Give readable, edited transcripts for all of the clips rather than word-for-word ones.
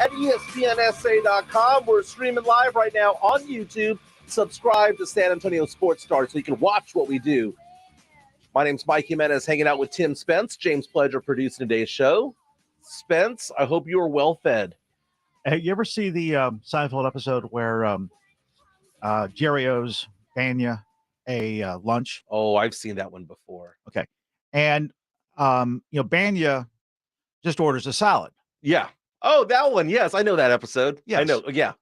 at ESPNSA.com. We're streaming live right now on YouTube. Subscribe to San Antonio Sports Stars so you can watch what we do. My name's Mike Jimenez, hanging out with Tim Spence. James Pledger producing today's show. Spence, I hope you are well fed. Hey, you ever see the Seinfeld episode where Jerry owes Banya a lunch? Oh, I've seen that one before. Okay. And, Banya just orders a salad. Yeah. Oh, that one. Yes, I know that episode. Yes. I know. Yeah.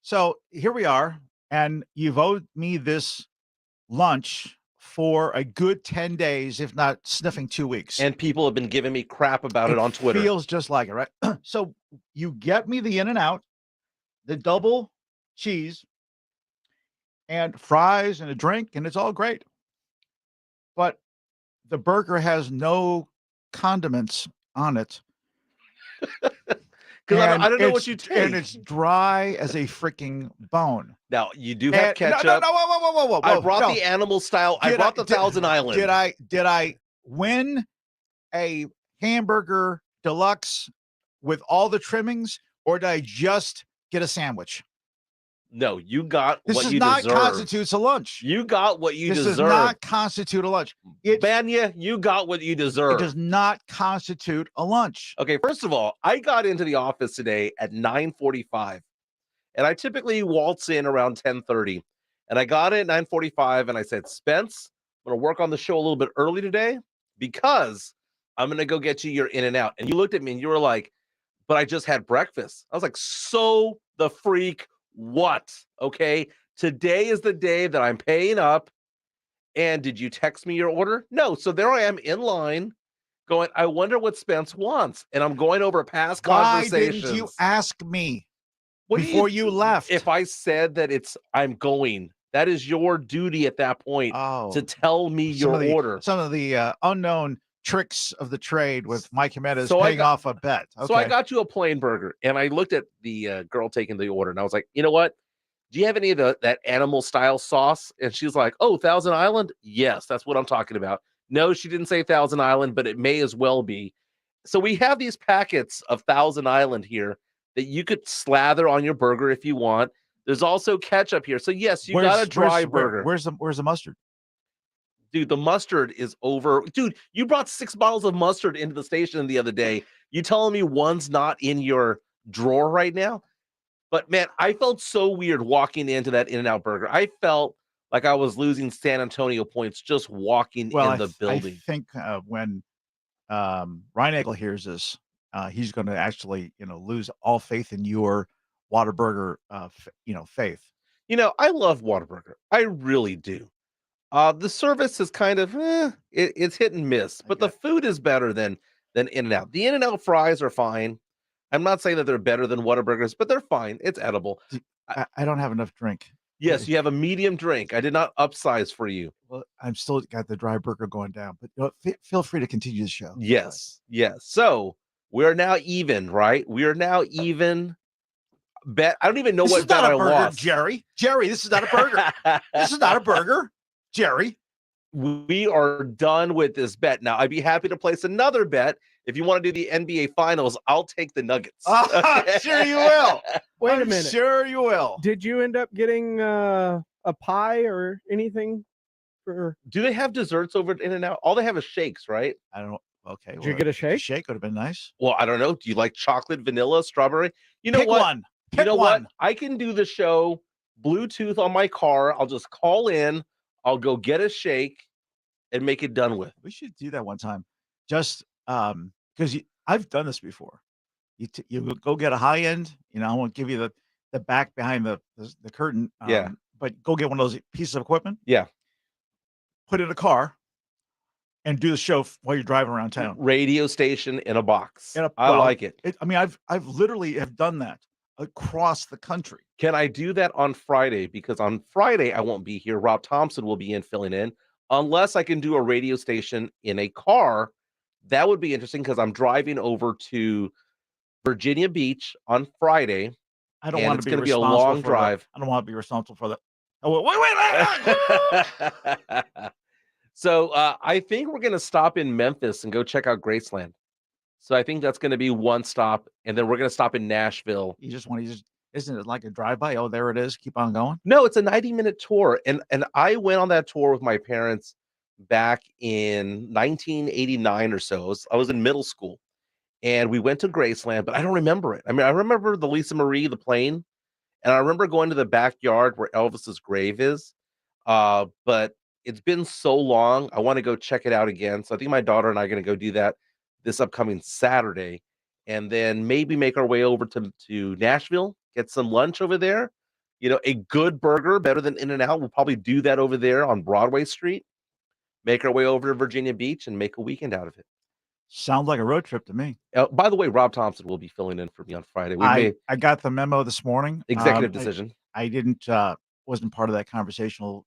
So here we are, and you've owed me this lunch for a good 10 days, if not sniffing 2 weeks. And people have been giving me crap about it on Twitter. Feels just like it, right? So you get me the In-N-Out, the double cheese, and fries and a drink, and it's all great. But the burger has no condiments on it. Because I don't know what you take. And it's dry as a freaking bone. Now, you do have ketchup. No, whoa. I brought the animal style. I brought the Thousand Island. Did I win a hamburger deluxe with all the trimmings, or did I just get a sandwich? No, you got what you deserve. This does not constitute a lunch. You got what you deserve. This does not constitute a lunch. Banya, you got what you deserve. It does not constitute a lunch. Okay, first of all, I got into the office today at 9:45, and I typically waltz in around 10:30. And I got in at 9:45, and I said, Spence, I'm going to work on the show a little bit early today because I'm going to go get you your In-N-Out. And you looked at me, and you were like, but I just had breakfast. I was like, so the freak what? Okay, today is the day that I'm paying up. And did you text me your order? No. So there I am in line going, I wonder what Spence wants. And I'm going over past conversations. Why didn't you ask me before you left? If I said that I'm going, that is your duty at that point to tell me your order. Some of the unknown tricks of the trade with Mike Jimenez paying off a bet. Okay. So I got you a plain burger, and I looked at the girl taking the order, and I was like, you know what? Do you have any of that animal style sauce? And she's like, oh, Thousand Island? Yes, that's what I'm talking about. No, she didn't say Thousand Island, but it may as well be. So we have these packets of Thousand Island here that you could slather on your burger if you want. There's also ketchup here. So yes, you got a dry burger. Where's the mustard? Dude, the mustard is over. Dude, you brought 6 bottles of mustard into the station the other day. You telling me one's not in your drawer right now? But man, I felt so weird walking into that In-N-Out burger. I felt like I was losing San Antonio points just walking in the building. I think when Ryan Eagle hears this, he's going to actually, lose all faith in your Whataburger, faith. I love Whataburger. I really do. The service is kind of, it's hit and miss, but the food is better than In-N-Out. The In-N-Out fries are fine. I'm not saying that they're better than Whataburgers, but they're fine. It's edible. I don't have enough drink. Yes, you have a medium drink. I did not upsize for you. Well, I'm still got the dry burger going down, but feel free to continue the show. Yes. So we are now even, right? We are now even. Bet. I don't even know what bet I lost. Jerry, this is not a burger. This is not a burger. Jerry, we are done with this bet. Now, I'd be happy to place another bet. If you want to do the NBA Finals, I'll take the Nuggets. Okay. Sure you will. Wait a minute. Sure you will. Did you end up getting a pie or anything? Do they have desserts over at In-N-Out? All they have is shakes, right? I don't know. Okay. Did you get a shake? Shake would have been nice. Well, I don't know. Do you like chocolate, vanilla, strawberry? You know Pick what? One. You know what? I can do the show Bluetooth on my car. I'll just call in. I'll go get a shake and make it done with. We should do that one time. Just because I've done this before. You go get a high end. I won't give you the back behind the curtain. But go get one of those pieces of equipment. Yeah. Put it in a car and do the show while you're driving around town. Radio station in a box. I like it. I've literally have done that across the country. Can I do that on Friday? Because on Friday I won't be here. Rob Thompson will be filling in. Unless I can do a radio station in a car, that would be interesting because I'm driving over to Virginia Beach on Friday. I don't want to be. It's going to be a long drive. I don't want to be responsible for that. Oh wait. So I think we're going to stop in Memphis and go check out Graceland. So I think that's going to be one stop, and then we're going to stop in Nashville. Isn't it like a drive-by? Oh, there it is. Keep on going. No, it's a 90-minute tour, and I went on that tour with my parents back in 1989 or so. I was in middle school, and we went to Graceland, but I don't remember it. I mean, I remember the Lisa Marie, the plane, and I remember going to the backyard where Elvis's grave is. But it's been so long. I want to go check it out again. So I think my daughter and I are going to go do that this upcoming Saturday, and then maybe make our way over to Nashville, get some lunch over there. A good burger, better than In-N-Out. We'll probably do that over there on Broadway Street. Make our way over to Virginia Beach and make a weekend out of it. Sounds like a road trip to me. By the way, Rob Thompson will be filling in for me on Friday. I got the memo this morning. Executive decision. I didn't wasn't part of that conversational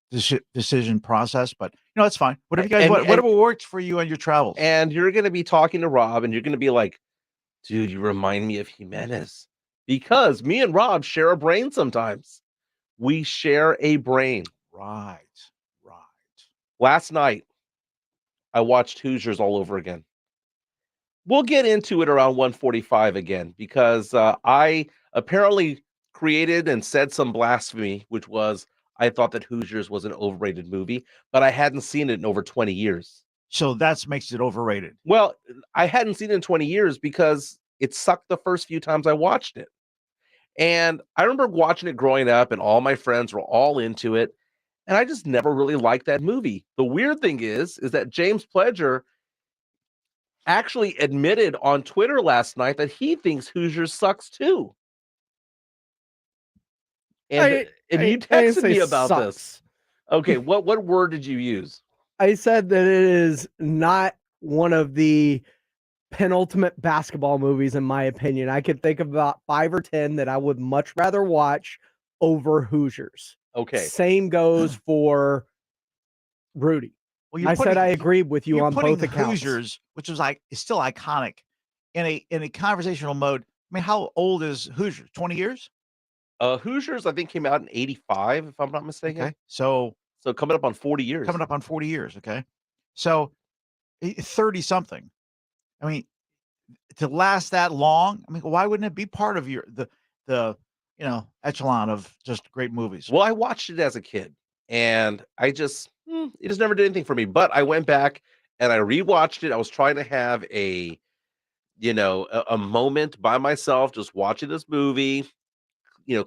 decision process, but that's fine. Whatever works for you on your travels. And you're going to be talking to Rob, and you're going to be like, dude, you remind me of Jimenez, because me and Rob share a brain sometimes. We share a brain. Right. Last night, I watched Hoosiers all over again. We'll get into it around 1:45 again, because I apparently created and said some blasphemy, which was I thought that Hoosiers was an overrated movie, but I hadn't seen it in over 20 years. So that makes it overrated. Well, I hadn't seen it in 20 years because it sucked the first few times I watched it. And I remember watching it growing up, and all my friends were all into it. And I just never really liked that movie. The weird thing is that James Pledger actually admitted on Twitter last night that he thinks Hoosiers sucks too. And you texted me about this. Okay, what word did you use? I said that it is not one of the penultimate basketball movies, in my opinion. I could think of about 5 or 10 that I would much rather watch over Hoosiers. Okay. Same goes for Rudy. Well, I said I agreed with you on both accounts. Hoosiers, which is still iconic, in a conversational mode. I mean, how old is Hoosiers? 20 years? Hoosiers, I think, came out in 85, if I'm not mistaken. Okay. So coming up on 40 years. Coming up on 40 years, okay. So 30 something. I mean, to last that long, I mean, why wouldn't it be part of the echelon of just great movies? Well, I watched it as a kid, and I just it just never did anything for me. But I went back and I rewatched it. I was trying to have a moment by myself, just watching this movie,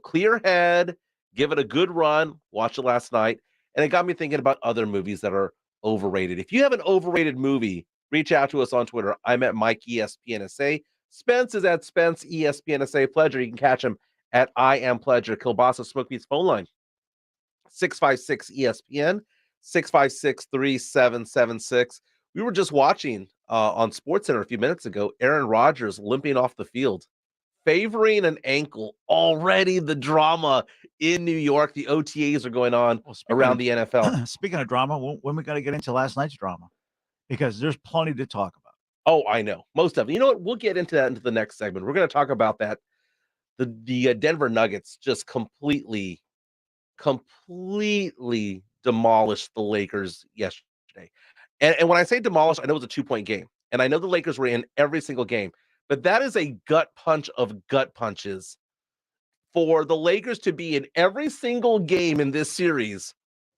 clear head, give it a good run. Watch it last night, and it got me thinking about other movies that are overrated. If you have an overrated movie, reach out to us on Twitter. I'm at Mike ESPNSA. Spence is at Spence ESPNSA. Pledger, you can catch him at I Am Pledger. Kielbasa Smoke Beats phone line 656 ESPN 656-3776. We were just watching on SportsCenter a few minutes ago, Aaron Rodgers limping off the field, favoring an ankle. Already the drama in New York. The OTAs are going on around the NFL. Speaking of drama, when we got to get into last night's drama, because there's plenty to talk about. Oh, I know. Most of it. You know what? We'll get into that into the next segment. We're going to talk about that. The Denver Nuggets just completely demolished the Lakers yesterday. And when I say demolished, I know it was a 2-point game. And I know the Lakers were in every single game. But that is a gut punch of gut punches for the Lakers to be in every single game in this series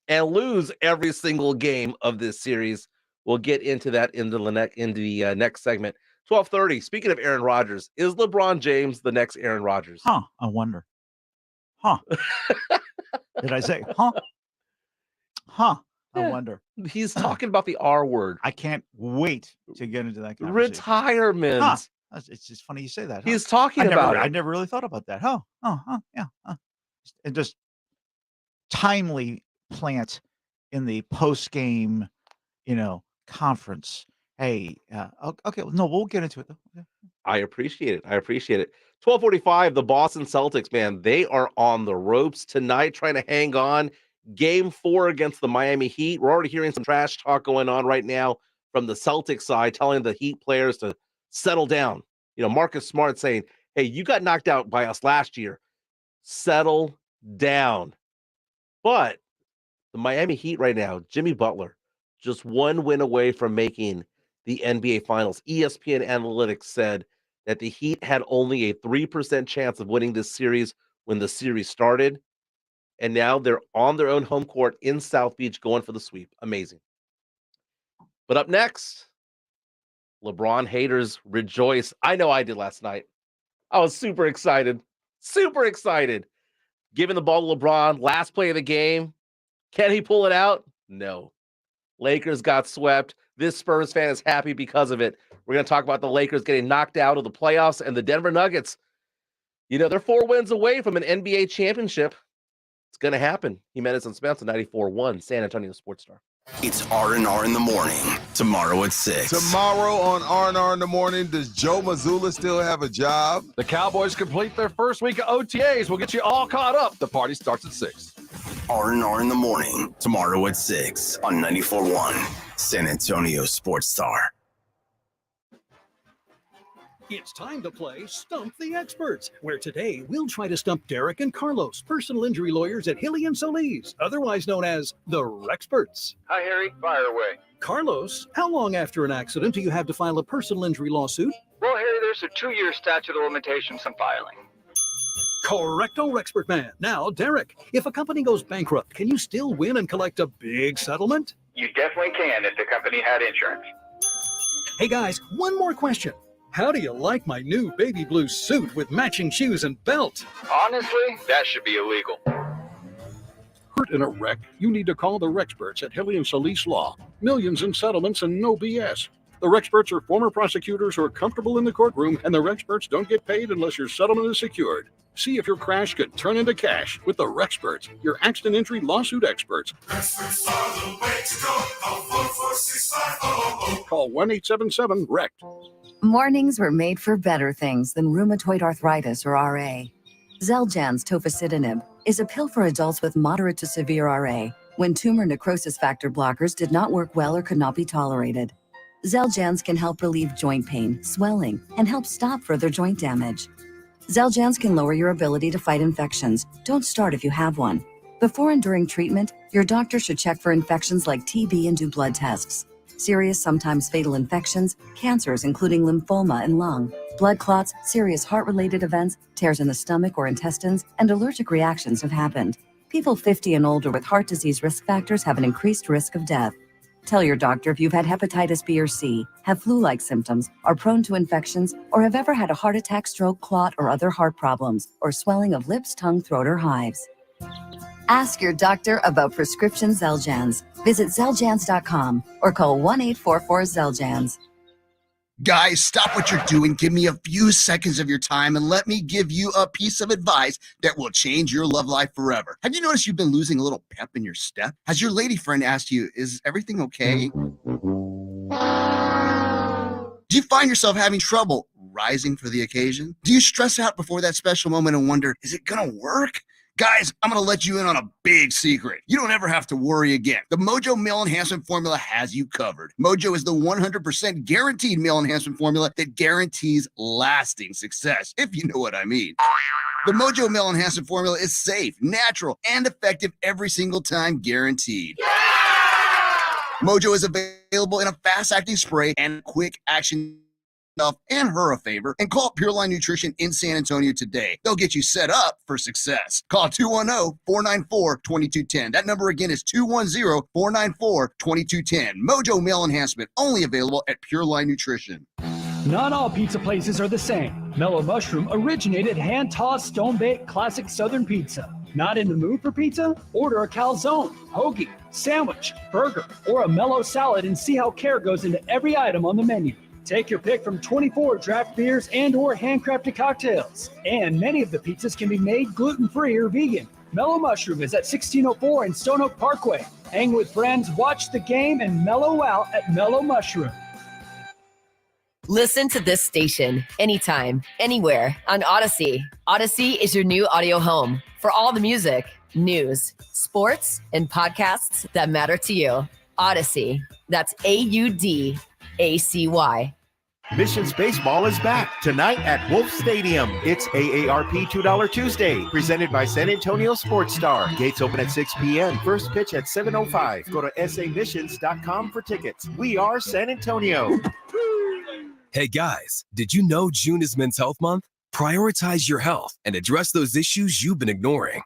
and lose every single game of this series. We'll get into that in the next segment. 12:30. Speaking of Aaron Rodgers, is LeBron James the next Aaron Rodgers? I wonder. Did I say, I wonder. He's talking about the R word. I can't wait to get into that conversation. Retirement. It's just funny you say that. He's talking about it. I never really thought about that. Yeah. And just timely plant in the post-game, conference. Hey, okay. No, we'll get into it though. Okay. I appreciate it. 12:45, the Boston Celtics, man, they are on the ropes tonight, trying to hang on. Game 4 against the Miami Heat. We're already hearing some trash talk going on right now from the Celtics side, telling the Heat players to settle down. Marcus Smart saying, hey, you got knocked out by us last year. Settle down. But the Miami Heat right now, Jimmy Butler, just one win away from making the NBA Finals. ESPN Analytics said that the Heat had only a 3% chance of winning this series when the series started, and now they're on their own home court in South Beach going for the sweep. Amazing. But up next, LeBron haters rejoice. I know I did last night. I was super excited. Super excited. Giving the ball to LeBron, last play of the game. Can he pull it out? No. Lakers got swept. This Spurs fan is happy because of it. We're going to talk about the Lakers getting knocked out of the playoffs and the Denver Nuggets. You know, they're 4 wins away from an NBA championship. It's going to happen. Jimenez and Spence, 94.1 San Antonio Sports Star. It's R&R in the morning, tomorrow at 6. Tomorrow on R&R in the morning, does Joe Mazzulla still have a job? The Cowboys complete their first week of OTAs. We'll get you all caught up. The party starts at 6. R&R in the morning, tomorrow at 6 on 94.1 San Antonio Sports Star. It's time to play Stump the Experts, where today we'll try to stump Derek and Carlos, personal injury lawyers at Hilly & Solis, otherwise known as the Rexperts. Hi, Harry. Fire away. Carlos, how long after an accident do you have to file a personal injury lawsuit? Well, Harry, there's a 2-year statute of limitations on filing. Correcto, Rexpert man. Now, Derek, if a company goes bankrupt, can you still win and collect a big settlement? You definitely can if the company had insurance. Hey, guys, one more question. How do you like my new baby blue suit with matching shoes and belt? Honestly, that should be illegal. Hurt in a wreck? You need to call the Rexperts at Hilly & Solis Law. Millions in settlements and no BS. The Rexperts are former prosecutors who are comfortable in the courtroom, and the Rexperts don't get paid unless your settlement is secured. See if your crash could turn into cash with the Rexperts, your accident injury lawsuit experts. Experts are the way to go. Call 14650. Call 1-877-RECT. Mornings were made for better things than rheumatoid arthritis or RA. Xeljanz tofacitinib is a pill for adults with moderate to severe RA when tumor necrosis factor blockers did not work well or could not be tolerated. Xeljanz can help relieve joint pain, swelling, and help stop further joint damage. Xeljanz can lower your ability to fight infections. Don't start if you have one. Before and during treatment, your doctor should check for infections like TB and do blood tests. Serious, sometimes fatal infections, cancers including lymphoma and lung, blood clots, serious heart-related events, tears in the stomach or intestines, and allergic reactions have happened. People 50 and older with heart disease risk factors have an increased risk of death. Tell your doctor if you've had hepatitis B or C, have flu-like symptoms, are prone to infections, or have ever had a heart attack, stroke, clot, or other heart problems, or swelling of lips, tongue, throat, or hives. Ask your doctor about prescription Xeljanz. Visit Xeljanz.com or call 1-844-XELJANZ. Guys, stop what you're doing. Give me a few seconds of your time and let me give you a piece of advice that will change your love life forever. Have you noticed you've been losing a little pep in your step? Has your lady friend asked you, is everything okay? Do you find yourself having trouble rising for the occasion? Do you stress out before that special moment and wonder, is it gonna work? Guys, I'm going to let you in on a big secret. You don't ever have to worry again. The Mojo Male Enhancement Formula has you covered. Mojo is the 100% guaranteed male enhancement formula that guarantees lasting success, if you know what I mean. The Mojo Male Enhancement Formula is safe, natural, and effective every single time, guaranteed. Yeah! Mojo is available in a fast-acting spray and quick-action and her a favor and call Pureline Nutrition in San Antonio today. They'll get you set up for success. Call 210-494-2210. That number again is 210-494-2210. Mojo Male Enhancement, only available at Pureline Nutrition. Not all pizza places are the same. Mellow Mushroom originated hand-tossed, stone-baked classic Southern pizza. Not in the mood for pizza? Order a calzone, hoagie, sandwich, burger, or a mellow salad and see how care goes into every item on the menu. Take your pick from 24 draft beers and or handcrafted cocktails. And many of the pizzas can be made gluten-free or vegan. Mellow Mushroom is at 1604 in Stone Oak Parkway. Hang with friends, watch the game, and mellow out at Mellow Mushroom. Listen to this station anytime, anywhere on Odyssey. Odyssey is your new audio home for all the music, news, sports, and podcasts that matter to you. Odyssey. That's AUDACY. Missions Baseball is back tonight at Wolf Stadium. It's AARP $2 Tuesday, presented by San Antonio Sports Star. Gates open at 6 p.m. First pitch at 7:05. Go to samissions.com for tickets. We are San Antonio. Hey guys, did you know June is Men's Health Month? Prioritize your health and address those issues you've been ignoring.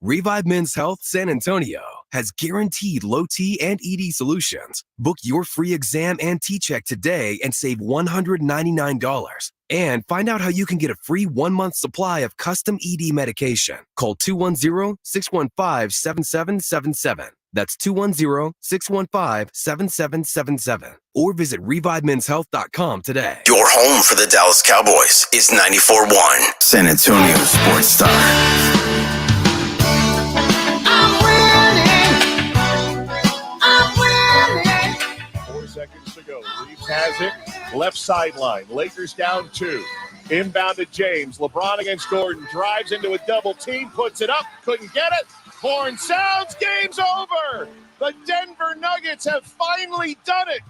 Revive Men's Health San Antonio has guaranteed low T and ED solutions. Book your free exam and T-check today and save $199. And find out how you can get a free 1-month supply of custom ED medication. Call 210-615-7777. That's 210-615-7777. Or visit revivemenshealth.com today. Your home for the Dallas Cowboys is 94.1 San Antonio Sports Star. 4 seconds to go. Reeves has it. Left sideline. Lakers down 2. Inbound to James. LeBron against Gordon. Drives into a double team. Puts it up. Couldn't get it. Horn sounds. Game's over. The Denver Nuggets have finally done it.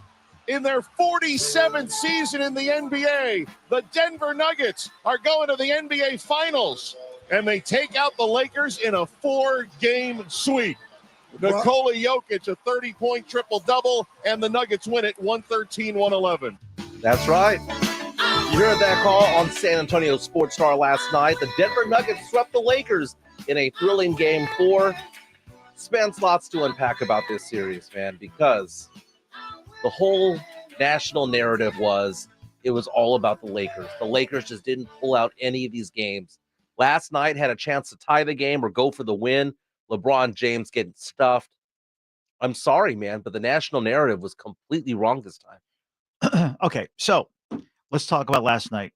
In their 47th season in the NBA, the Denver Nuggets are going to the NBA Finals. And they take out the Lakers in a 4-game sweep. Nikola Jokic, a 30-point triple-double, and the Nuggets win it 113-111. That's right. You heard that call on San Antonio Sports Star last night. The Denver Nuggets swept the Lakers in a thrilling Game 4. Spence, lots to unpack about this series, man, because the whole national narrative was it was all about the Lakers. The Lakers just didn't pull out any of these games. Last night had a chance to tie the game or go for the win. LeBron James getting stuffed. I'm sorry, man, but the national narrative was completely wrong this time. Okay, so let's talk about last night.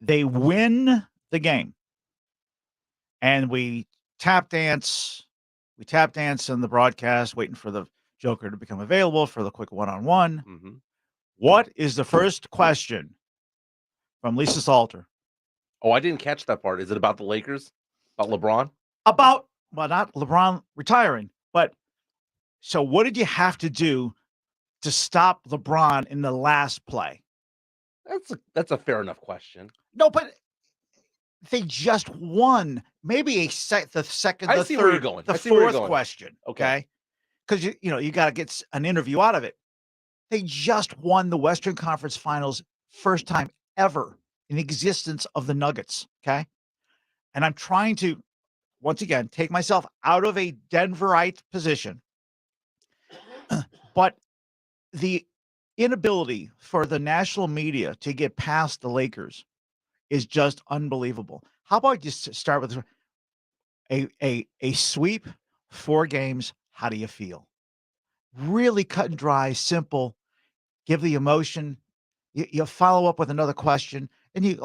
They win the game, and we tap dance in the broadcast, waiting for the Joker to become available for the quick one-on-one. Mm-hmm. What is the first question from Lisa Salter? Oh, I didn't catch that part. Is it about the Lakers? About LeBron? Well, not LeBron retiring, but so what did you have to do to stop LeBron in the last play? That's a fair enough question. No, but they just won. Maybe the second, the see where you're third, going. the I see where you're fourth going. question. Okay. Because you got to get an interview out of it. They just won the Western Conference Finals, first time ever in the existence of the Nuggets. Okay, and I'm trying to once again take myself out of a Denverite position, but the inability for the national media to get past the Lakers is just unbelievable. How about just start with a sweep, 4 games? How do you feel? Really cut and dry, simple. Give the emotion. You follow up with another question, and you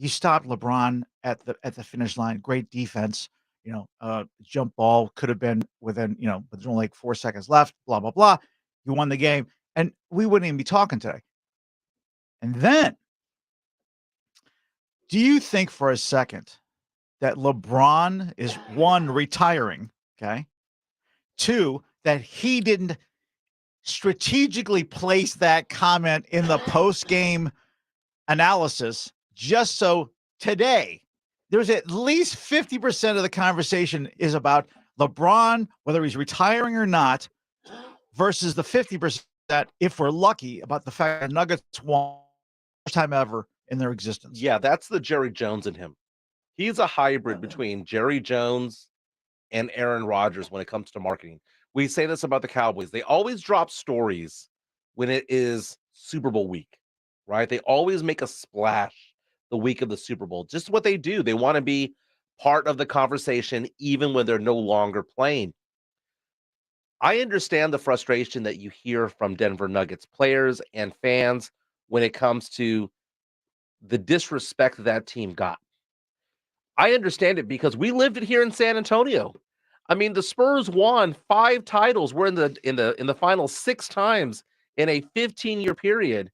stopped LeBron at the finish line. Great defense. Jump ball could have been within. But there's only like 4 seconds left. Blah blah blah. You won the game, and we wouldn't even be talking today. And then, do you think for a second that LeBron is 1, retiring? Okay. 2, that he didn't strategically place that comment in the post-game analysis just so today there's at least 50% of the conversation is about LeBron, whether he's retiring or not, versus the 50% if we're lucky about the fact that Nuggets won first time ever in their existence. Yeah, that's the Jerry Jones in him. He's a hybrid between Jerry Jones and Aaron Rodgers when it comes to marketing. We say this about the Cowboys. They always drop stories when it is Super Bowl week, right? They always make a splash the week of the Super Bowl. Just what they do. They want to be part of the conversation even when they're no longer playing. I understand the frustration that you hear from Denver Nuggets players and fans when it comes to the disrespect that team got. I understand it because we lived it here in San Antonio. I mean, the Spurs won 5 titles. We're in the final 6 times in a 15-year period,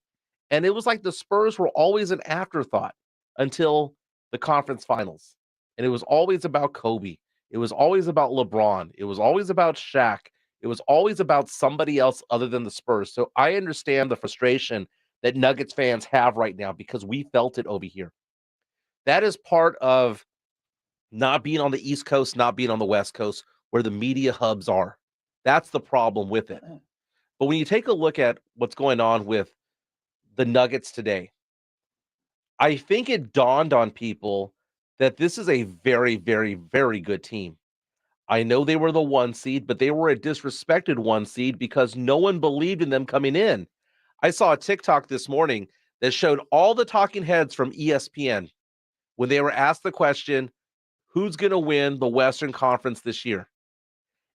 and it was like the Spurs were always an afterthought until the conference finals. And it was always about Kobe. It was always about LeBron. It was always about Shaq. It was always about somebody else other than the Spurs. So I understand the frustration that Nuggets fans have right now because we felt it over here. That is part of not being on the East Coast, not being on the West Coast, where the media hubs are. That's the problem with it. But when you take a look at what's going on with the Nuggets today, I think it dawned on people that this is a very, very, very good team. I know they were the 1 seed, but they were a disrespected 1 seed because no one believed in them coming in. I saw a TikTok this morning that showed all the talking heads from ESPN when they were asked the question, who's going to win the Western Conference this year?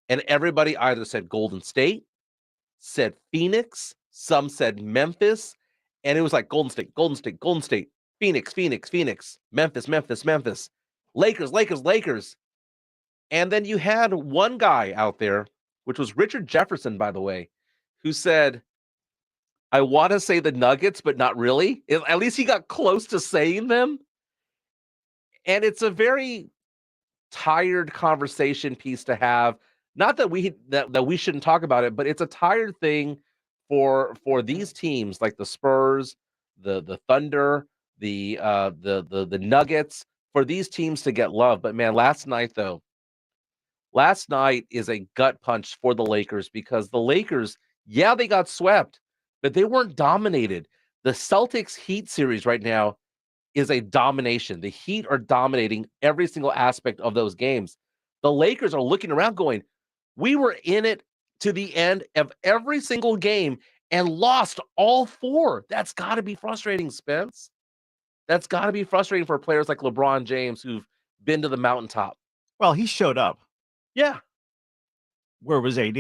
And everybody either said Golden State, said Phoenix, some said Memphis, and it was like Golden State, Golden State, Golden State, Phoenix, Phoenix, Phoenix, Memphis, Memphis, Memphis, Lakers, Lakers, Lakers. And then you had one guy out there, which was Richard Jefferson, by the way, who said, I want to say the Nuggets, but not really. At least he got close to saying them. And it's a very tired conversation piece to have. Not that we shouldn't talk about it, but it's a tired thing for these teams like the Spurs, the Thunder, the Nuggets, for these teams to get love. But man, last night is a gut punch for the Lakers because the Lakers, yeah, they got swept, but they weren't dominated. The Celtics Heat series right now is a domination. The Heat are dominating every single aspect of those games. The Lakers are looking around going, we were in it to the end of every single game and lost all 4. That's got to be frustrating, Spence. That's got to be frustrating for players like LeBron James who've been to the mountaintop. Well, he showed up. Yeah. Where was AD?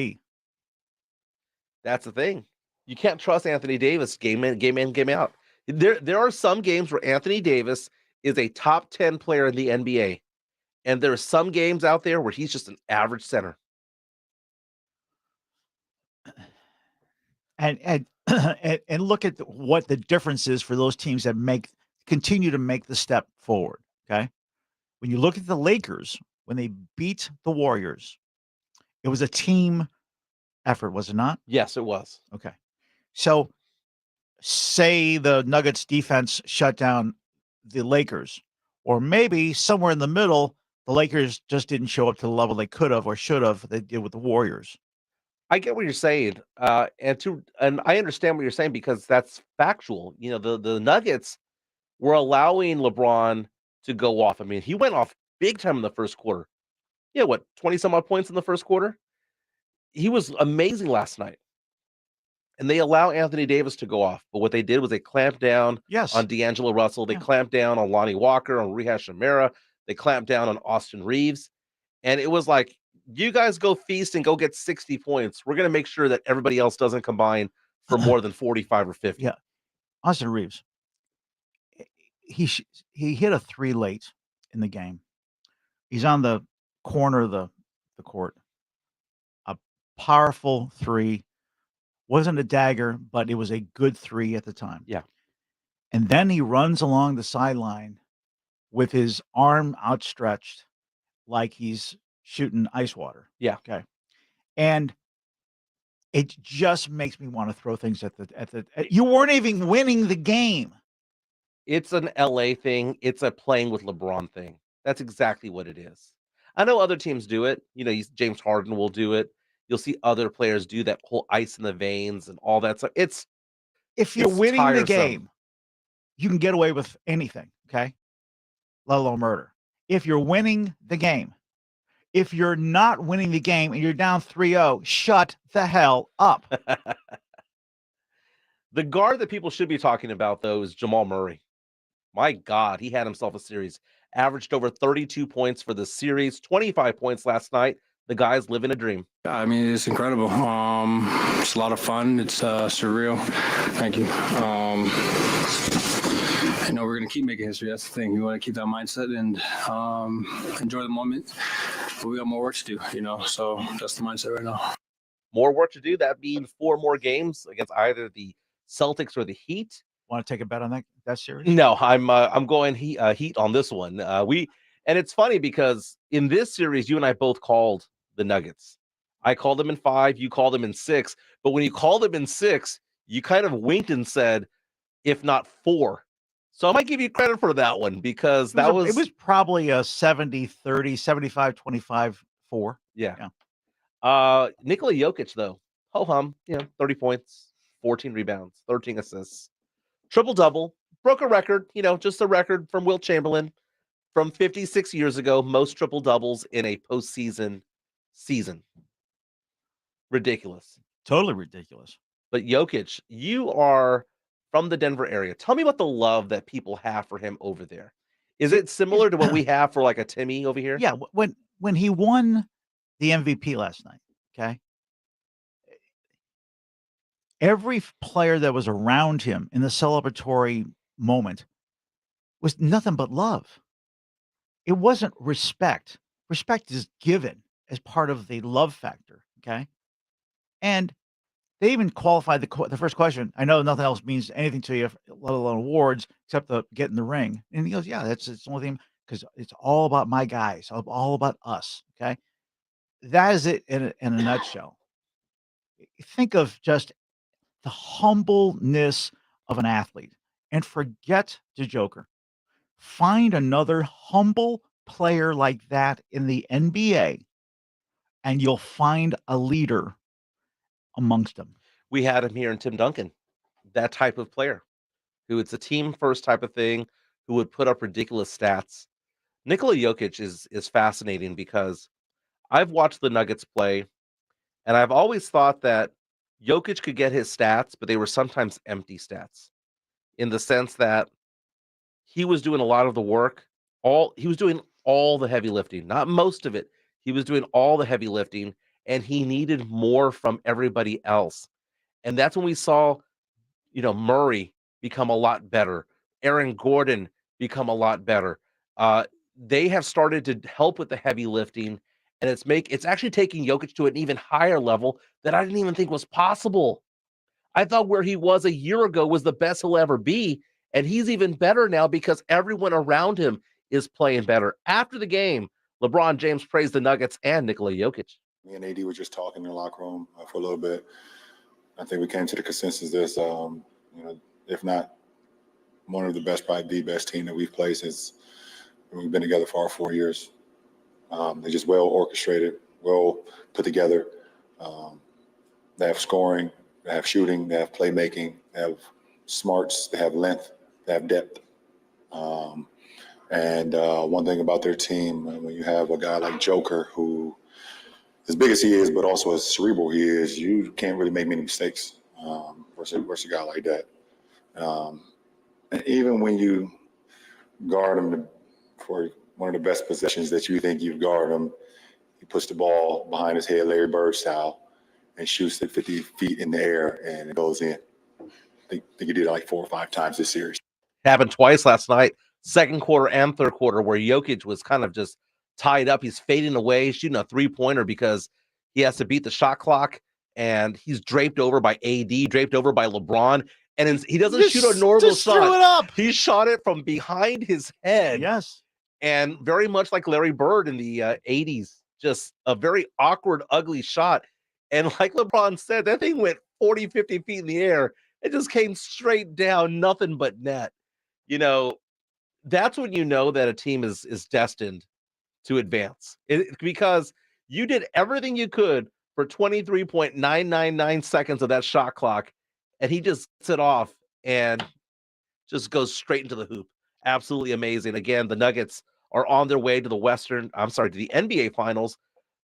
That's the thing. You can't trust Anthony Davis game in, game out. There are some games where Anthony Davis is a top 10 player in the NBA, and there are some games out there where he's just an average center. And and look at what the difference is for those teams that continue to make the step forward. Okay, when you look at the Lakers when they beat the Warriors, it was a team effort, was it not? Yes, it was. Okay, so say the Nuggets defense shut down the Lakers, or maybe somewhere in the middle, the Lakers just didn't show up to the level they could have or should have. They did with the Warriors. I get what you're saying, and I understand what you're saying because that's factual. You know, the Nuggets were allowing LeBron to go off. I mean, he went off big time in the first quarter. Yeah, what, 20 some odd points in the first quarter? He was amazing last night. And they allow Anthony Davis to go off. But what they did was they clamped down on D'Angelo Russell. They clamped down on Lonnie Walker, on Rehash Shamira. They clamped down on Austin Reeves. And it was like, you guys go feast and go get 60 points. We're going to make sure that everybody else doesn't combine for more than 45 or 50. Yeah. Austin Reeves, he hit a 3 late in the game. He's on the corner of the court. A powerful 3. Wasn't a dagger, but it was a good 3 at the time. Yeah. And then he runs along the sideline with his arm outstretched like he's shooting ice water. Yeah. Okay. And it just makes me want to throw things at the you weren't even winning the game. It's an LA thing. It's a playing with LeBron thing. That's exactly what it is. I know other teams do it. You know, James Harden will do it. You'll see other players do that whole ice in the veins and all that stuff. If you're winning the game, you can get away with anything, okay? Let alone murder. If you're winning the game, if you're not winning the game and you're down 3-0, shut the hell up. The guard that people should be talking about, though, is Jamal Murray. My God, he had himself a series. Averaged over 32 points for the series, 25 points last night. The guy's living a dream. I mean, it's incredible. It's a lot of fun. It's surreal. Thank you. You know, we're going to keep making history. That's the thing. We want to keep that mindset and enjoy the moment. But we got more work to do, you know, so that's the mindset right now. More work to do. That means 4 more games against either the Celtics or the Heat. Want to take a bet on that series? No, I'm going Heat on this one. And it's funny because in this series, you and I both called the Nuggets. I called them in 5, you called them in 6. But when you called them in 6, you kind of winked and said, if not 4. So I might give you credit for that one because it was probably a 70-30, 75-25-4. Yeah. Yeah. Nikola Jokic, though, ho-hum, 30 points, 14 rebounds, 13 assists, triple-double, broke a record, just a record from Wilt Chamberlain from 56 years ago, most triple-doubles in a postseason season. Ridiculous. Totally ridiculous. But Jokic, you are from the Denver area. Tell me about the love that people have for him over there. Is it similar to what we have for like a Timmy over here? Yeah, when he won the MVP last night, okay? Every player that was around him in the celebratory moment was nothing but love. It wasn't respect. Respect is given as part of the love factor, okay? And they even qualified the first question. I know nothing else means anything to you, let alone awards, except the get in the ring. And he goes, yeah, it's the only thing because it's all about my guys, all about us, okay? That is it in a nutshell. Think of just the humbleness of an athlete and forget the Joker. Find another humble player like that in the NBA, and you'll find a leader amongst them. We had him here in Tim Duncan, that type of player who it's a team first type of thing, who would put up ridiculous stats. Nikola Jokic is fascinating because I've watched the Nuggets play, and I've always thought that Jokic could get his stats, but they were sometimes empty stats in the sense that he was doing a lot of the work. He was doing all the heavy lifting, not most of it. He was doing all the heavy lifting, and he needed more from everybody else. And that's when we saw, Murray become a lot better. Aaron Gordon become a lot better. They have started to help with the heavy lifting, and it's actually taking Jokic to an even higher level that I didn't even think was possible. I thought where he was a year ago was the best he'll ever be, and he's even better now because everyone around him is playing better. After the game, LeBron James praised the Nuggets and Nikola Jokic. Me and AD were just talking in the locker room for a little bit. I think we came to the consensus this, if not one of the best, probably the best team that we've played since we've been together for our 4 years. They're just well orchestrated, well put together. They have scoring, they have shooting, they have playmaking, they have smarts, they have length, they have depth. And one thing about their team, when you have a guy like Joker, who as big as he is, but also as cerebral he is, you can't really make many mistakes versus a guy like that. And even when you guard him for one of the best possessions that you think you've guarded him, he puts the ball behind his head, Larry Bird style, and shoots it 50 feet in the air, and it goes in. I think he did it like 4 or 5 times this series. Happened twice last night, second quarter and third quarter, where Jokic was kind of just tied up. He's fading away, shooting a three-pointer because he has to beat the shot clock, and he's draped over by AD, draped over by LeBron, and he doesn't shoot a normal shot. Threw it up. He shot it from behind his head. Yes. And very much like Larry Bird in the 80s, just a very awkward, ugly shot. And like LeBron said, that thing went 40, 50 feet in the air. It just came straight down, nothing but net. That's when you know that a team is destined to advance. Because you did everything you could for 23.999 seconds of that shot clock, and he just gets it off and just goes straight into the hoop. Absolutely amazing. Again, the Nuggets are on their way to the NBA Finals.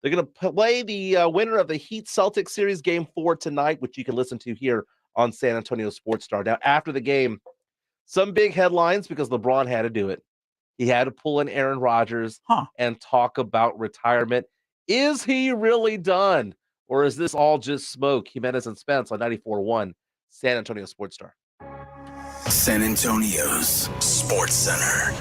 They're going to play the winner of the Heat Celtics series game 4 tonight, which you can listen to here on San Antonio Sports Star. Now, after the game, some big headlines because LeBron had to do it. He had to pull in Aaron Rodgers and talk about retirement. Is he really done? Or is this all just smoke? Jimenez and Spence on 94.1 San Antonio Sports Star. San Antonio's Sports Center.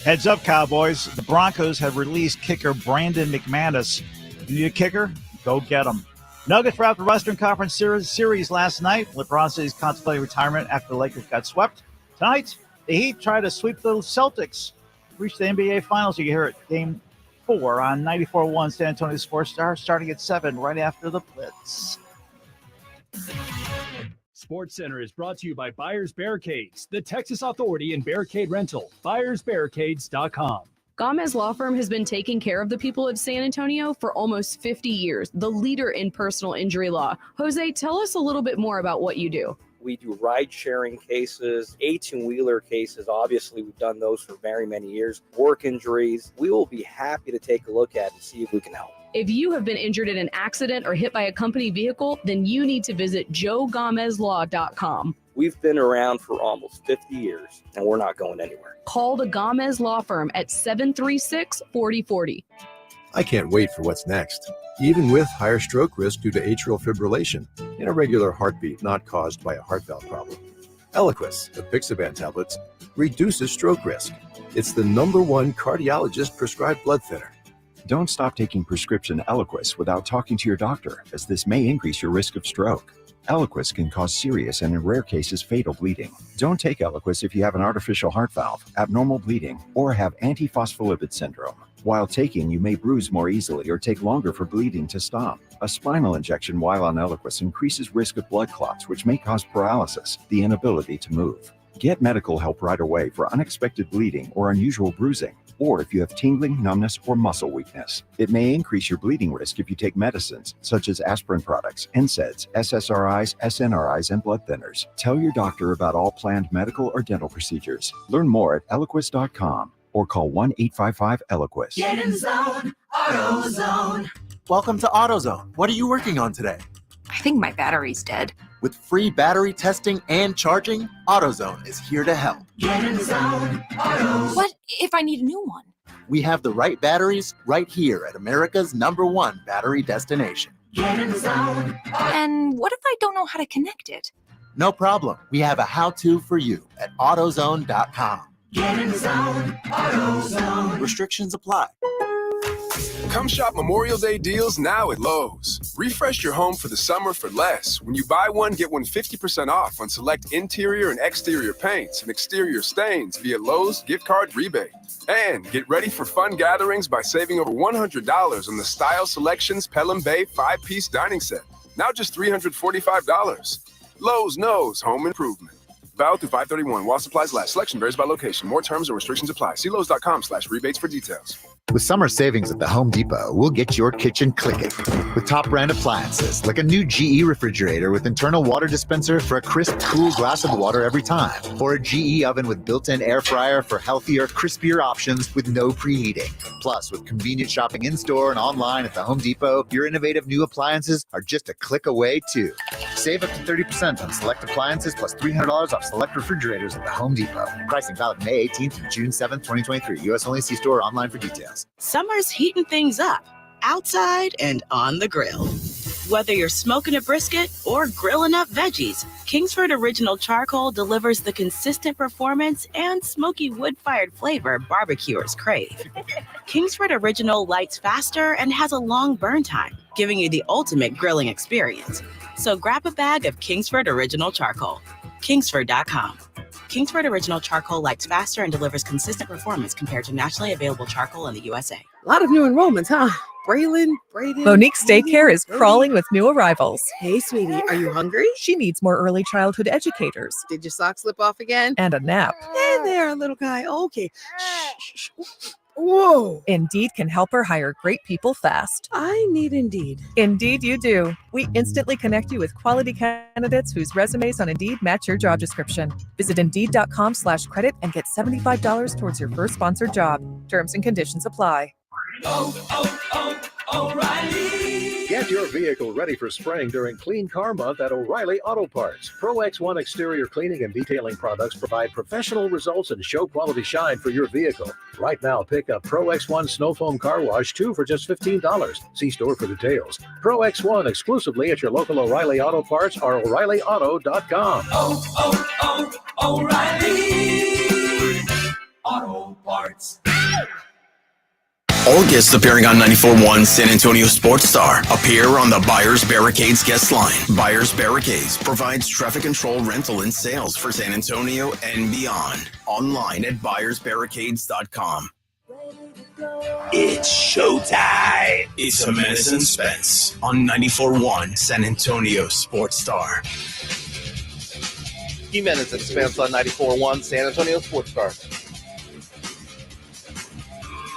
Heads up, Cowboys. The Broncos have released kicker Brandon McManus. You need a kicker? Go get him. Nuggets wrapped the Western Conference series last night. LeBron says he's contemplating retirement after the Lakers got swept. Tonight, the Heat try to sweep the Celtics, reach the NBA Finals. You can hear it game 4 on 94.1 San Antonio Sports Star, starting at 7 right after the Blitz. Sports Center is brought to you by Buyers Barricades, the Texas Authority in Barricade Rental. BuyersBarricades.com. Gomez Law Firm has been taking care of the people of San Antonio for almost 50 years, the leader in personal injury law. Jose, tell us a little bit more about what you do. We do ride-sharing cases, 18-wheeler cases. Obviously, we've done those for very many years. Work injuries. We will be happy to take a look at and see if we can help. If you have been injured in an accident or hit by a company vehicle, then you need to visit joegomezlaw.com. We've been around for almost 50 years, and we're not going anywhere. Call the Gomez Law Firm at 736-4040. I can't wait for what's next. Even with higher stroke risk due to atrial fibrillation, an irregular heartbeat not caused by a heart valve problem. Eliquis, the Pixaban tablets, reduces stroke risk. It's the #1 cardiologist prescribed blood thinner. Don't stop taking prescription Eliquis without talking to your doctor, as this may increase your risk of stroke. Eliquis can cause serious and in rare cases fatal bleeding. Don't take Eliquis if you have an artificial heart valve, abnormal bleeding, or have antiphospholipid syndrome. While taking, you may bruise more easily or take longer for bleeding to stop. A spinal injection while on Eliquis increases risk of blood clots, which may cause paralysis, the inability to move. Get medical help right away for unexpected bleeding or unusual bruising, or if you have tingling, numbness, or muscle weakness. It may increase your bleeding risk if you take medicines such as aspirin products, NSAIDs, SSRIs, SNRIs, and blood thinners. Tell your doctor about all planned medical or dental procedures. Learn more at Eliquis.com or call 1-855-ELIQUIS. Get in zone, AutoZone. Welcome to AutoZone. What are you working on today? I think my battery's dead. With free battery testing and charging, AutoZone is here to help. Get in zone, AutoZone. What if I need a new one? We have the right batteries right here at America's #1 battery destination. Get in zone. And what if I don't know how to connect it? No problem. We have a how-to for you at AutoZone.com. Get in zone, AutoZone. Restrictions apply. Come shop Memorial Day deals now at Lowe's. Refresh your home for the summer for less. When you buy one, get one 50% off on select interior and exterior paints and exterior stains via Lowe's gift card rebate. And get ready for fun gatherings by saving over $100 on the Style Selections Pelham Bay 5-piece dining set. Now just $345. Lowe's knows home improvement. Valid through 5/31 while supplies last. Selection varies by location. More terms and restrictions apply. See Lowe's.com/rebates for details. With summer savings at the Home Depot, we'll get your kitchen clicking with top brand appliances like a new GE refrigerator with internal water dispenser for a crisp, cool glass of water every time, or a GE oven with built-in air fryer for healthier, crispier options with no preheating. Plus, with convenient shopping in-store and online at the Home Depot, your innovative new appliances are just a click away too. Save up to 30% on select appliances plus $300 off select refrigerators at the Home Depot. Pricing valid May 18th through June 7th, 2023. U.S. only. See store or online for details. Summer's heating things up, outside and on the grill. Whether you're smoking a brisket or grilling up veggies, Kingsford Original Charcoal delivers the consistent performance and smoky wood-fired flavor barbecuers crave. Kingsford Original lights faster and has a long burn time, giving you the ultimate grilling experience. So grab a bag of Kingsford Original Charcoal. Kingsford.com. Kingsford Original Charcoal lights faster and delivers consistent performance compared to nationally available charcoal in the USA. A lot of new enrollments, huh? Braylon, Brayden. Monique's daycare is crawling with new arrivals. Hey, sweetie, are you hungry? She needs more early childhood educators. Did your socks slip off again? And a nap. Hey there, little guy. Okay. Shh. Whoa. Indeed can help her hire great people fast. I need Indeed. Indeed you do. We instantly connect you with quality candidates whose resumes on Indeed match your job description. Visit Indeed.com/credit and get $75 towards your first sponsored job. Terms and conditions apply. O'Reilly. Get your vehicle ready for spring during Clean Car Month at O'Reilly Auto Parts. Pro X1 exterior cleaning and detailing products provide professional results and show quality shine for your vehicle. Right now, pick up Pro X1 Snow Foam Car Wash 2 for just $15. See store for details. Pro X1 exclusively at your local O'Reilly Auto Parts or O'ReillyAuto.com. O'Reilly Auto Parts. All guests appearing on 94.1 San Antonio Sports Star appear on the Buyers Barricades guest line. Buyers Barricades provides traffic control, rental, and sales for San Antonio and beyond. Online at buyersbarricades.com. It's showtime. It's Jimenez Spence on 94.1 San Antonio Sports Star. Jimenez and Spence on 94.1 San Antonio Sports Star.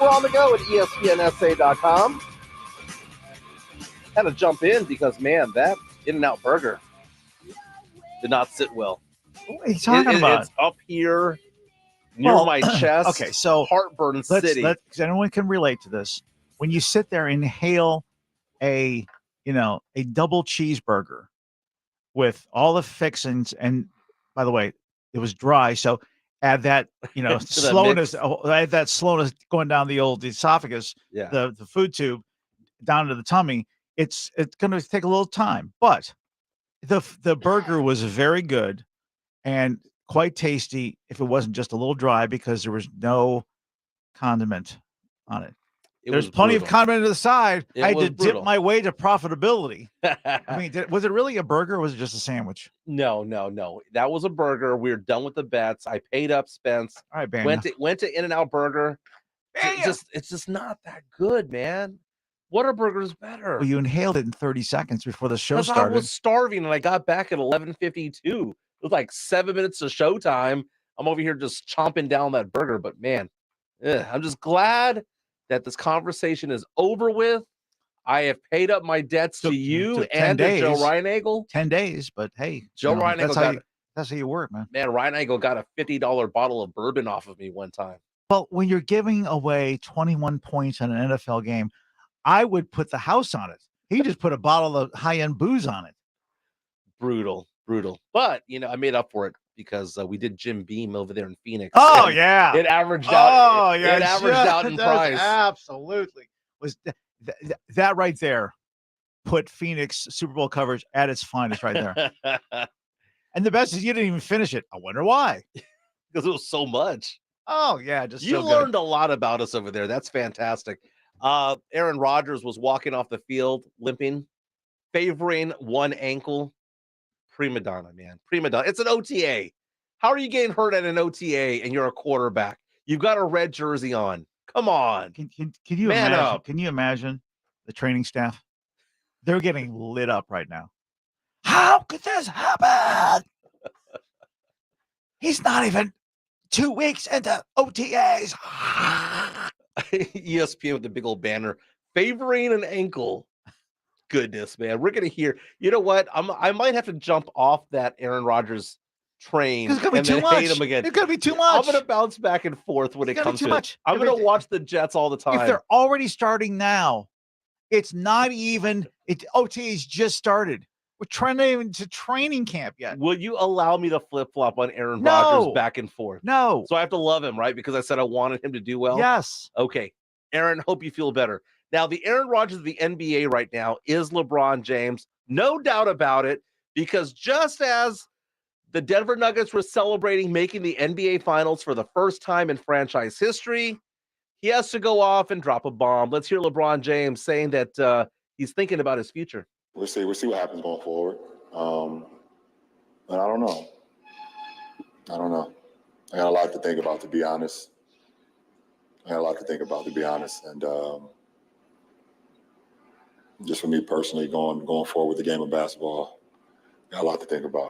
We're on the go at ESPNSA.com. Had to jump in because, man, that In-N-Out burger did not sit well. What are you talking about? It's up here near my chest. Okay, so Heartburn City. Because anyone can relate to this. When you sit there and inhale a double cheeseburger with all the fixings, and by the way, it was dry, so add that slowness, add that slowness going down the old esophagus, Yeah. the food tube down to the tummy. It's going to take a little time, but the burger was very good and quite tasty if it wasn't just a little dry because there was no condiment on it. There's plenty of condiment to the side. I had to dip my way to profitability. I mean, was it really a burger or was it just a sandwich? No. That was a burger. We were done with the bets. I paid up, Spence. All right, Banya. Went to In-N-Out Burger. It's just not that good, man. Whataburger is better. Well, you inhaled it in 30 seconds before the show started. I was starving and I got back at 11:52. It was like 7 minutes to showtime. I'm over here just chomping down that burger, but man, I'm just glad that this conversation is over with. I have paid up my debts to you and to Joe Reinagle. 10 days, but hey, Joe Reinagle that's how you work, man. Man, Reinagle got a $50 bottle of bourbon off of me one time. Well, when you're giving away 21 points in an NFL game, I would put the house on it. He just put a bottle of high-end booze on it. Brutal. But, I made up for it because we did Jim Beam over there in Phoenix. Oh, yeah. It averaged out. Oh, yeah. It averaged out in price. Absolutely. Was that right there put Phoenix Super Bowl coverage at its finest right there. And the best is you didn't even finish it. I wonder why. Because it was so much. Oh, yeah. Just you learned a lot about us over there. That's fantastic. Aaron Rodgers was walking off the field limping, favoring one ankle. Prima donna, man. Prima donna. It's an OTA. How are you getting hurt at an OTA and you're a quarterback? You've got a red jersey on. Come on. Can you Man imagine? up. Can you imagine the training staff? They're getting lit up right now. How could this happen? He's not even 2 weeks into OTAs. ESPN with the big old banner favoring an ankle. Goodness, man. We're going to hear, you know what? I might have to jump off that Aaron Rodgers train It's gonna be too hate much. him again. It's gonna be too much. I'm going to bounce back and forth when it comes to much. it. I'm going to watch the Jets all the time. If they're already starting now, it's not even. OTAs just started. We're trying to even to training camp yet. Will you allow me to flip-flop on Aaron No. Rodgers back and forth? No. So I have to love him, right? Because I said I wanted him to do well? Yes. Okay. Aaron, hope you feel better. Now, the Aaron Rodgers of the NBA right now is LeBron James. No doubt about it, because just as the Denver Nuggets were celebrating making the NBA Finals for the first time in franchise history, he has to go off and drop a bomb. Let's hear LeBron James saying that he's thinking about his future. We'll see what happens going forward. But I don't know. I got a lot to think about, to be honest. And just for me personally, going forward with the game of basketball, got a lot to think about.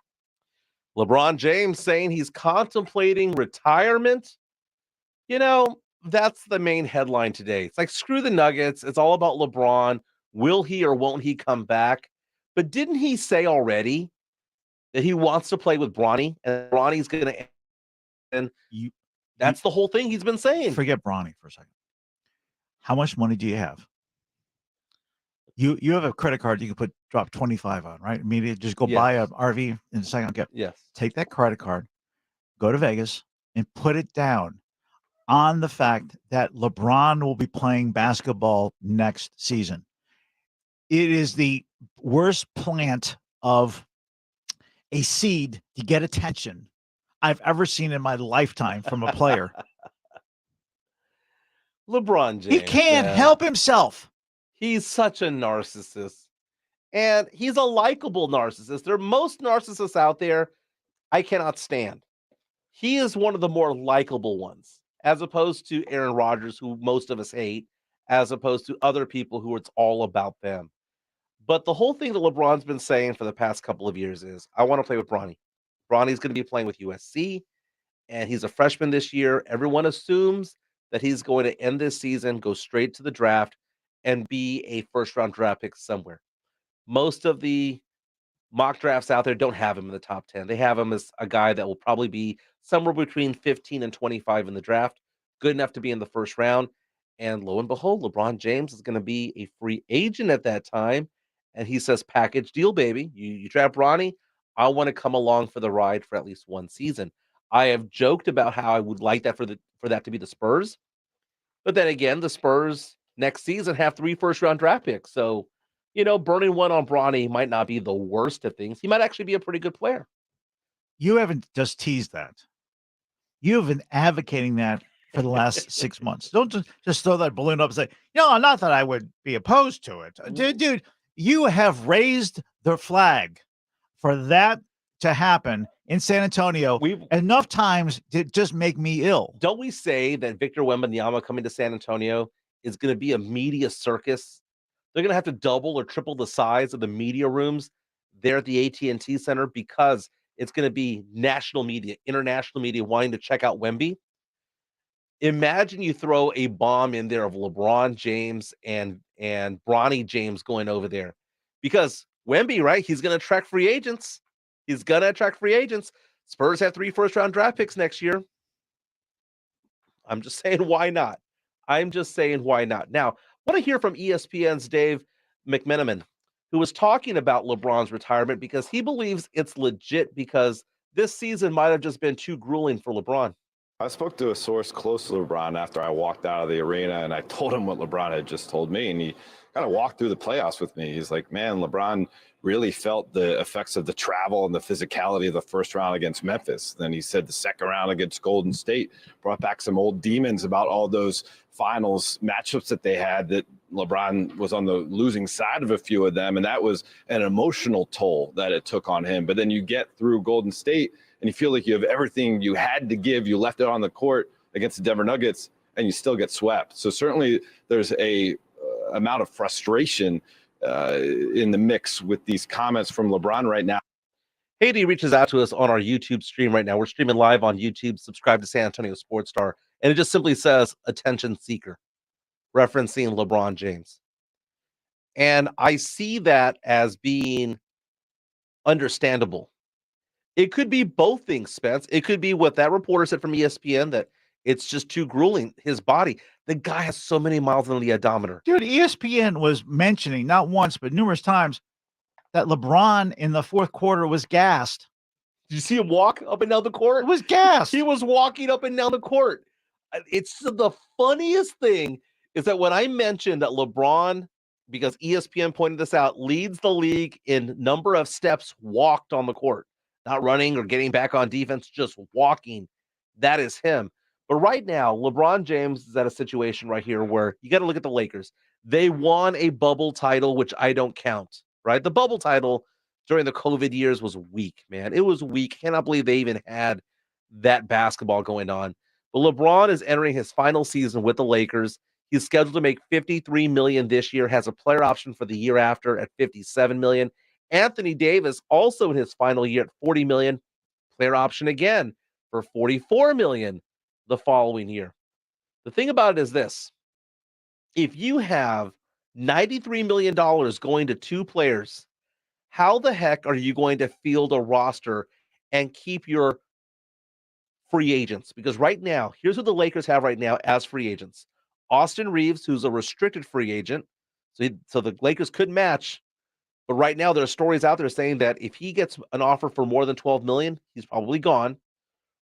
LeBron James saying he's contemplating retirement. That's the main headline today. It's like, screw the Nuggets. It's all about LeBron. Will he or won't he come back? But didn't he say already that he wants to play with Bronny and Bronny's going to end? That's the whole thing he's been saying. Forget Bronny for a second. How much money do you have? You have a credit card you can drop 25 on, right? Immediately just go buy an RV in a second. Okay. Yes. Take that credit card, go to Vegas, and put it down on the fact that LeBron will be playing basketball next season. It is the worst plant of a seed to get attention I've ever seen in my lifetime from a player. LeBron James. He can't help himself. He's such a narcissist. And he's a likable narcissist. There are most narcissists out there I cannot stand. He is one of the more likable ones, as opposed to Aaron Rodgers, who most of us hate, as opposed to other people who it's all about them. But the whole thing that LeBron's been saying for the past couple of years is, I want to play with Bronny. Bronny's going to be playing with USC, and he's a freshman this year. Everyone assumes that he's going to end this season, go straight to the draft, and be a first-round draft pick somewhere. Most of the mock drafts out there don't have him in the top 10. They have him as a guy that will probably be somewhere between 15 and 25 in the draft, good enough to be in the first round. And lo and behold, LeBron James is going to be a free agent at that time. And he says, package deal, baby. You draft Bronny, I want to come along for the ride for at least one season. I have joked about how I would like that for that to be the Spurs. But then again, the Spurs next season have 3 first-round draft picks. So, burning one on Bronny might not be the worst of things. He might actually be a pretty good player. You haven't just teased that. You have been advocating that for the last 6 months. Don't just throw that balloon up and say, no, not that I would be opposed to it. Dude, you have raised the flag for that to happen in San Antonio enough times to just make me ill. Don't we say that Victor Wembanyama coming to San Antonio is going to be a media circus? They're going to have to double or triple the size of the media rooms there at the AT&T Center because it's going to be national media, international media wanting to check out Wemby. Imagine you throw a bomb in there of LeBron James and Bronny James going over there because Wemby, right? He's going to attract free agents. Spurs have 3 first-round draft picks next year. I'm just saying, why not? Now, I want to hear from ESPN's Dave McMenamin, who was talking about LeBron's retirement because he believes it's legit because this season might have just been too grueling for LeBron. I spoke to a source close to LeBron after I walked out of the arena, and I told him what LeBron had just told me, and he kind of walked through the playoffs with me. He's like, man, LeBron really felt the effects of the travel and the physicality of the first round against Memphis. Then he said the second round against Golden State brought back some old demons about all those finals matchups that they had, that LeBron was on the losing side of a few of them, and that was an emotional toll that it took on him. But then you get through Golden State, and you feel like you have everything you had to give. You left it on the court against the Denver Nuggets, and you still get swept. So certainly there's a amount of frustration in the mix with these comments from LeBron right now. Haiti reaches out to us on our YouTube stream right now. We're streaming live on YouTube. Subscribe to San Antonio Sports Star. And it just simply says attention seeker, referencing LeBron James. And I see that as being understandable. It could be both things, Spence. It could be what that reporter said from ESPN, that it's just too grueling. His body, the guy has so many miles on the odometer. Dude, ESPN was mentioning not once, but numerous times that LeBron in the fourth quarter was gassed. Did you see him walk up and down the court? It was gassed. He was walking up and down the court. It's the funniest thing is that when I mentioned that LeBron, because ESPN pointed this out, leads the league in number of steps walked on the court, not running or getting back on defense, just walking. That is him. But right now, LeBron James is at a situation right here where you got to look at the Lakers. They won a bubble title, which I don't count, right? The bubble title during the COVID years was weak, man. It was weak. Cannot believe they even had that basketball going on. But LeBron is entering his final season with the Lakers. He's scheduled to make $53 million this year, has a player option for the year after at $57 million. Anthony Davis, also in his final year at $40 million, player option again for $44 million the following year. The thing about it is this. If you have $93 million going to 2 players, how the heck are you going to field a roster and keep your free agents? Because right now, here's what the Lakers have right now as free agents. Austin Reeves, who's a restricted free agent, so the Lakers could match. But right now, there are stories out there saying that if he gets an offer for more than $12 million, he's probably gone.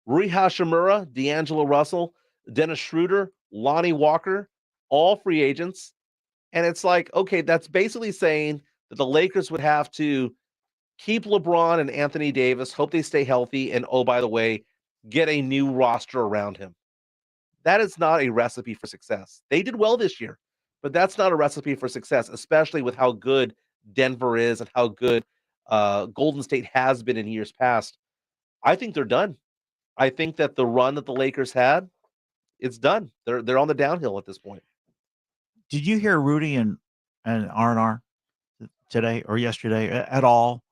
Rui Hachimura, D'Angelo Russell, Dennis Schroeder, Lonnie Walker, all free agents. And it's like, okay, that's basically saying that the Lakers would have to keep LeBron and Anthony Davis, hope they stay healthy, and oh, by the way, get a new roster around him. That is not a recipe for success. They did well this year, but that's not a recipe for success, especially with how good Denver is and how good Golden State has been in years past. I think they're done. I think that the run that the Lakers had, it's done. They're on the downhill at this point. Did you hear Rudy and R&R today or yesterday at all?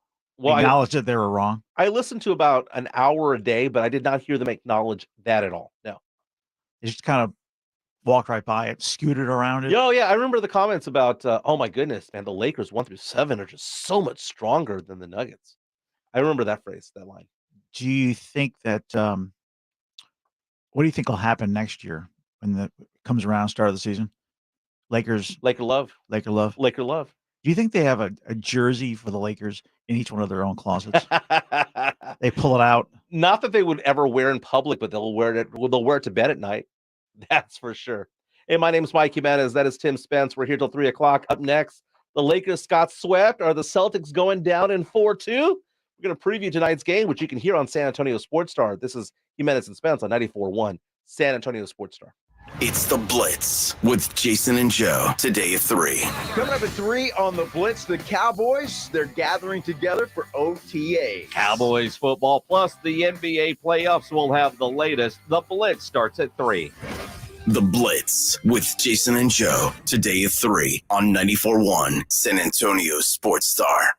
Well, acknowledge that they were wrong. I listened to about an hour a day, but I did not hear them acknowledge that at all. No. They just kind of walked right by it, scooted around it. Yeah, I remember the comments about, oh my goodness, man, the Lakers 1-7 are just so much stronger than the Nuggets. I remember that phrase, that line. Do you think that what do you think will happen next year when it comes around, start of the season? Laker love. Laker love. Laker love. Do you think they have a jersey for the Lakers in each one of their own closets? They pull it out. Not that they would ever wear in public, but they'll wear it to bed at night. That's for sure. Hey, my name is Mike Jimenez. That is Tim Spence. We're here till 3:00. Up next, the Lakers got swept. Are the Celtics going down in 4-2? We're going to preview tonight's game, which you can hear on San Antonio Sports Star. This is Jimenez and Spence on 94.1 San Antonio Sports Star. It's the Blitz with Jason and Joe. Today at 3. Coming up at 3 on the Blitz, the Cowboys, they're gathering together for OTA. Cowboys football plus the NBA playoffs will have the latest. The Blitz starts at 3. The Blitz with Jason and Joe. Today at 3 on 94.1 San Antonio Sports Star.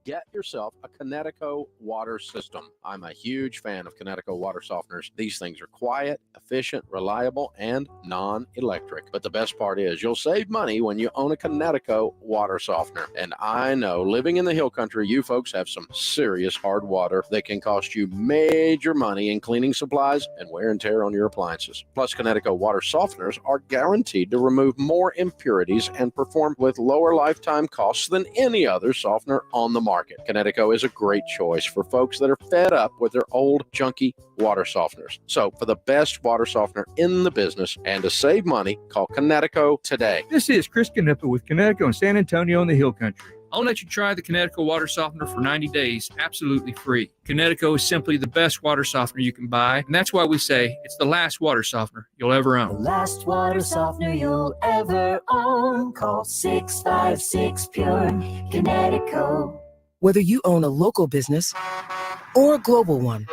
Get yourself a Connecticut water system. I'm a huge fan of Connecticut water softeners. These things are quiet, efficient, reliable, and non-electric. But the best part is you'll save money when you own a Connecticut water softener. And I know, living in the hill country, you folks have some serious hard water that can cost you major money in cleaning supplies and wear and tear on your appliances. Plus, Connecticut water softeners are guaranteed to remove more impurities and perform with lower lifetime costs than any other softener on the market. Connecticut is a great choice for folks that are fed up with their old, junky water softeners. So, for the best water softener in the business and to save money, call Connecticut today. This is Chris Canepa with Connecticut in San Antonio in the Hill Country. I'll let you try the Connecticut water softener for 90 days, absolutely free. Connecticut is simply the best water softener you can buy, and that's why we say it's the last water softener you'll ever own. The last water softener you'll ever own. Call 656-PURE, Connecticut. Whether you own a local business or a global one,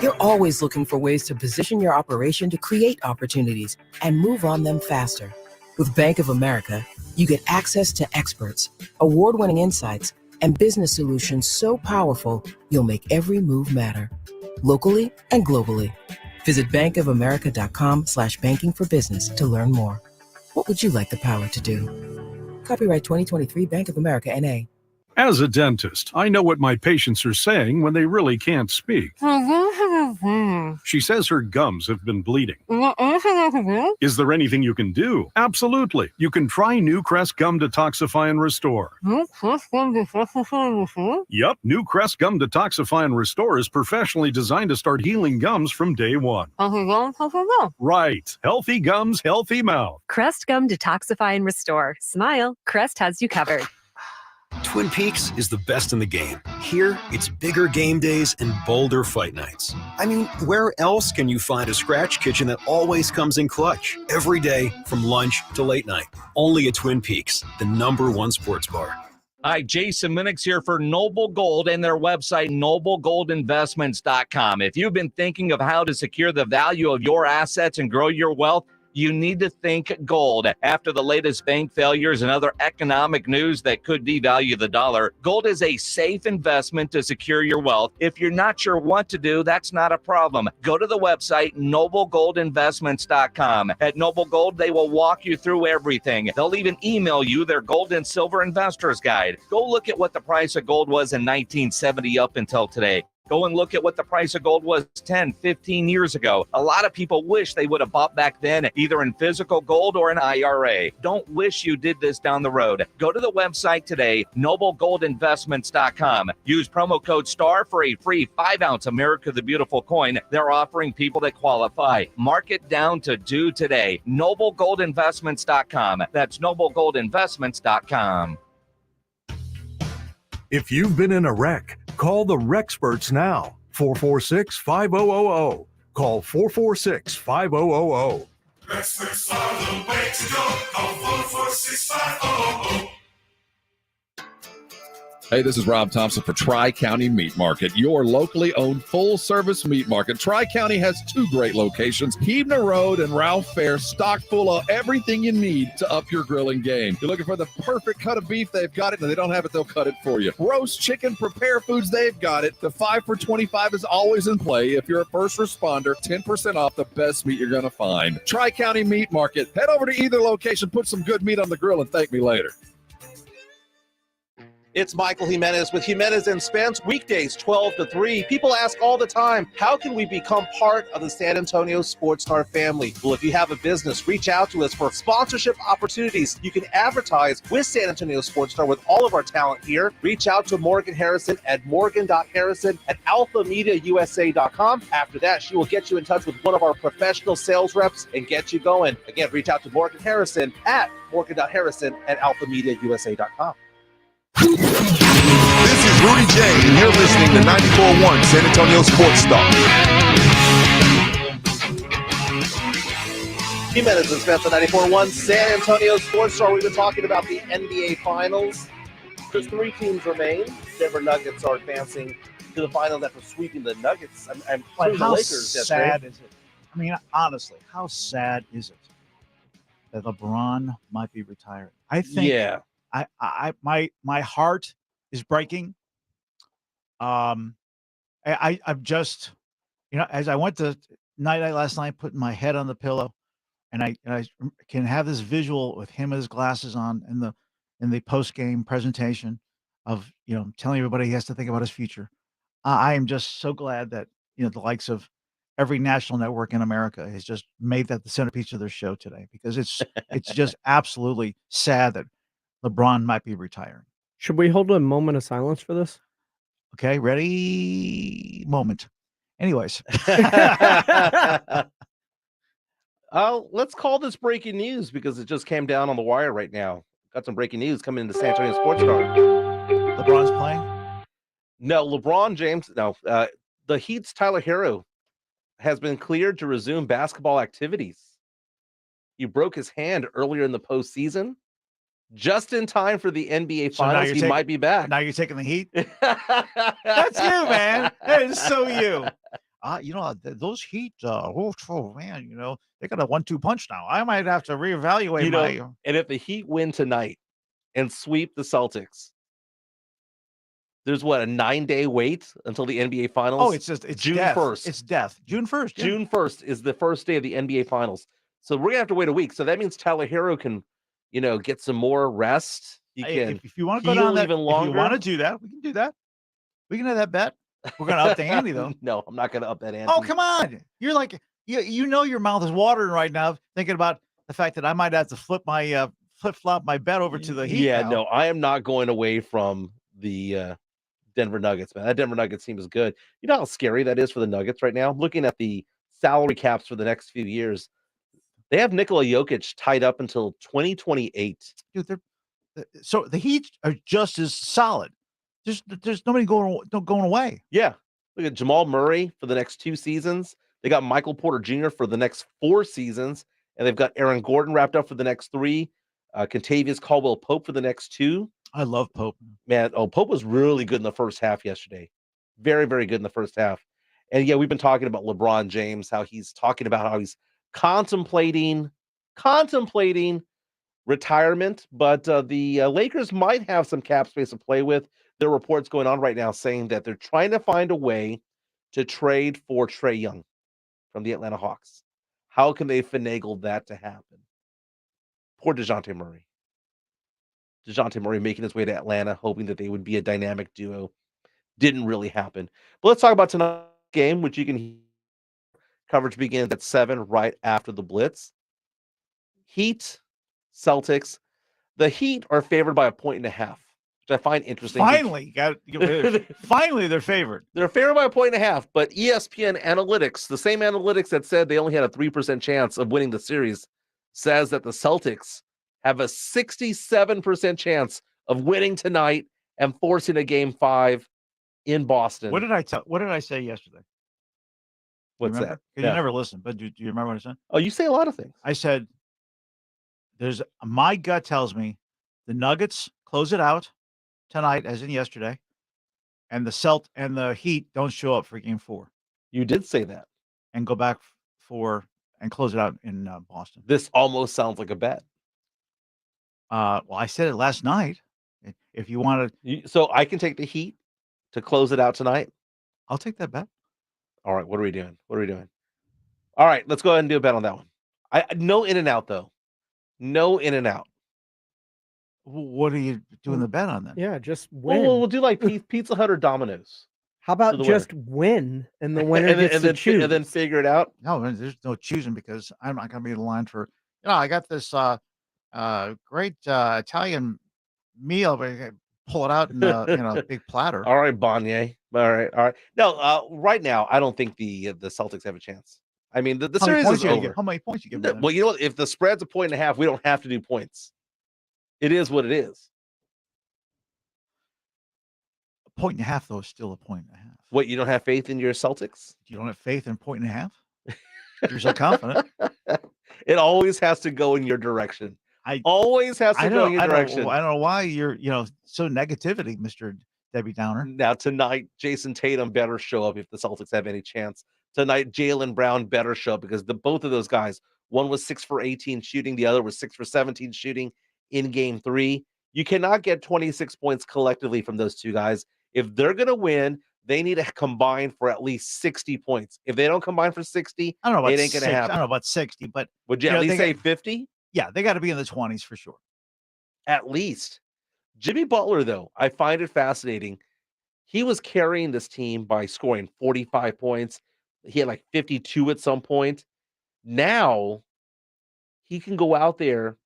you're always looking for ways to position your operation to create opportunities and move on them faster. With Bank of America, you get access to experts, award-winning insights, and business solutions so powerful, you'll make every move matter, locally and globally. Visit bankofamerica.com/banking for business to learn more. What would you like the power to do? Copyright 2023 Bank of America, N.A. As a dentist, I know what my patients are saying when they really can't speak. She says her gums have been bleeding. Is there anything you can do? Absolutely. You can try New Crest Gum Detoxify and Restore. Yep, New Crest Gum Detoxify and Restore is professionally designed to start healing gums from day one. Right. Healthy gums, healthy mouth. Crest Gum Detoxify and Restore. Smile. Crest has you covered. Twin Peaks is the best in the game. Here, it's bigger game days and bolder fight nights. I mean, where else can you find a scratch kitchen that always comes in clutch? Every day, from lunch to late night. Only at Twin Peaks, the #1 sports bar. Hi, Jason Minix here for Noble Gold and their website, noblegoldinvestments.com. If you've been thinking of how to secure the value of your assets and grow your wealth, you need to think gold. After the latest bank failures and other economic news that could devalue the dollar, gold is a safe investment to secure your wealth. If you're not sure what to do, that's not a problem. Go to the website, noblegoldinvestments.com. At Noble Gold, they will walk you through everything. They'll even email you their gold and silver investors guide. Go look at what the price of gold was in 1970 up until today. Go and look at what the price of gold was 10, 15 years ago. A lot of people wish they would have bought back then, either in physical gold or an IRA. Don't wish you did this down the road. Go to the website today, noblegoldinvestments.com. Use promo code STAR for a free 5-ounce America the Beautiful coin they're offering people that qualify. Mark it down to due today. noblegoldinvestments.com. That's noblegoldinvestments.com. If you've been in a wreck, call the Rexperts now. 446-5000. Call 446-5000. Experts are the way to go. Call 446-5000. Hey, this is Rob Thompson for Tri-County Meat Market, your locally owned full-service meat market. Tri-County has 2 great locations, Keebner Road and Ralph Fair, stocked full of everything you need to up your grilling game. You're looking for the perfect cut of beef, they've got it, and if they don't have it, they'll cut it for you. Roast chicken, prepare foods, they've got it. The 5 for $25 is always in play. If you're a first responder, 10% off the best meat you're going to find. Tri-County Meat Market. Head over to either location, put some good meat on the grill, and thank me later. It's Michael Jimenez with Jimenez and Spence, weekdays 12 to 3. People ask all the time, how can we become part of the San Antonio Sports Star family? Well, if you have a business, reach out to us for sponsorship opportunities. You can advertise with San Antonio Sports Star with all of our talent here. Reach out to Morgan Harrison at morgan.harrison@alphamediausa.com. After that, she will get you in touch with one of our professional sales reps and get you going. Again, reach out to Morgan Harrison at morgan.harrison@alphamediausa.com. This is Rudy J, and you're listening to 94.1 San Antonio Sports Star. Jimenez and Spence on 94.1 San Antonio Sports Star. We've been talking about the NBA Finals. There's 3 teams remain. Denver Nuggets are advancing to the finals after sweeping the Nuggets. And But the how Lakers sad is it? I mean, honestly, how sad is it that LeBron might be retiring? I think. Yeah. My heart is breaking. I'm just, as I went to night last night, putting my head on the pillow, and I can have this visual with him with his glasses on in the post game presentation of telling everybody he has to think about his future. I am just so glad that the likes of every national network in America has just made that the centerpiece of their show today, because it's just absolutely sad that LeBron might be retiring. Should we hold a moment of silence for this? Okay, ready? Moment. Anyways. Let's call this breaking news because it just came down on the wire right now. Got some breaking news coming into San Antonio Sports Star. LeBron's playing? No, LeBron James. No, the Heat's Tyler Hero has been cleared to resume basketball activities. He broke his hand earlier in the postseason. Just in time for the NBA Finals, he might be back. Now you're taking the heat? That's you, man. That is so you. Those Heat, man, they got a 1-2 punch now. I might have to reevaluate my. And if the Heat win tonight and sweep the Celtics, there's a 9-day wait until the NBA Finals. Oh, it's June 1st. It's death. June 1st. Yeah. June 1st is the first day of the NBA Finals. So we're gonna have to wait a week. So that means Tyler Hero can, get some more rest. He can. If you want to go down that, even longer, if you want to do that, we can do that. We can have that bet. We're gonna up the ante though. No, I'm not gonna up that ante. Oh, come on! You're like your mouth is watering right now, thinking about the fact that I might have to flip flop my bet over to the Heat. Yeah, now. no, I am not going away from the Denver Nuggets, man. That Denver Nuggets team is good. You know how scary that is for the Nuggets right now? Looking at the salary caps for the next few years, they have Nikola Jokic tied up until 2028. Dude, so the Heat are just as solid. There's nobody going away. Yeah. Look at Jamal Murray for the next 2 seasons. They got Michael Porter Jr. for the next 4 seasons. And they've got Aaron Gordon wrapped up for the next 3. Contavious Caldwell-Pope for the next 2. I love Pope. Man, Pope was really good in the first half yesterday. Very, very good in the first half. And yeah, we've been talking about LeBron James, how he's talking about how he's contemplating retirement, but the Lakers might have some cap space to play with. There are reports going on right now saying that they're trying to find a way to trade for Trae Young from the Atlanta Hawks. How can they finagle that to happen? Poor DeJounte Murray. DeJounte Murray making his way to Atlanta, hoping that they would be a dynamic duo. Didn't really happen. But let's talk about tonight's game, which you can hear. Coverage begins at 7 right after the Blitz. Heat, Celtics. The Heat are favored by 1.5, which I find interesting. Finally, finally they're favored. They're favored by 1.5, but ESPN analytics, the same analytics that said they only had a 3% chance of winning the series, says that the Celtics have a 67% chance of winning tonight and forcing a Game 5 in Boston. What did I say yesterday? What's that? You never listen, but do you remember what I said? Oh, you say a lot of things. I said, my gut tells me the Nuggets close it out tonight, as in yesterday, and the Heat don't show up for Game 4. You did say that. And go back and close it out in Boston. This almost sounds like a bet. Well, I said it last night. If you want to, so I can take the Heat to close it out tonight. I'll take that bet. All right, what are we doing? All right, let's go ahead and do a bet on that one. No in and out though. No in and out. What are you doing the bet on then? Yeah, just win. Well, we'll do like Pizza Hut or Domino's. How about just win and the winner gets to choose? And then figure it out? No, there's no choosing because I'm not going to be in line for. I got this great Italian meal, but pull it out in a big platter. All right, Bonnier. All right. No, right now I don't think the Celtics have a chance. I mean, the series is over. How many points you give them? Well, you know what? If the spread's a 1.5, we don't have to do points. It is what it is. 1.5 though is still a 1.5. What, you don't have faith in your Celtics? You don't have faith in 1.5? You're so confident. It always has to go in your direction. Always has to go in your direction. I don't know why you're so negativity, Mr. Debbie Downer. Now tonight, Jason Tatum better show up if the Celtics have any chance. Tonight, Jaylen Brown better show up because both of those guys, one was 6 for 18 shooting, the other was 6 for 17 shooting in Game 3. You cannot get 26 points collectively from those two guys. If they're going to win, they need to combine for at least 60 points. If they don't combine for 60, I don't know about it ain't going to happen. I don't know about 60, but would you at least say 50? Yeah, they got to be in the 20s for sure. At least. Jimmy Butler, though, I find it fascinating. He was carrying this team by scoring 45 points. He had like 52 at some point. Now he can go out there,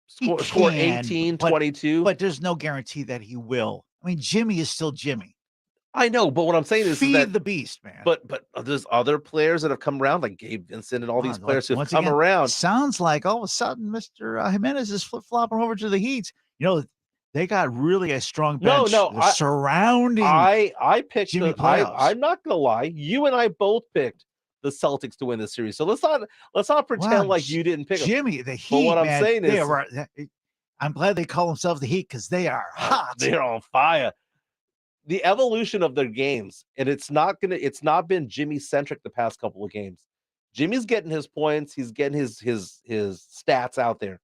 score 18, 22. But there's no guarantee that he will. I mean, Jimmy is still Jimmy. I know, but what I'm saying is feed that the beast, man. But there's other players that have come around, like Gabe Vincent and all these players who have come around. Sounds like all of a sudden Mr. Jimenez is flip-flopping over to the Heat. They got really a strong bench. Surrounding. I picked Jimmy playoffs. I'm not gonna lie. You and I both picked the Celtics to win this series. So let's not pretend like you didn't pick Jimmy. them. The Heat. But what I'm man, saying is, I'm glad they call themselves the Heat because they are hot. They're on fire. The evolution of their games, and it's not been Jimmy centric the past couple of games. Jimmy's getting his points, he's getting his stats out there.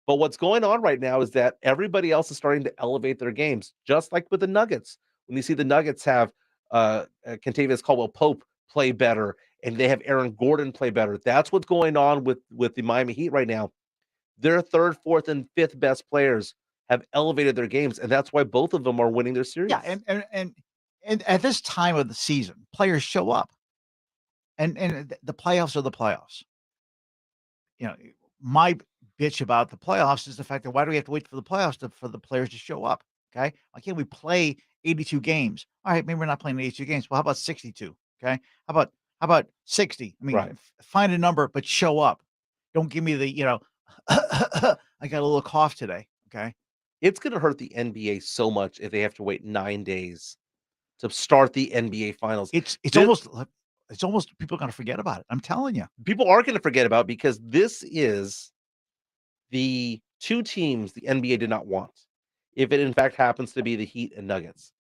But what's going on right now is that everybody else is starting to elevate their games, just like with the Nuggets. When you see the Nuggets have Kentavious Caldwell-Pope play better, and they have Aaron Gordon play better. That's what's going on with the Miami Heat right now. Their third, fourth, and fifth best players have elevated their games, and that's why both of them are winning their series. Yeah, and at this time of the season, players show up, and the playoffs are the playoffs. My bitch about the playoffs is the fact that why do we have to wait for the playoffs for the players to show up? Okay, why can't we play 82 games? All right, maybe we're not playing 82 games. Well, how about 62? Okay, how about 60? I mean, find a number, but show up. Don't give me the I got a little cough today. Okay. It's going to hurt the NBA so much if they have to wait 9 days to start the NBA finals. It's almost people are going to forget about it. I'm telling you. People are going to forget about it because this is the two teams the NBA did not want. If it in fact happens to be the Heat and Nuggets.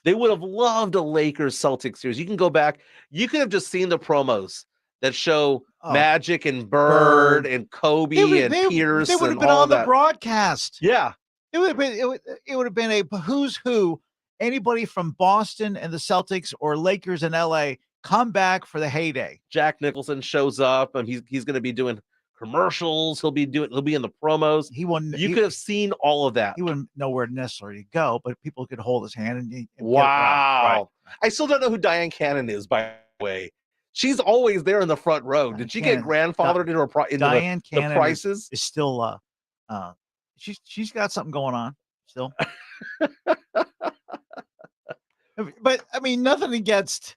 They would have loved a Lakers Celtics series. You can go back. You could have just seen the promos that show Magic and Bird and Kobe and Pierce. They would have been on the broadcast. Yeah. It would have been a who's who. Anybody from Boston and the Celtics or Lakers and LA come back for the heyday. Jack Nicholson shows up and he's going to be doing commercials. He'll be in the promos. You could have seen all of that. He wouldn't know where necessarily to go, but people could hold his hand and wow. Right. I still don't know who Diane Cannon is, by the way. She's always there in the front row. Did she get grandfathered into Diane Cannon the prices? Is still she's got something going on still. But I mean, nothing against.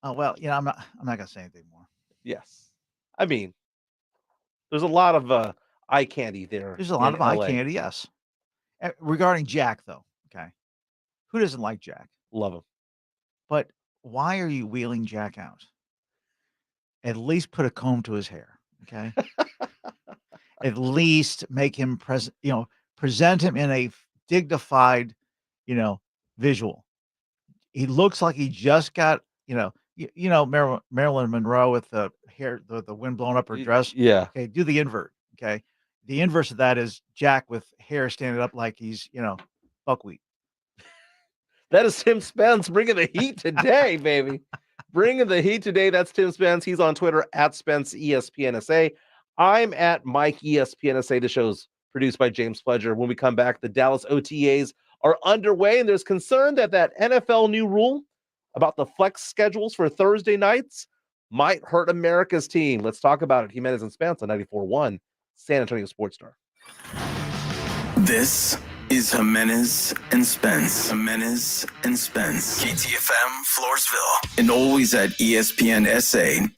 Oh well, I'm not gonna say anything more. Yes, I mean, there's a lot of eye candy there. There's a lot of eye candy. Yes. Regarding Jack, though, okay, who doesn't like Jack? Love him. But why are you wheeling Jack out? At least put a comb to his hair, okay? At least make him present him in a dignified visual. He looks like he just got, Marilyn Monroe with the hair, the wind blowing up her dress. Yeah. Okay, do the invert. Okay. The inverse of that is Jack with hair standing up like he's, buckwheat. That is Tim Spence bringing the heat today, baby. Bringing the heat today. That's Tim Spence. He's on Twitter at Spence ESPNSA. I'm at Mike ESPNSA. The show's produced by James Pledger. When we come back, the Dallas OTAs are underway, and there's concern that NFL new rule about the flex schedules for Thursday nights might hurt America's team. Let's talk about it. Jimenez and Spence on 94.1 San Antonio Sports Star. This is Jimenez and Spence. Jimenez and Spence. KTFM, Floresville. And always at ESPNSA.com.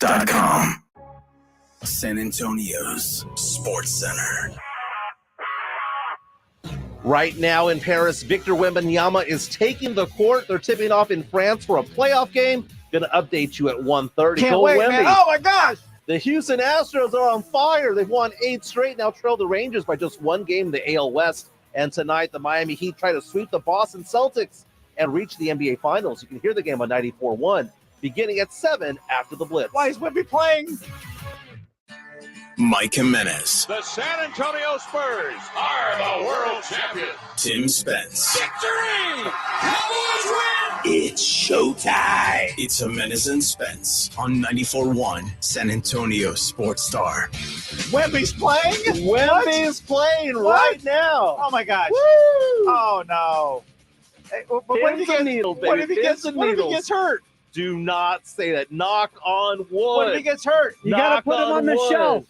San Antonio's Sports Center. Right now in Paris, Victor Wembanyama is taking the court. They're tipping off in France for a playoff game. Going to update you at 1:30. Can't wait, man. Oh, my gosh. The Houston Astros are on fire. They've won 8 straight, now trail the Rangers by just 1 game in the AL West. And tonight, the Miami Heat try to sweep the Boston Celtics and reach the NBA Finals. You can hear the game on 94.1 beginning at 7 after the Blitz. Why is Wemby playing? Mike Jimenez. The San Antonio Spurs are the world champions. Tim Spence. Victory! Cowboys win! It's showtime. It's Jimenez and Spence on 94.1 San Antonio Sports Star. Wemby's playing? Wemby's playing right now. Oh, my gosh. Woo! Oh, no. Hey, but what if he gets hurt? Do not say that. Knock on wood. What if he gets hurt? You got to put him on the shelf.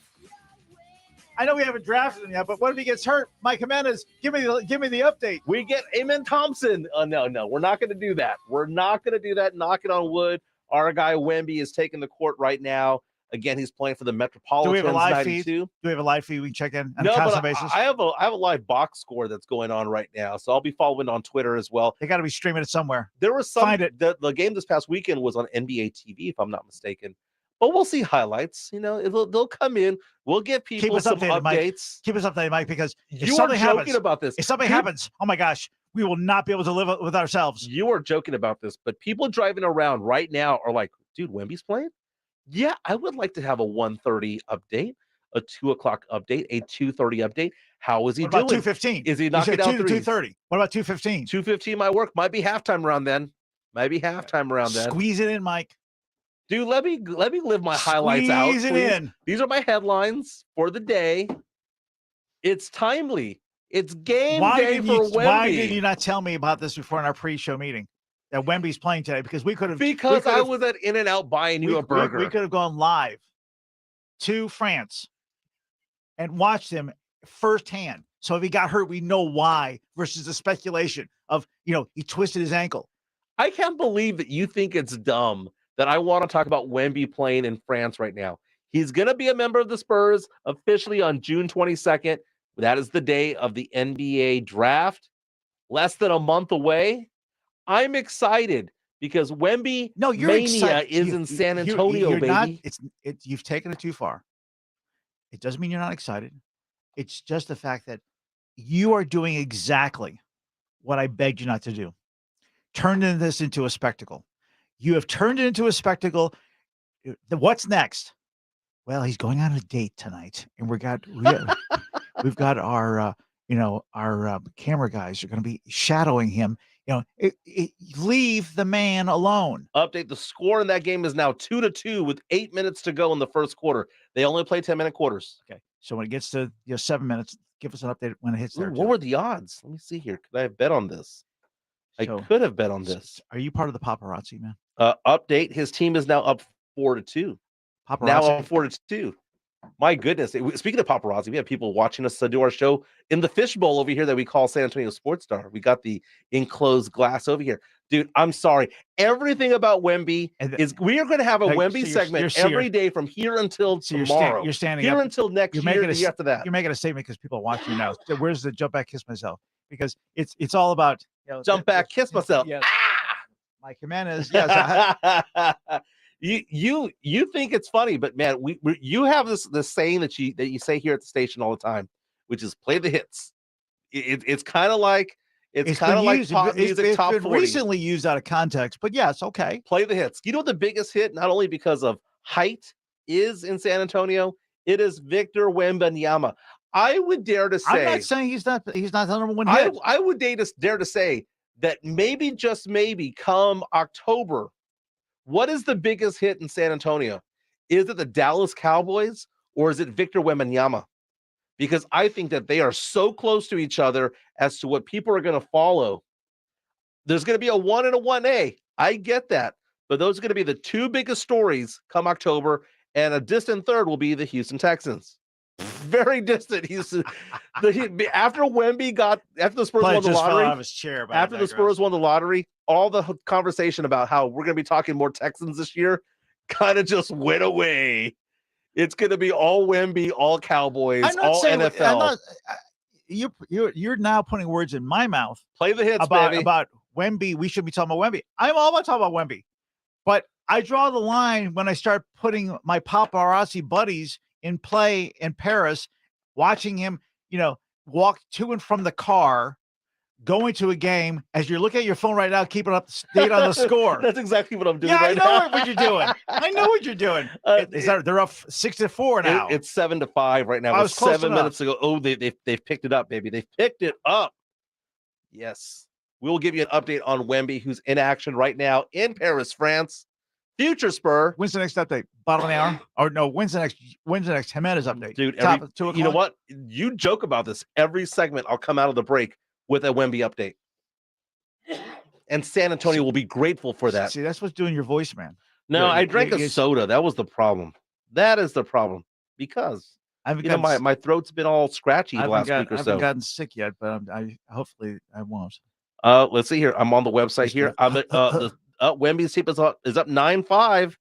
I know we haven't drafted him yet, but what if he gets hurt? Mike Jimenez, give me the update. We get Amen Thompson. No, we're not going to do that. We're not going to do that. Knock it on wood. Our guy Wemby is taking the court right now. Again, he's playing for the Metropolitans. Do we have a live 92. feed? Do we have a live feed we can check in on no, a constant but basis? I have a live box score that's going on right now, so I'll be following on Twitter as well. They got to be streaming it somewhere. There was some. Find it. The game this past weekend was on NBA TV, if I'm not mistaken. But we'll see highlights. They'll come in. We'll give people some updates. Mike. Keep us updated, Mike, because if you something are joking happens about this. If something happens, oh my gosh, we will not be able to live with ourselves. You are joking about this, but people driving around right now are like, dude, Wemby's playing? Yeah, I would like to have a 1:30 update, a 2 o'clock update, a 2:30 update. How is he doing? 2:15? Is he knocking down 2:30? What about 2:15? 2:15 might work. Might be halftime around then. Squeeze it in, Mike. Dude, let me live my highlights out. Squeeze it in. These are my headlines for the day. It's timely. It's game day for Wemby. Why did you not tell me about this before in our pre-show meeting? That Wemby's playing today, because we could have. Because I was at In-N-Out buying you a burger. We could have gone live to France and watched him firsthand. So if he got hurt, we know why, versus the speculation of, he twisted his ankle. I can't believe that you think it's dumb that I want to talk about Wemby playing in France right now. He's going to be a member of the Spurs officially on June 22nd. That is the day of the NBA draft. Less than a month away. I'm excited because Wemby mania is in San Antonio, baby. You've taken it too far. It doesn't mean you're not excited. It's just the fact that you are doing exactly what I begged you not to do. Turn this into a spectacle. You have turned it into a spectacle. What's next? Well, he's going on a date tonight, and we've got our camera guys are going to be shadowing him. Leave the man alone. Update: the score in that game is now 2-2 with 8 minutes to go in the first quarter. They only play 10-minute quarters. Okay, so when it gets to 7 minutes, give us an update when it hits there. What were the odds? Let me see here. Could I have bet on this? I could have bet on this. Are you part of the paparazzi, man? Update: his team is now up 4-2. Paparazzi. Now up 4-2. My goodness. Speaking of paparazzi, we have people watching us do our show in the fishbowl over here that we call San Antonio Sports Star. We got the enclosed glass over here. Dude, I'm sorry. Everything about Wemby is we are going to have a Wemby segment every day from here until tomorrow. You're standing here up until next year, the year after that. You're making a statement because people are watching you now. So where's the jump back, kiss myself? Because it's all about jump back, kiss myself. Yes. Mike Jimenez. Yes. You think it's funny, but man, you have this saying that you say here at the station all the time, which is play the hits. It's kind of like It's kind of like pop music top 40. Recently used out of context, but yes, okay. Play the hits. You know what the biggest hit, not only because of height, is in San Antonio? It is Victor Wembanyama. I would dare to say. I'm not saying he's not the number one hit. I would dare to say that maybe, just maybe, come October, what is the biggest hit in San Antonio? Is it the Dallas Cowboys or is it Victor Wembanyama? Because I think that they are so close to each other as to what people are going to follow. There's going to be a 1 and a 1A. I get that. But those are going to be the two biggest stories come October, and a distant third will be the Houston Texans. Very distant. After the Spurs won the lottery, off his chair, after the Spurs won the lottery, all the conversation about how we're going to be talking more Texans this year kind of just went away. It's going to be all Wemby, all Cowboys, all NFL. You're now putting words in my mouth. Play the hits, about baby. About Wemby. We should be talking about Wemby. I'm all about talking about Wemby, but I draw the line when I start putting my paparazzi buddies in play in Paris, watching him, walk to and from the car, going to a game as you're looking at your phone right now, keeping up to date on the score. That's exactly what I'm doing. Yeah, right I know now. what you're doing. I know what you're doing. They're up 6-4 now. It's 7-5 right now. I It was was close 7 enough. minutes ago. Oh, they've picked it up, baby. They've picked it up. Yes. We will give you an update on Wemby, who's in action right now in Paris, France. Future Spur. When's the next update? Bottom of the hour? Or no, when's the next Jimenez update? Dude, Top of 2 o'clock? you know what? You joke about this. Every segment, I'll come out of the break with a Wemby update. And San Antonio will be grateful for that. See, that's what's doing your voice, man. No, I drank a soda. That was the problem. That is the problem. Because my throat's been all scratchy the last week or so. I haven't gotten sick yet, but hopefully I won't. Let's see here. I'm on the website here. I'm Wemby's team is up 9-5.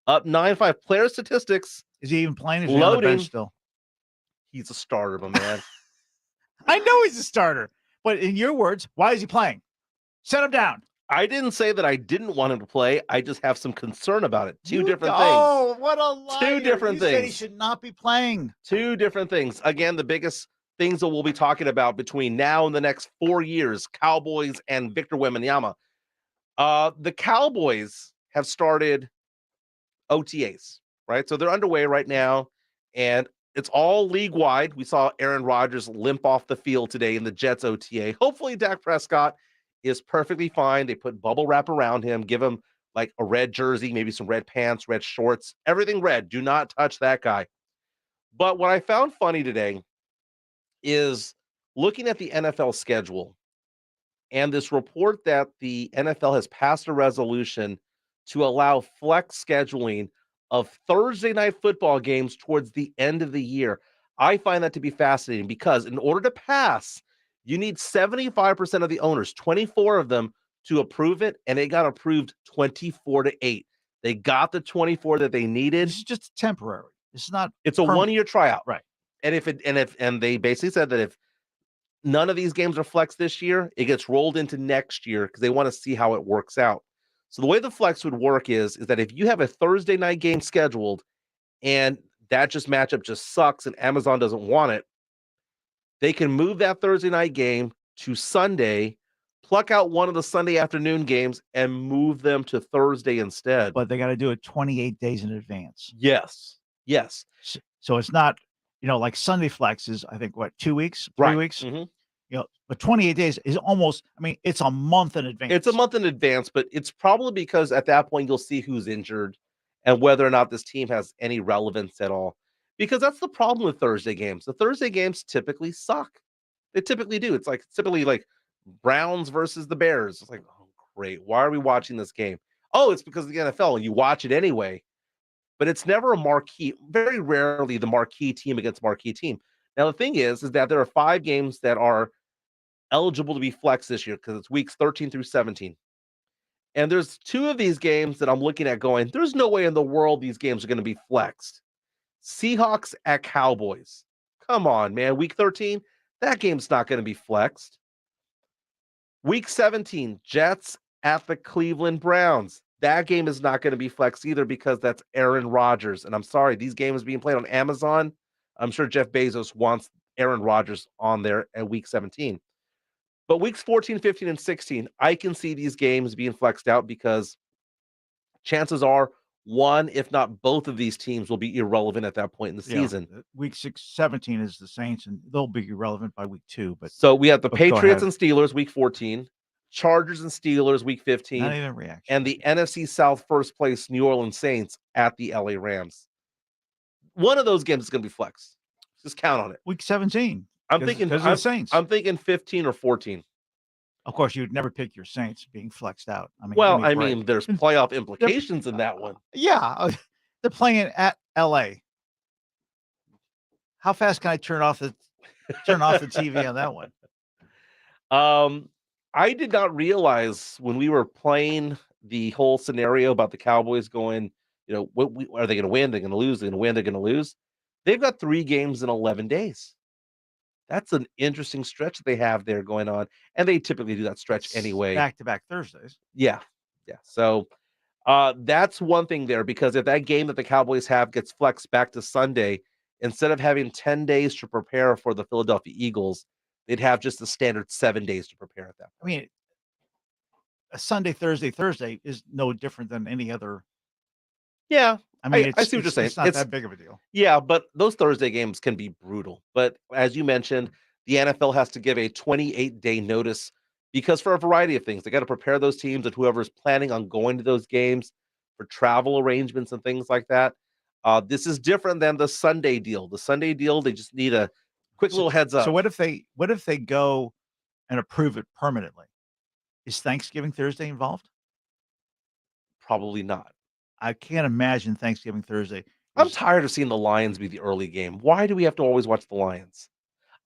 Up 9-5. Player statistics. Is he even playing? Is he on Loading. the bench still? He's a starter, my man. I know he's a starter, but in your words, why is he playing? Set him down. I didn't say that I didn't want him to play. I just have some concern about it. Two different things. Oh, what a liar. Two different You things. said he should not be playing. Two different things. Again, the biggest things that we'll be talking about between now and the next 4 years, Cowboys and Victor Wembanyama. The Cowboys have started OTAs, right? So they're underway right now, and it's all league-wide. We saw Aaron Rodgers limp off the field today in the Jets OTA. Hopefully, Dak Prescott is perfectly fine. They put bubble wrap around him, give him like a red jersey, maybe some red pants, red shorts, everything red. Do not touch that guy. But what I found funny today is looking at the NFL schedule and this report that the NFL has passed a resolution to allow flex scheduling of Thursday night football games towards the end of the year. I find that to be fascinating because in order to pass, you need 75% of the owners, 24 of them, to approve it, and it got approved 24-8. They got the 24 that they needed. This is just temporary. It's not. It's a 1-year tryout, right? And they basically said that if none of these games are flex this year, it gets rolled into next year because they want to see how it works out. So the way the flex would work is that if you have a Thursday night game scheduled and that matchup just sucks and Amazon doesn't want it, they can move that Thursday night game to Sunday, pluck out one of the Sunday afternoon games, and move them to Thursday instead. But they got to do it 28 days in advance. Yes. So it's not, like Sunday flex is, I think, 2 weeks, 3 weeks? Mm-hmm. But 28 days is almost, it's a month in advance. It's a month in advance, but it's probably because at that point you'll see who's injured and whether or not this team has any relevance at all. Because that's the problem with Thursday games. The Thursday games typically suck. They typically do. It's typically like Browns versus the Bears. It's like, oh, great. Why are we watching this game? Oh, it's because of the NFL, and you watch it anyway. But it's never a marquee, very rarely the marquee team against marquee team. Now, the thing is that there are 5 games that are eligible to be flexed this year because it's weeks 13 through 17. And there's 2 of these games that I'm looking at going, there's no way in the world these games are going to be flexed. Seahawks at Cowboys. Come on, man. Week 13, that game's not going to be flexed. Week 17, Jets at the Cleveland Browns. That game is not going to be flexed either because that's Aaron Rodgers. And I'm sorry, these games being played on Amazon. I'm sure Jeff Bezos wants Aaron Rodgers on there at week 17. But weeks 14, 15, and 16, I can see these games being flexed out because chances are one, if not both of these teams will be irrelevant at that point in the season. Week 17 is the Saints, and they'll be irrelevant by week 2. But so we have the go Patriots ahead. and Steelers week 14, Chargers and Steelers week 15, Not even reaction. and the NFC South first place New Orleans Saints at the LA Rams. One of those games is going to be flexed. Just count on it. Week 17. I'm thinking because of the Saints. I'm thinking 15 or 14. Of course, you'd never pick your Saints being flexed out. I mean, Well, give me a I break. mean, there's playoff implications in that one. Yeah, they're playing at LA. How fast can I turn off the TV on that one? I did not realize when we were playing the whole scenario about the Cowboys going, you know, are they going to win? They're going to lose. They're going to win. They're going to lose. They've got 3 games in 11 days. That's an interesting stretch that they have there going on, and they typically do that stretch anyway. Back-to-back Thursdays. Yeah. So that's one thing there, because if that game that the Cowboys have gets flexed back to Sunday, instead of having 10 days to prepare for the Philadelphia Eagles, they'd have just the standard 7 days to prepare at that point. I mean, a Sunday, Thursday is no different than any other. Yeah. I mean, I see what you're saying. It's not that big of a deal. Yeah, but those Thursday games can be brutal. But as you mentioned, the NFL has to give a 28-day notice because for a variety of things. They got to prepare those teams and whoever's planning on going to those games for travel arrangements and things like that. This is different than the Sunday deal. The Sunday deal, they just need a quick little heads up. So what if they go and approve it permanently? Is Thanksgiving Thursday involved? Probably not. I can't imagine Thanksgiving Thursday. I'm tired of seeing the Lions be the early game. Why do we have to always watch the Lions?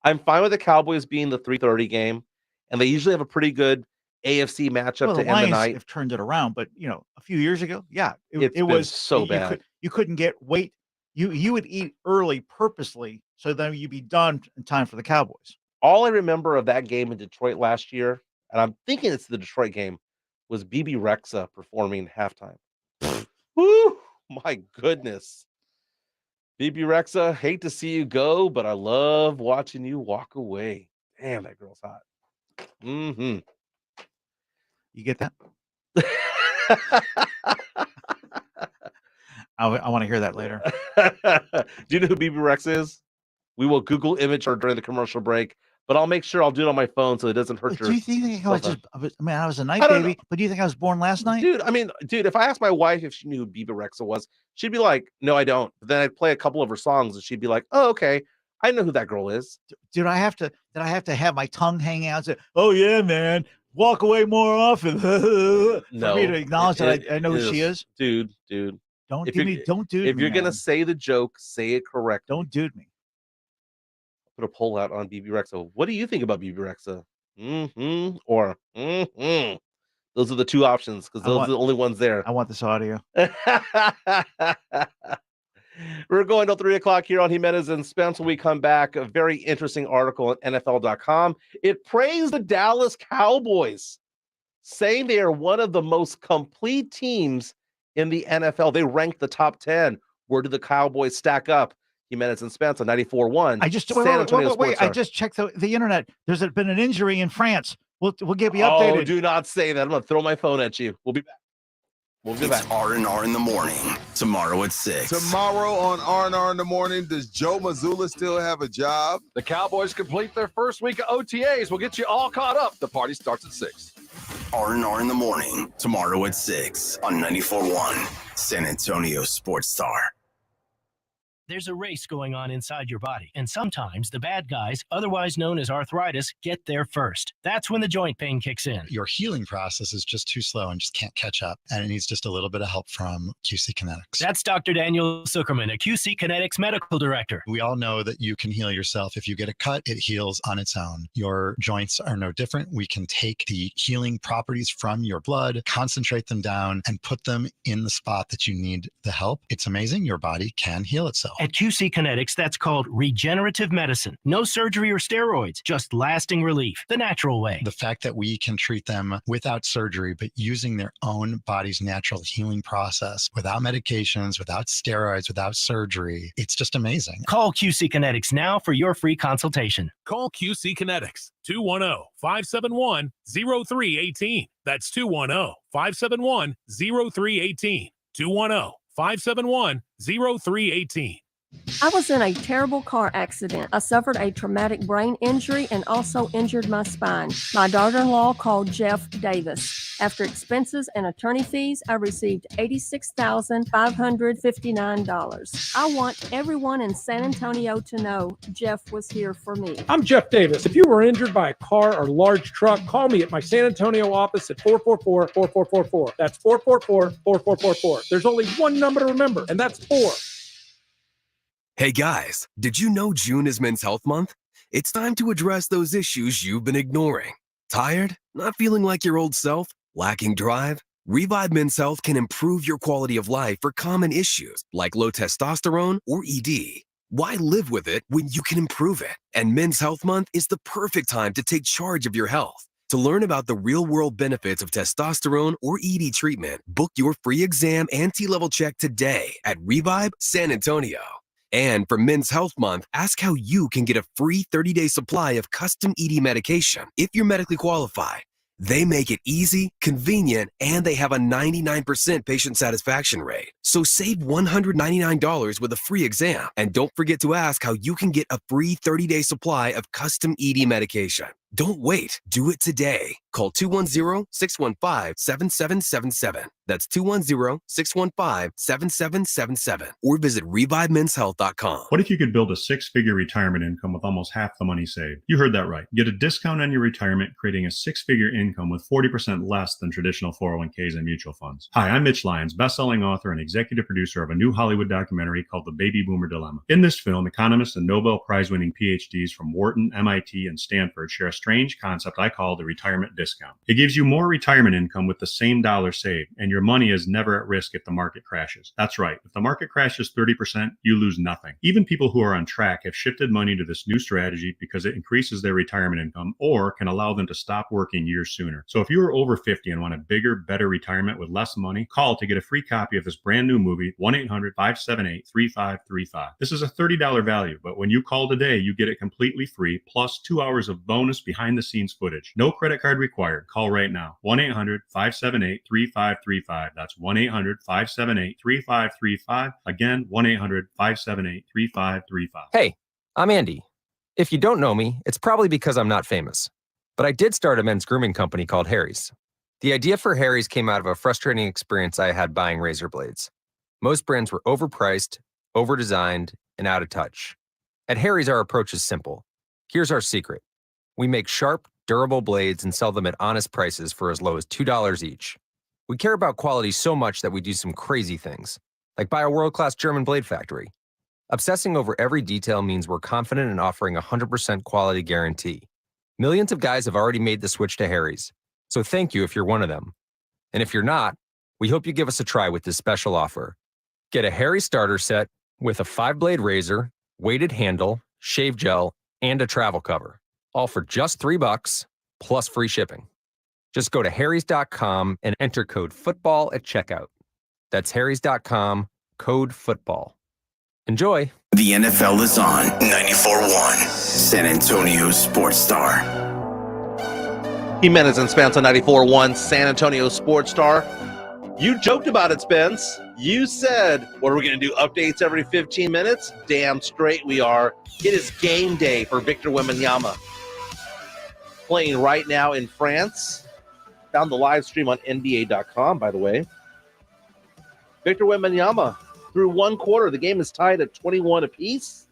I'm fine with the Cowboys being the 3:30 game, and they usually have a pretty good AFC matchup to end the night. Have turned it around, but a few years ago, it was so bad. You couldn't wait. You would eat early purposely, so then you'd be done in time for the Cowboys. All I remember of that game in Detroit last year, and I'm thinking it's the Detroit game, was BB Rexha performing halftime. Woo! My goodness. BB Rexha, hate to see you go, but I love watching you walk away. Damn, that girl's hot. Mm-hmm. You get that? I want to hear that later. Do you know who BB Rexha is? We will Google image her during the commercial break, but I'll make sure I'll do it on my phone so it doesn't hurt your. Do you think I was a night baby, but do you think I was born last night? Dude, if I asked my wife if she knew who BB Rexha was, she'd be like, no, I don't. But then I'd play a couple of her songs and she'd be like, oh, okay. I know who that girl is. Did I have to have my tongue hanging out and say, oh yeah, man, walk away more often? For me to acknowledge that I know who she is? Dude. Don't dude me. If you're going to say the joke, say it correct. Don't dude me. Put a poll out on BB Rexha. What do you think about BB Rexha? Mm-hmm. Or mm-hmm. Those are the two options because those are the only ones there. I want this audio. We're going till 3:00 here on Jimenez and Spence. When we come back, a very interesting article at NFL.com. It praised the Dallas Cowboys, saying they are one of the most complete teams in the NFL. They ranked the top 10. Where do the Cowboys stack up? Jimenez and Spence on 94.1. I just checked the internet. There's been an injury in France. We'll get you updated. Oh, do not say that. I'm going to throw my phone at you. We'll be back. It's R&R in the morning. Tomorrow at 6. Tomorrow on R&R in the morning, does Joe Mazzulla still have a job? The Cowboys complete their first week of OTAs. We'll get you all caught up. The party starts at 6. R&R in the morning. Tomorrow at 6 on 94.1 San Antonio Sports Star. There's a race going on inside your body, and sometimes the bad guys, otherwise known as arthritis, get there first. That's when the joint pain kicks in. Your healing process is just too slow and just can't catch up, and it needs just a little bit of help from QC Kinetics. That's Dr. Daniel Zuckerman, a QC Kinetics medical director. We all know that you can heal yourself. If you get a cut, it heals on its own. Your joints are no different. We can take the healing properties from your blood, concentrate them down, and put them in the spot that you need the help. It's amazing. Your body can heal itself. At QC Kinetics, that's called regenerative medicine. No surgery or steroids, just lasting relief, the natural way. The fact that we can treat them without surgery, but using their own body's natural healing process, without medications, without steroids, without surgery, it's just amazing. Call QC Kinetics now for your free consultation. Call QC Kinetics, 210-571-0318. That's 210-571-0318. 210-571-0318. I was in a terrible car accident. I suffered a traumatic brain injury and also injured my spine. My daughter-in-law called Jeff Davis. After expenses and attorney fees, I received $86,559. I want everyone in San Antonio to know Jeff was here for me. I'm Jeff Davis. If you were injured by a car or large truck, call me at my San Antonio office at 444-4444. That's 444-4444. There's only one number to remember, and that's 4. Hey guys, did you know June is Men's Health Month? It's time to address those issues you've been ignoring. Tired? Not feeling like your old self? Lacking drive? Revive Men's Health can improve your quality of life for common issues like low testosterone or ED. Why live with it when you can improve it? And Men's Health Month is the perfect time to take charge of your health. To learn about the real-world benefits of testosterone or ED treatment, book your free exam and T-level check today at Revive San Antonio. And for Men's Health Month, ask how you can get a free 30-day supply of custom ED medication if you're medically qualified. They make it easy, convenient, and they have a 99% patient satisfaction rate. So save $199 with a free exam. And don't forget to ask how you can get a free 30-day supply of custom ED medication. Don't wait. Do it today. Call 210-615-7777. That's 210-615-7777. Or visit ReviveMen'sHealth.com. What if you could build a six-figure retirement income with almost half the money saved? You heard that right. Get a discount on your retirement, creating a six-figure income with 40% less than traditional 401ks and mutual funds. Hi, I'm Mitch Lyons, best-selling author and executive producer of a new Hollywood documentary called The Baby Boomer Dilemma. In this film, economists and Nobel Prize-winning PhDs from Wharton, MIT, and Stanford share a strange concept I call the retirement discount. It gives you more retirement income with the same dollar saved, and your money is never at risk if the market crashes. That's right. If the market crashes 30%, you lose nothing. Even people who are on track have shifted money to this new strategy because it increases their retirement income or can allow them to stop working years sooner. So if you are over 50 and want a bigger, better retirement with less money, call to get a free copy of this brand new movie, 1-800-578-3535. This is a $30 value, but when you call today, you get it completely free, plus 2 hours of bonus behind-the-scenes footage. No credit card required. Call right now. 1-800-578-3535. That's 1-800-578-3535. Again, 1-800-578-3535. Hey, I'm Andy. If you don't know me, it's probably because I'm not famous. But I did start a men's grooming company called Harry's. The idea for Harry's came out of a frustrating experience I had buying razor blades. Most brands were overpriced, overdesigned, and out of touch. At Harry's, our approach is simple. Here's our secret. We make sharp, durable blades and sell them at honest prices for as low as $2 each. We care about quality so much that we do some crazy things, like buy a world-class German blade factory. Obsessing over every detail means we're confident in offering a 100% quality guarantee. Millions of guys have already made the switch to Harry's, so thank you if you're one of them. And if you're not, we hope you give us a try with this special offer. Get a Harry's starter set with a 5-blade razor, weighted handle, shave gel, and a travel cover. All for just $3 plus free shipping. Just go to harrys.com and enter code football at checkout. That's harrys.com, code football. Enjoy. The NFL is on 94.1 San Antonio Sports Star. Jimenez and Spence on 94.1 San Antonio Sports Star. You joked about it, Spence. You said, what are we going to do, updates every 15 minutes? Damn straight we are. It is game day for Victor Wembanyama. Playing right now in France. Found the live stream on NBA.com, by the way. Victor Wembanyama, through one quarter, the game is tied at 21 apiece.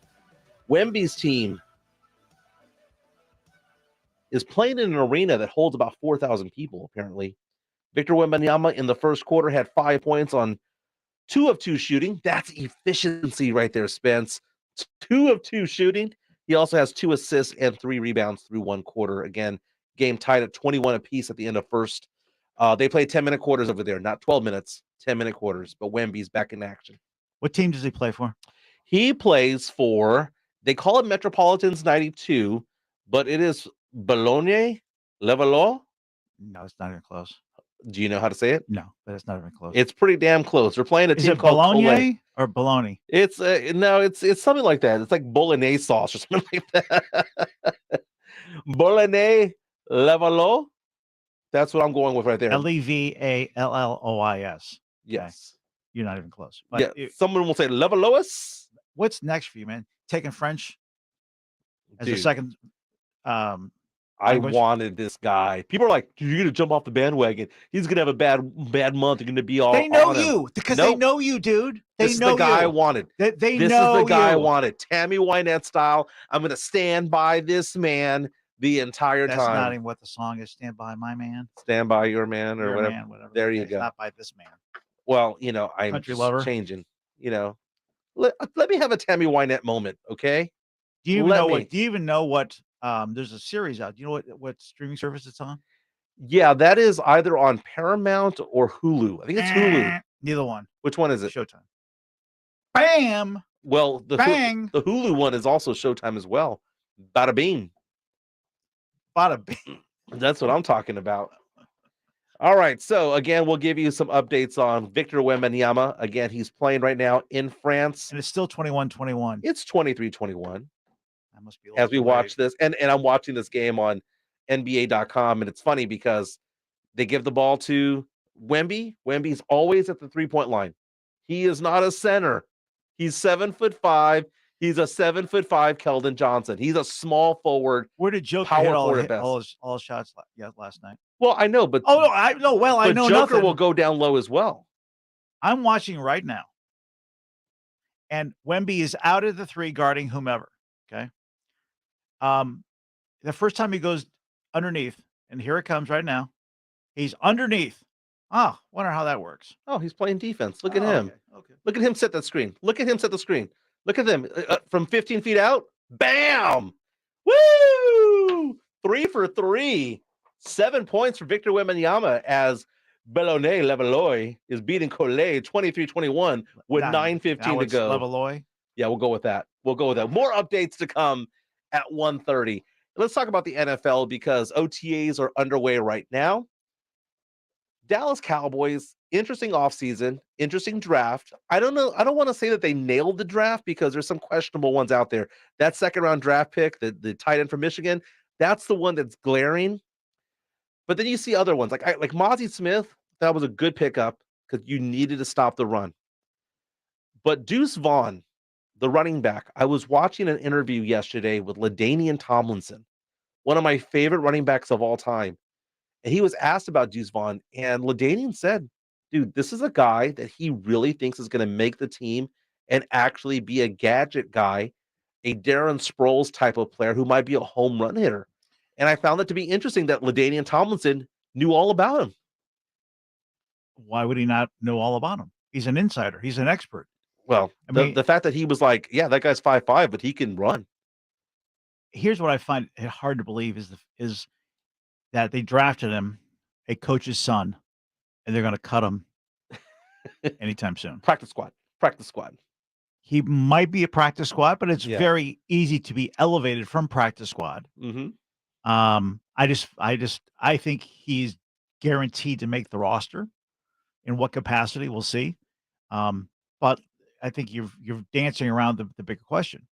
Wemby's team is playing in an arena that holds about 4,000 people, apparently. Victor Wembanyama in the first quarter had 5 points on 2 of 2 shooting. That's efficiency right there, Spence. 2 of 2 shooting. He also has 2 assists and 3 rebounds through one quarter. Again, game tied at 21 apiece at the end of first. They play 10-minute quarters over there, not 12 minutes, 10-minute quarters. But Wemby's back in action. What team does he play for? He plays for, they call it Metropolitans 92, but it is Bologna Levalo. No, it's not even close. Do you know how to say it? No, but it's not even close. It's pretty damn close. They're playing a Is team it called Bologna Cole. or Bologna? It's no, it's something like that. It's like bolognese sauce or something like that. Bolognese Levalo. That's what I'm going with right there. Levallois. Yes. You're not even close. But Yeah. Someone will say Levalois. What's next for you, man? Taking French as a Dude. second I wanted this guy. People are like, "You're gonna jump off the bandwagon. He's gonna have a bad month. You're gonna be all." They know on him." you because Nope. they know you, dude. They This know is the guy I you. wanted. They This know is the guy I you. wanted. Tammy Wynette style. I'm gonna stand by this man the entire That's time. not even what the song is. Stand by my man. Stand by your man or Your whatever. man, whatever. There you It's go. not by this man. Well, I'm Country just lover. changing. Let me have a Tammy Wynette moment, okay? Do you even know what? There's a series out. Do you know what streaming service it's on? Yeah, that is either on Paramount or Hulu. I think it's Hulu. Neither one. Which one is it? Showtime. Bam. Well, the Bang. the Hulu one is also Showtime as well. Bada bing. Bada bing. That's what I'm talking about. All right. So again, we'll give you some updates on Victor Wembanyama. Again, he's playing right now in France. And it's still 21-21. It's 23-21. That must be As we watch this, and I'm watching this game on NBA.com, and it's funny because they give the ball to Wemby. Wemby's always at the 3-point line. He is not a center. He's 7'5". He's a 7'5" Keldon Johnson. He's a small forward. Where did Joker power hit forward at best. all his shots last night? Well, I know, but I know Joker nothing. will go down low as well. I'm watching right now, and Wemby is out of the 3 guarding whomever. Okay. The first time he goes underneath, and here it comes right now. He's underneath. Wonder how that works. Oh, he's playing defense. Look at him. Okay. Look at him set that screen. Look at him set the screen. Look at them from 15 feet out. Bam! Woo! 3 for 3. 7 points for Victor Wembanyama as Bologna Levallois is beating Collet 23-21 with 9:15 to go. Levallois. Yeah, we'll go with that. More updates to come at 1:30. Let's talk about the NFL because OTAs are underway right now. Dallas Cowboys, interesting offseason, interesting draft. I don't know. I don't want to say that they nailed the draft because there's some questionable ones out there. That second round draft pick, the tight end from Michigan, that's the one that's glaring. But then you see other ones like Mozzie Smith. That was a good pickup because you needed to stop the run. But Deuce Vaughn, the running back, I was watching an interview yesterday with LaDainian Tomlinson, one of my favorite running backs of all time. And he was asked about Deuce Vaughn, and LaDainian said, dude, this is a guy that he really thinks is going to make the team and actually be a gadget guy, a Darren Sproles type of player who might be a home run hitter. And I found it to be interesting that LaDainian Tomlinson knew all about him. Why would he not know all about him? He's an insider. He's an expert. Well, the fact that he was like, yeah, that guy's 5'5", but he can run. Here's what I find hard to believe is that they drafted him, a coach's son, and they're going to cut him anytime soon. Practice squad. He might be a practice squad, but it's Yeah. very easy to be elevated from practice squad. Mm-hmm. I think he's guaranteed to make the roster. In what capacity, we'll see. But I think you're dancing around the bigger question.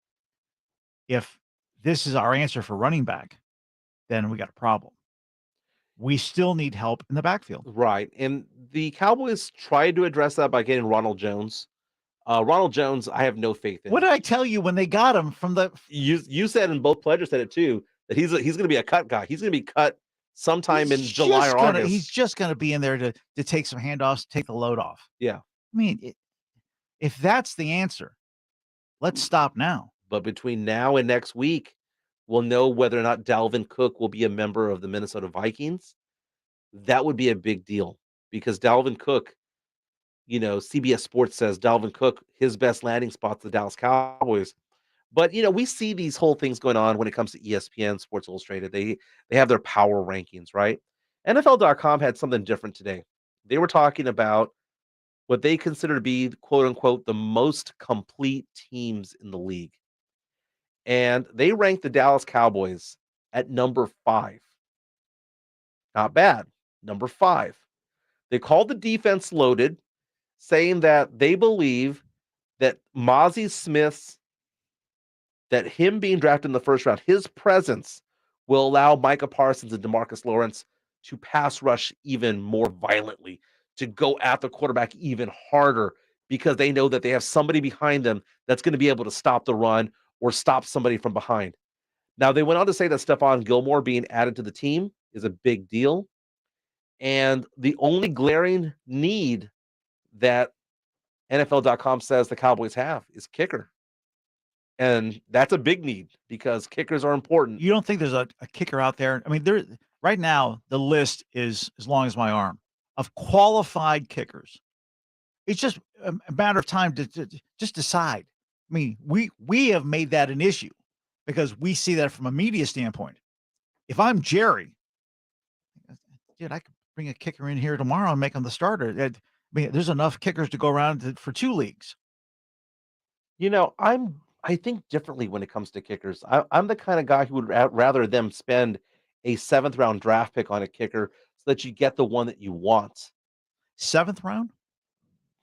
If this is our answer for running back, then we got a problem. We still need help in the backfield. Right. And the Cowboys tried to address that by getting Ronald Jones. Ronald Jones, I have no faith in. What did I tell you when they got him from the? You said, and both pledgers said it too, that he's going to be a cut guy. He's going to be cut sometime in July or August. He's just going to be in there to take some handoffs, take the load off. Yeah. I mean, if that's the answer, let's stop now. But between now and next week, we'll know whether or not Dalvin Cook will be a member of the Minnesota Vikings. That would be a big deal because Dalvin Cook, CBS Sports says Dalvin Cook, his best landing spot's the Dallas Cowboys. But, we see these whole things going on when it comes to ESPN, Sports Illustrated. They have their power rankings, right? NFL.com had something different today. They were talking about what they consider to be, quote unquote, the most complete teams in the league. And they ranked the Dallas Cowboys at number 5. Not bad. Number 5. They called the defense loaded, saying that they believe that Mozzie Smith's that him being drafted in the first round, his presence will allow Micah Parsons and DeMarcus Lawrence to pass rush even more violently, to go at the quarterback even harder, because they know that they have somebody behind them that's going to be able to stop the run or stop somebody from behind. Now, they went on to say that Stephon Gilmore being added to the team is a big deal. And the only glaring need that NFL.com says the Cowboys have is kicker. And that's a big need because kickers are important. You don't think there's a kicker out there? I mean, there right now, the list is as long as my arm of qualified kickers. It's just a matter of time to just decide. I mean, we have made that an issue because we see that from a media standpoint. If I'm Jerry, dude, I could bring a kicker in here tomorrow and make him the starter. I mean, there's enough kickers to go around for 2 leagues. You know, I think differently when it comes to kickers. I'm the kind of guy who would rather them spend a 7th round draft pick on a kicker so that you get the one that you want. 7th round?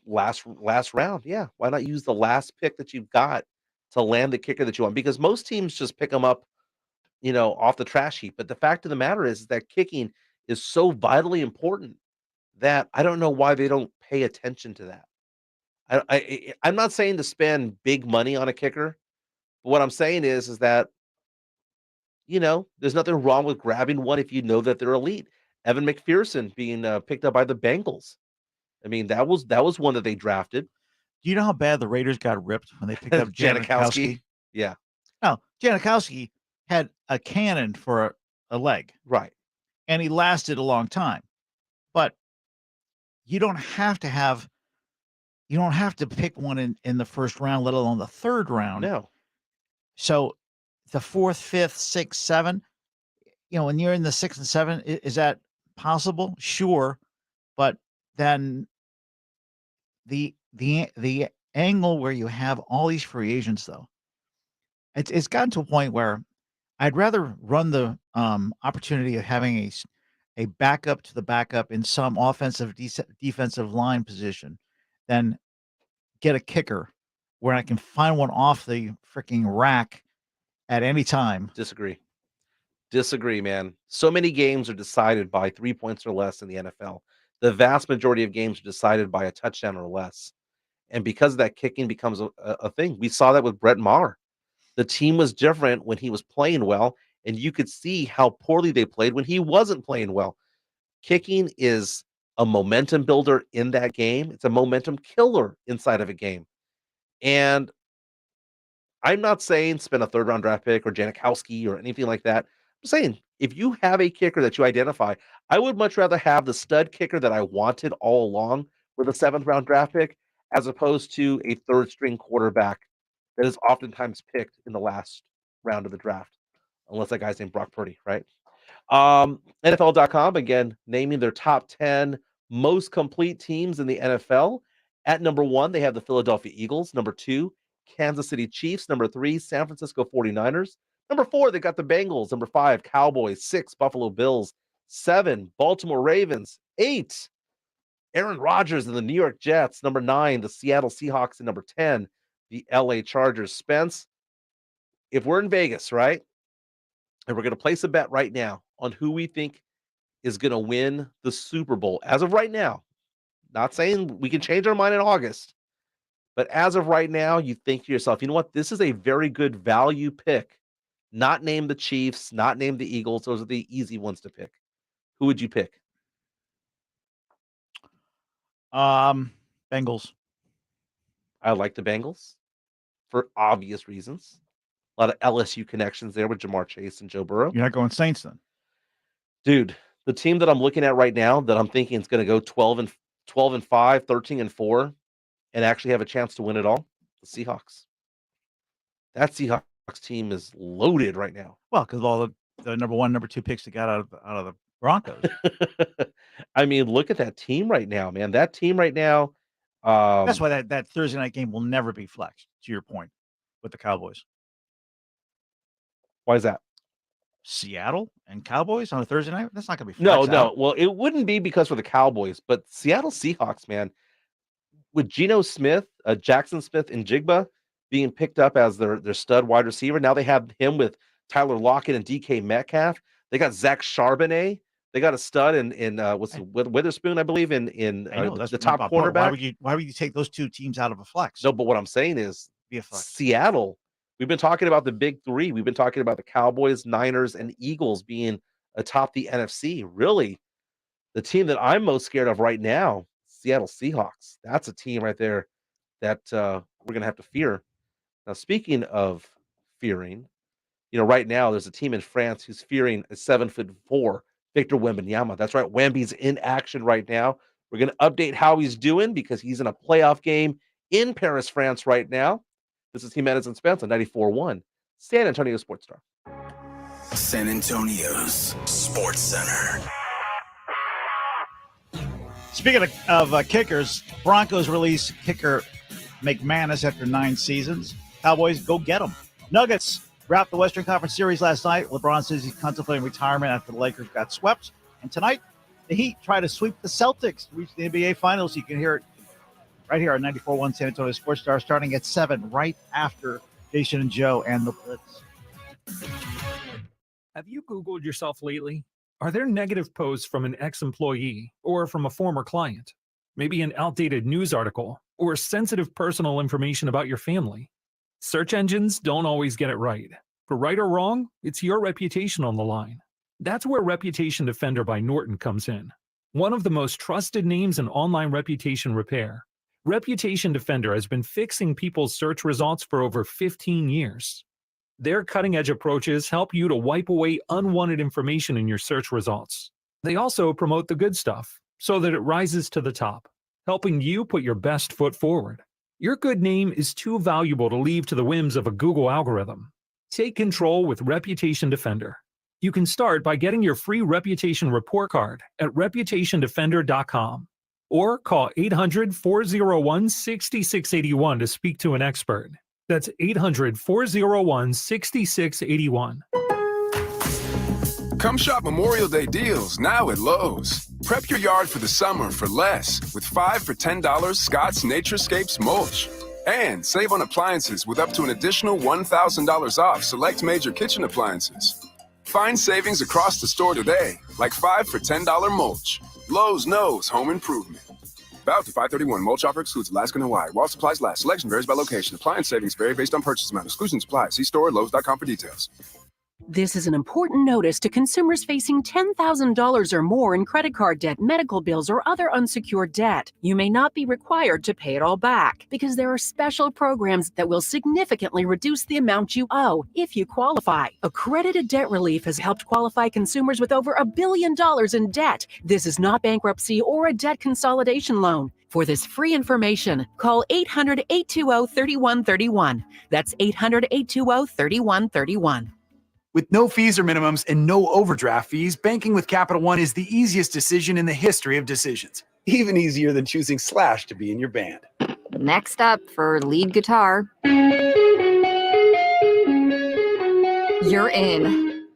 Last round, yeah. Why not use the last pick that you've got to land the kicker that you want? Because most teams just pick them up, off the trash heap. But the fact of the matter is that kicking is so vitally important that I don't know why they don't pay attention to that. I'm not saying to spend big money on a kicker, but what I'm saying is that there's nothing wrong with grabbing one if you know that they're elite. Evan McPherson being picked up by the Bengals. I mean, that was one that they drafted. Do you know how bad the Raiders got ripped when they picked up Janikowski? Yeah. No, Janikowski had a cannon for a leg. Right. And he lasted a long time. But you don't have to pick one in the first round, let alone the 3rd round. No. So the 4th, 5th, 6th, 7th, when you're in the 6th and 7th, is that possible? Sure. But then the angle where you have all these free agents, though, it's gotten to a point where I'd rather run the opportunity of having a backup to the backup in some offensive defensive line position than get a kicker where I can find one off the freaking rack at any time. Disagree, man. So many games are decided by 3 points or less in the NFL. The vast majority of games are decided by a touchdown or less. And because of that, kicking becomes a thing. We saw that with Brett Maher. The team was different when he was playing well, and you could see how poorly they played when he wasn't playing well. Kicking is a momentum builder in that game. It's a momentum killer inside of a game. And I'm not saying spend a 3rd round draft pick or Janikowski or anything like that. I'm saying if you have a kicker that you identify, I would much rather have the stud kicker that I wanted all along with a 7th round draft pick as opposed to a 3rd string quarterback that is oftentimes picked in the last round of the draft, unless that guy's named Brock Purdy, right? NFL.com, again, naming their top 10 most complete teams in the NFL. At number 1, they have the Philadelphia Eagles. Number 2, Kansas City Chiefs. Number 3, San Francisco 49ers. Number 4, they got the Bengals. Number 5, Cowboys. 6, Buffalo Bills. 7, Baltimore Ravens. 8, Aaron Rodgers and the New York Jets. Number 9, the Seattle Seahawks. And number 10, the LA Chargers. Spence, if we're in Vegas, right, and we're going to place a bet right now on who we think is going to win the Super Bowl, as of right now, not saying we can change our mind in August, but as of right now, you think to yourself, you know what, this is a very good value pick. Not name the Chiefs, not name the Eagles. Those are the easy ones to pick. Who would you pick? Bengals. I like the Bengals for obvious reasons. A lot of LSU connections there with Jamar Chase and Joe Burrow. You're not going Saints then? Dude, the team that I'm looking at right now that I'm thinking is going to go 12 and 5, 13 and 4, and actually have a chance to win it all, the Seahawks. That Seahawks team is loaded right now. Well, because all the number 1, number 2 picks they got out of the Broncos. I mean, look at that team right now, man. That team right now, That's why that Thursday night game will never be flexed, to your point, with the Cowboys. Why is that? Seattle and Cowboys on a Thursday night? That's not going to be No, flexed no. out. Well, it wouldn't be because for the Cowboys, but Seattle Seahawks, man, with Geno Smith, Jackson Smith, and Jigba being picked up as their stud wide receiver. Now they have him with Tyler Lockett and DK Metcalf. They got Zach Charbonnet. They got a stud in Witherspoon, I believe, I know that's the top my point. cornerback. Why would you take those two teams out of a flex? No, but what I'm saying is Be a flex. Seattle. We've been talking about the big three. We've been talking about the Cowboys, Niners, and Eagles being atop the NFC. Really, the team that I'm most scared of right now, Seattle Seahawks. That's a team right there that we're going to have to fear. Now, speaking of fearing, right now there's a team in France who's fearing a 7'4" Victor Wembanyama. That's right. Wemby's in action right now. We're going to update how he's doing because he's in a playoff game in Paris, France right now. This is Jimenez and Spence on 94.1 San Antonio Sports Star. San Antonio's Sports Center. Speaking of kickers, Broncos release kicker McManus after 9 seasons. Cowboys, go get him. Nuggets wrapped the Western Conference Series last night. LeBron says he's contemplating retirement after the Lakers got swept. And tonight, the Heat try to sweep the Celtics to reach the NBA Finals. You can hear it right here on 94.1 San Antonio Sports Star, starting at 7, right after Jason and Joe and the Blitz. Have you Googled yourself lately? Are there negative posts from an ex-employee or from a former client? Maybe an outdated news article or sensitive personal information about your family? Search engines don't always get it right. For right or wrong, it's your reputation on the line. That's where Reputation Defender by Norton comes in. One of the most trusted names in online reputation repair. Reputation Defender has been fixing people's search results for over 15 years. Their cutting-edge approaches help you to wipe away unwanted information in your search results. They also promote the good stuff so that it rises to the top, helping you put your best foot forward. Your good name is too valuable to leave to the whims of a Google algorithm. Take control with Reputation Defender. You can start by getting your free reputation report card at reputationdefender.com or call 800-401-6681 to speak to an expert. That's 800-401-6681. Come shop Memorial Day deals now at Lowe's. Prep your yard for the summer for less with 5 for $10 Scott's Naturescapes mulch. And save on appliances with up to an additional $1,000 off select major kitchen appliances. Find savings across the store today, like 5 for $10 mulch. Lowe's knows home improvement. Valid to 5/31. Mulch offer excludes Alaska and Hawaii. While supplies last, selection varies by location. Appliance savings vary based on purchase amount. Exclusions apply. See store at Lowe's.com for details. This is an important notice to consumers facing $10,000 or more in credit card debt, medical bills, or other unsecured debt. You may not be required to pay it all back because there are special programs that will significantly reduce the amount you owe if you qualify. Accredited Debt Relief has helped qualify consumers with over $1 billion in debt. This is not bankruptcy or a debt consolidation loan. For this free information, call 800-820-3131. That's 800-820-3131. With no fees or minimums and no overdraft fees, banking with Capital One is the easiest decision in the history of decisions. Even easier than choosing Slash to be in your band. Next up for lead guitar. You're in.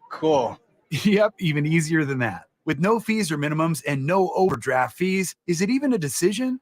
Cool. Yep, even easier than that. With no fees or minimums and no overdraft fees, is it even a decision?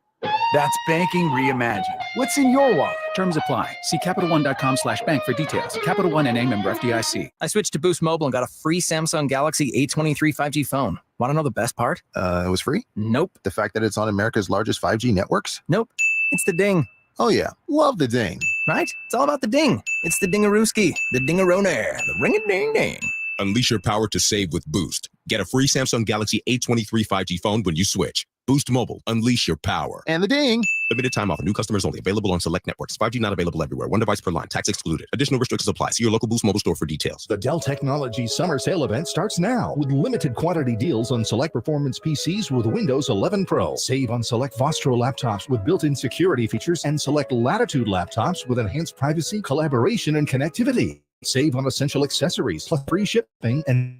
That's banking reimagined. What's in your wallet? Terms apply. See CapitalOne.com/bank for details. Capital One NA member FDIC. I switched to Boost Mobile and got a free Samsung Galaxy A23 5G phone. Want to know the best part? It was free? Nope. The fact that it's on America's largest 5G networks? Nope. It's the ding. Oh yeah, love the ding. Right? It's all about the ding. It's the dingarooski, the dingaroner, the ring-a-ding-ding. Unleash your power to save with Boost. Get a free Samsung Galaxy A23 5G phone when you switch. Boost Mobile. Unleash your power. And the ding. Limited time offer. New customers only. Available on select networks. 5G not available everywhere. One device per line. Tax excluded. Additional restrictions apply. See your local Boost Mobile store for details. The Dell Technologies Summer Sale event starts now with limited quantity deals on select performance PCs with Windows 11 Pro. Save on select Vostro laptops with built-in security features and select Latitude laptops with enhanced privacy, collaboration, and connectivity. Save on essential accessories plus free shipping and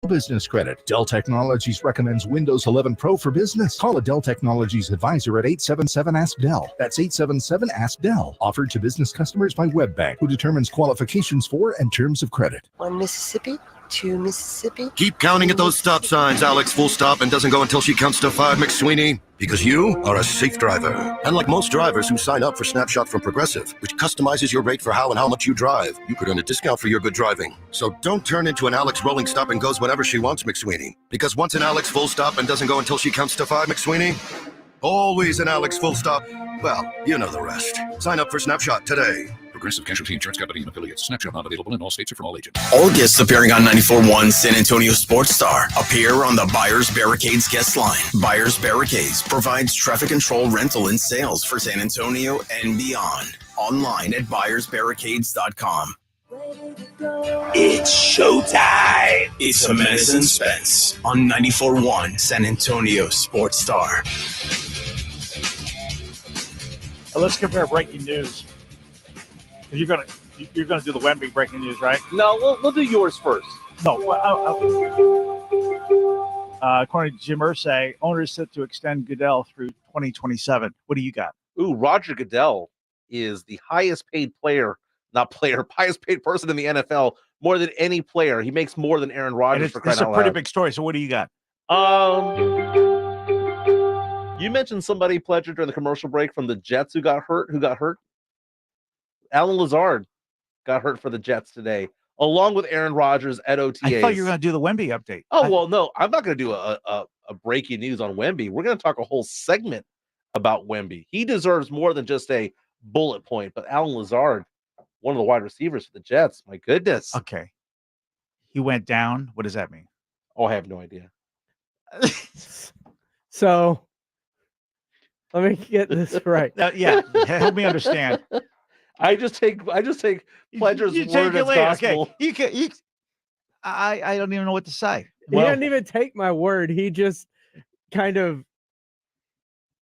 business credit. Dell Technologies recommends Windows 11 Pro for business. Call a Dell Technologies advisor at 877-ASK-DELL. That's 877-ASK-DELL. Offered to business customers by WebBank, who determines qualifications for and terms of credit. 1 Mississippi, 2 Mississippi. Keep counting at those stop signs, Alex. Full stop and doesn't go until she counts to 5, McSweeney. Because you are a safe driver. And like most drivers who sign up for Snapshot from Progressive, which customizes your rate for how and how much you drive, you could earn a discount for your good driving. So don't turn into an Alex rolling stop and goes whenever she wants, McSweeney. Because once an Alex full stop and doesn't go until she counts to 5, McSweeney, always an Alex full stop. Well, you know the rest. Sign up for Snapshot today. Progressive Casualty Insurance Company and affiliates. Snapshot not available in all states or from all agents. All guests appearing on 94.1 San Antonio Sports Star appear on the Buyers Barricades guest line. Buyers Barricades provides traffic control, rental, and sales for San Antonio and beyond. Online at buyersbarricades.com. It's showtime. It's Jimenez Spence on 94.1 San Antonio Sports Star. Let's compare breaking news. You're gonna do the Wemby breaking news, right? No, we'll do yours first. No. According to Jim Irsay, owners set to extend Goodell through 2027. What do you got? Ooh, Roger Goodell is the highest paid highest paid person in the NFL, more than any player. He makes more than Aaron Rodgers for crying out loud. It's a pretty big story. So what do you got? You mentioned somebody, Pledger, during the commercial break from the Jets who got hurt. Who got hurt? Alan Lazard got hurt for the Jets today, along with Aaron Rodgers at OTAs. I thought you were going to do the Wemby update. Oh, well, no, I'm not going to do a breaking news on Wemby. We're going to talk a whole segment about Wemby. He deserves more than just a bullet point, but Alan Lazard, one of the wide receivers for the Jets, my goodness. Okay. He went down. What does that mean? Oh, I have no idea. So, let me get this right. Yeah, help me understand. I just take Pledger's word as gospel. Okay. I don't even know what to say. He didn't even take my word. He just kind of,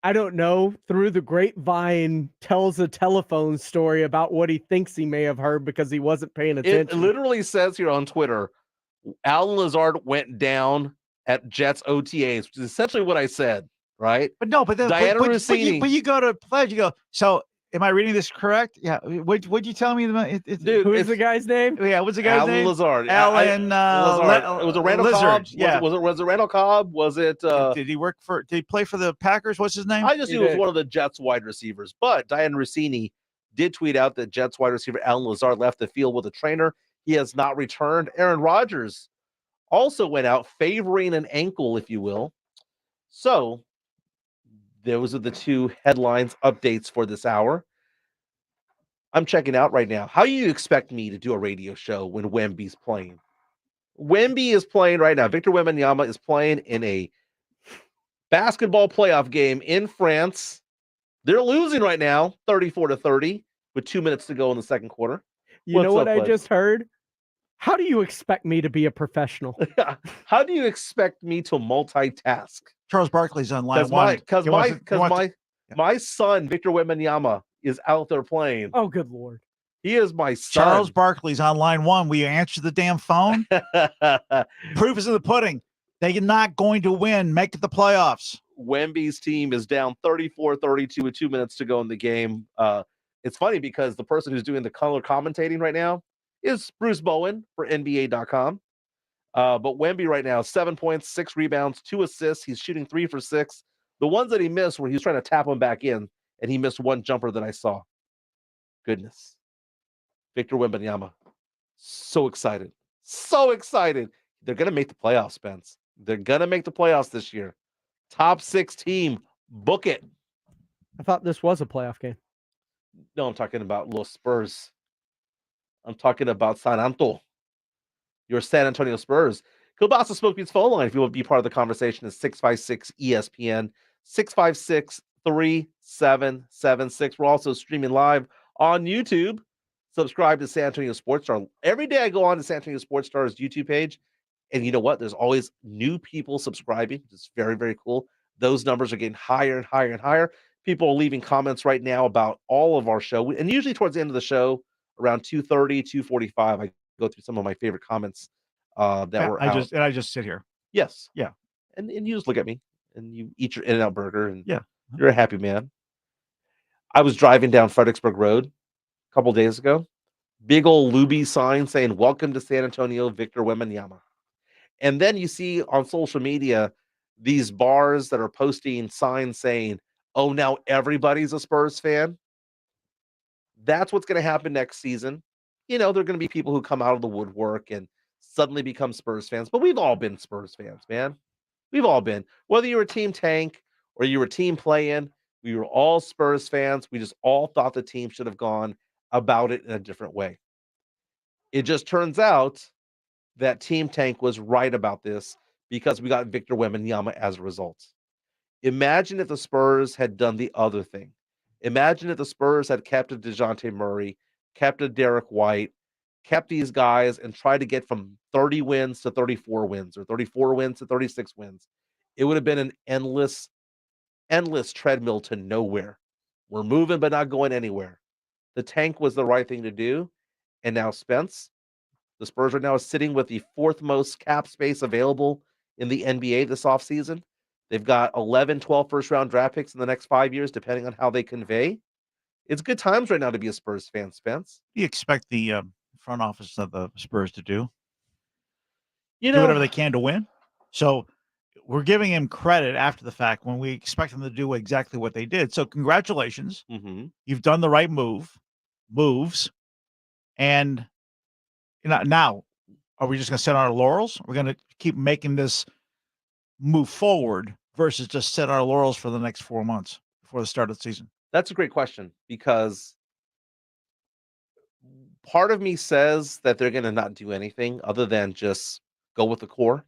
I don't know, through the grapevine tells a telephone story about what he thinks he may have heard because he wasn't paying attention. It literally says here on Twitter, Alan Lazard went down at Jets OTAs, which is essentially what I said, right? But no, but Diana Rossini. But you go to Pledge, you go, so am I reading this correct? Yeah. What'd you tell me? Dude, who's the guy's name? Yeah, what's the guy's name? Lazard. Alan Lazard. Was it Randall Cobb? Yeah. Was it Randall Cobb? Was it did he play for the Packers? What's his name? I just knew it was one of the Jets wide receivers. But Diana Rossini did tweet out that Jets wide receiver Alan Lazard left the field with a trainer. He has not returned. Aaron Rodgers also went out favoring an ankle, if you will. So those are the two headlines updates for this hour. I'm checking out right now. How do you expect me to do a radio show when Wemby's playing? Wemby is playing right now. Victor Wembanyama is playing in a basketball playoff game in France. They're losing right now, 34-30, with 2 minutes to go in the second quarter. You know what I just heard? How do you expect me to be a professional? How do you expect me to multitask? Charles Barkley's on line one. Because my son, Victor Wembanyama, is out there playing. Oh, good Lord. He is my son. Charles Barkley's on line one. Will you answer the damn phone? Proof is in the pudding. They're not going to win. Make it the playoffs. Wemby's team is down 34-32 with 2 minutes to go in the game. It's funny because the person who's doing the color commentating right now is Bruce Bowen for NBA.com. But Wemby right now, 7 points, 6 rebounds, 2 assists. He's shooting 3 for 6. The ones that he missed where he was trying to tap them back in, and he missed one jumper that I saw. Goodness. Victor Wembanyama. So excited. So excited. They're going to make the playoffs, Spence. They're going to make the playoffs this year. Top 6 team. Book it. I thought this was a playoff game. No, I'm talking about Los Spurs. I'm talking about San Anto. Your San Antonio Spurs. Kielbasa Smoke Beats phone line, if you want to be part of the conversation, is 656 ESPN, 656-3776. We're also streaming live on YouTube. Subscribe to San Antonio Sports Star. Every day I go on to San Antonio Sports Star's YouTube page, and you know what? There's always new people subscribing. It's very, very cool. Those numbers are getting higher and higher and higher. People are leaving comments right now about all of our show. And usually towards the end of the show, around 2:30, 2:45, I go through some of my favorite comments that were out. I just sit here. Yes. Yeah. And you just look at me and you eat your In-N-Out burger and Yeah. you're a happy man. I was driving down Fredericksburg Road a couple days ago. Big old Luby sign saying, "Welcome to San Antonio, Victor Wembanyama." And then you see on social media these bars that are posting signs saying, "Oh, now everybody's a Spurs fan." That's what's going to happen next season. There are going to be people who come out of the woodwork and suddenly become Spurs fans, but we've all been Spurs fans, man. We've all been. Whether you were team tank or you were team play-in, we were all Spurs fans. We just all thought the team should have gone about it in a different way. It just turns out that Team Tank was right about this because we got Victor Wembanyama as a result. Imagine if the Spurs had done the other thing. Imagine if the Spurs had kept a DeJounte Murray, kept a Derek White, kept these guys and tried to get from 30 wins to 34 wins or 34 wins to 36 wins. It would have been an endless treadmill to nowhere. We're moving but not going anywhere. The tank was the right thing to do. And now Spence, the Spurs are now sitting with the fourth most cap space available in the NBA this offseason. They've got 11, 12 first-round draft picks in the next 5 years, depending on how they convey. It's good times right now to be a Spurs fan, Spence. What do you expect the front office of the Spurs to do? Do whatever they can to win. So we're giving him credit after the fact when we expect them to do exactly what they did. So congratulations. Mm-hmm. You've done the right moves. And now, are we just going to sit on our laurels? We're going to keep making this move forward versus just sit on our laurels for the next 4 months before the start of the season? That's a great question because part of me says that they're going to not do anything other than just go with the core.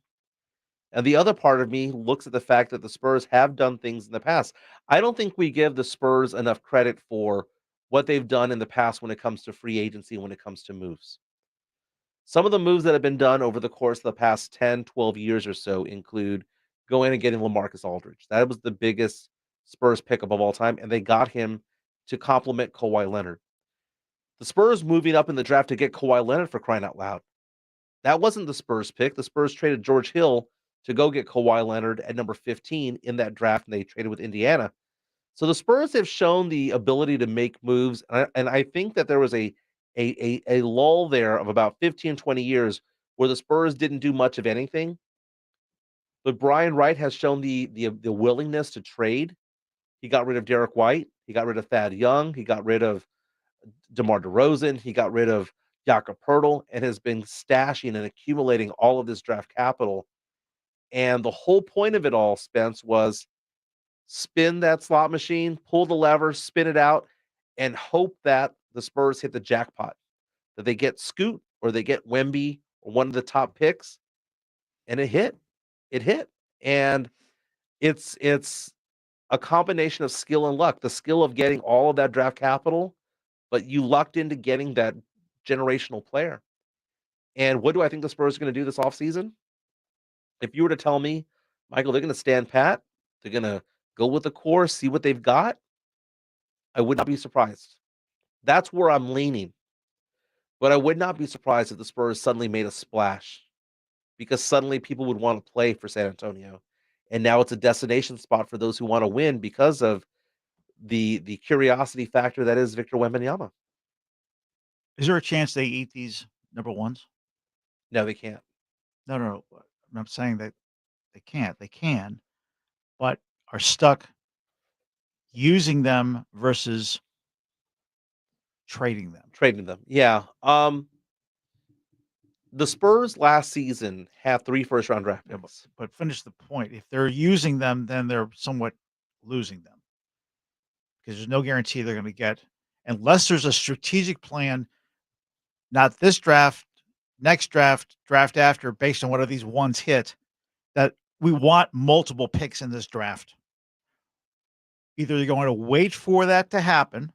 And the other part of me looks at the fact that the Spurs have done things in the past. I don't think we give the Spurs enough credit for what they've done in the past when it comes to free agency, when it comes to moves. Some of the moves that have been done over the course of the past 10, 12 years or so include going and getting LaMarcus Aldridge. That was the biggest Spurs pickup of all time, and they got him to complement Kawhi Leonard. The Spurs moving up in the draft to get Kawhi Leonard, for crying out loud. That wasn't the Spurs pick. The Spurs traded George Hill to go get Kawhi Leonard at number 15 in that draft, and they traded with Indiana. So the Spurs have shown the ability to make moves, and I think that there was a lull there of about 15, 20 years where the Spurs didn't do much of anything. But Brian Wright has shown the willingness to trade. He got rid of Derek White. He got rid of Thad Young. He got rid of DeMar DeRozan. He got rid of Jakob Poeltl and has been stashing and accumulating all of this draft capital. And the whole point of it all, Spence, was spin that slot machine, pull the lever, spin it out, and hope that the Spurs hit the jackpot, that they get Scoot or they get Wemby or one of the top picks. And it hit. It hit. And it's a combination of skill and luck, the skill of getting all of that draft capital, but you lucked into getting that generational player. And what do I think the Spurs are going to do this offseason? If you were to tell me, Michael, they're going to stand pat, they're going to go with the core, see what they've got, I would not be surprised. That's where I'm leaning. But I would not be surprised if the Spurs suddenly made a splash because suddenly people would want to play for San Antonio. And now it's a destination spot for those who want to win because of the curiosity factor that is Victor Wembanyama. Is there a chance they eat these number ones? No, they can't. No. I'm saying that they can't. They can, but are stuck using them versus trading them. Yeah. The Spurs last season had 3 first-round draft picks. But finish the point. If they're using them, then they're somewhat losing them because there's no guarantee they're going to get, unless there's a strategic plan, not this draft, next draft after, based on what are these ones hit, that we want multiple picks in this draft. Either you're going to wait for that to happen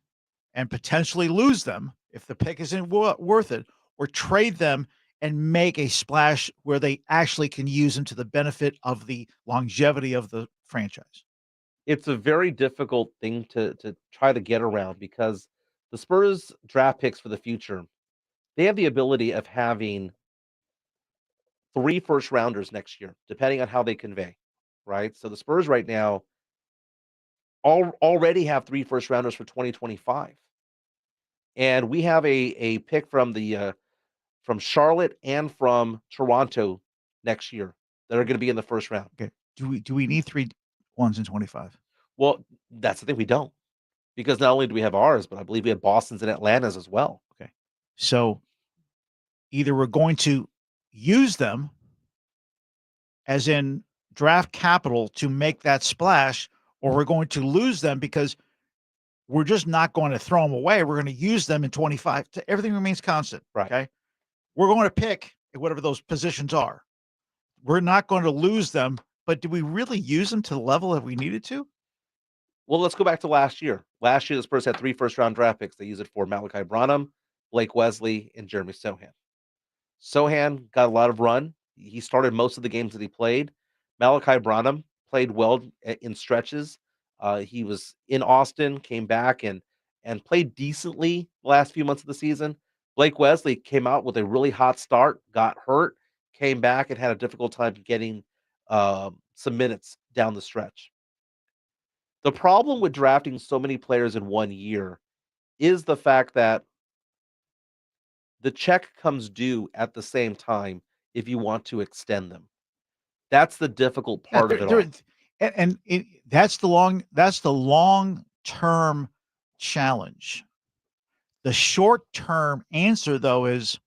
and potentially lose them if the pick isn't worth it, or trade them and make a splash where they actually can use them to the benefit of the longevity of the franchise. It's a very difficult thing to try to get around because the Spurs draft picks for the future, they have the ability of having 3 first rounders next year, depending on how they convey, right? So the Spurs right now already have 3 first rounders for 2025. And we have a pick from Charlotte and from Toronto next year that are going to be in the first round. Okay. Do we need 3 ones in 25? Well, that's the thing, we don't. Because not only do we have ours, but I believe we have Boston's and Atlanta's as well. Okay. So either we're going to use them as in draft capital to make that splash, or we're going to lose them because we're just not going to throw them away. We're going to use them in 25. Everything remains constant. Right. Okay. We're going to pick whatever those positions are. We're not going to lose them, but do we really use them to the level that we needed to? Well, let's go back to last year. Last year, the Spurs had 3 first-round draft picks. They used it for Malachi Branham, Blake Wesley, and Jeremy Sohan. Sohan got a lot of run. He started most of the games that he played. Malachi Branham played well in stretches. He was in Austin, came back and played decently the last few months of the season. Blake Wesley came out with a really hot start, got hurt, came back and had a difficult time getting some minutes down the stretch. The problem with drafting so many players in 1 year is the fact that the check comes due at the same time if you want to extend them. That's the difficult part of it all. That's the long-term challenge. The short-term answer, though, is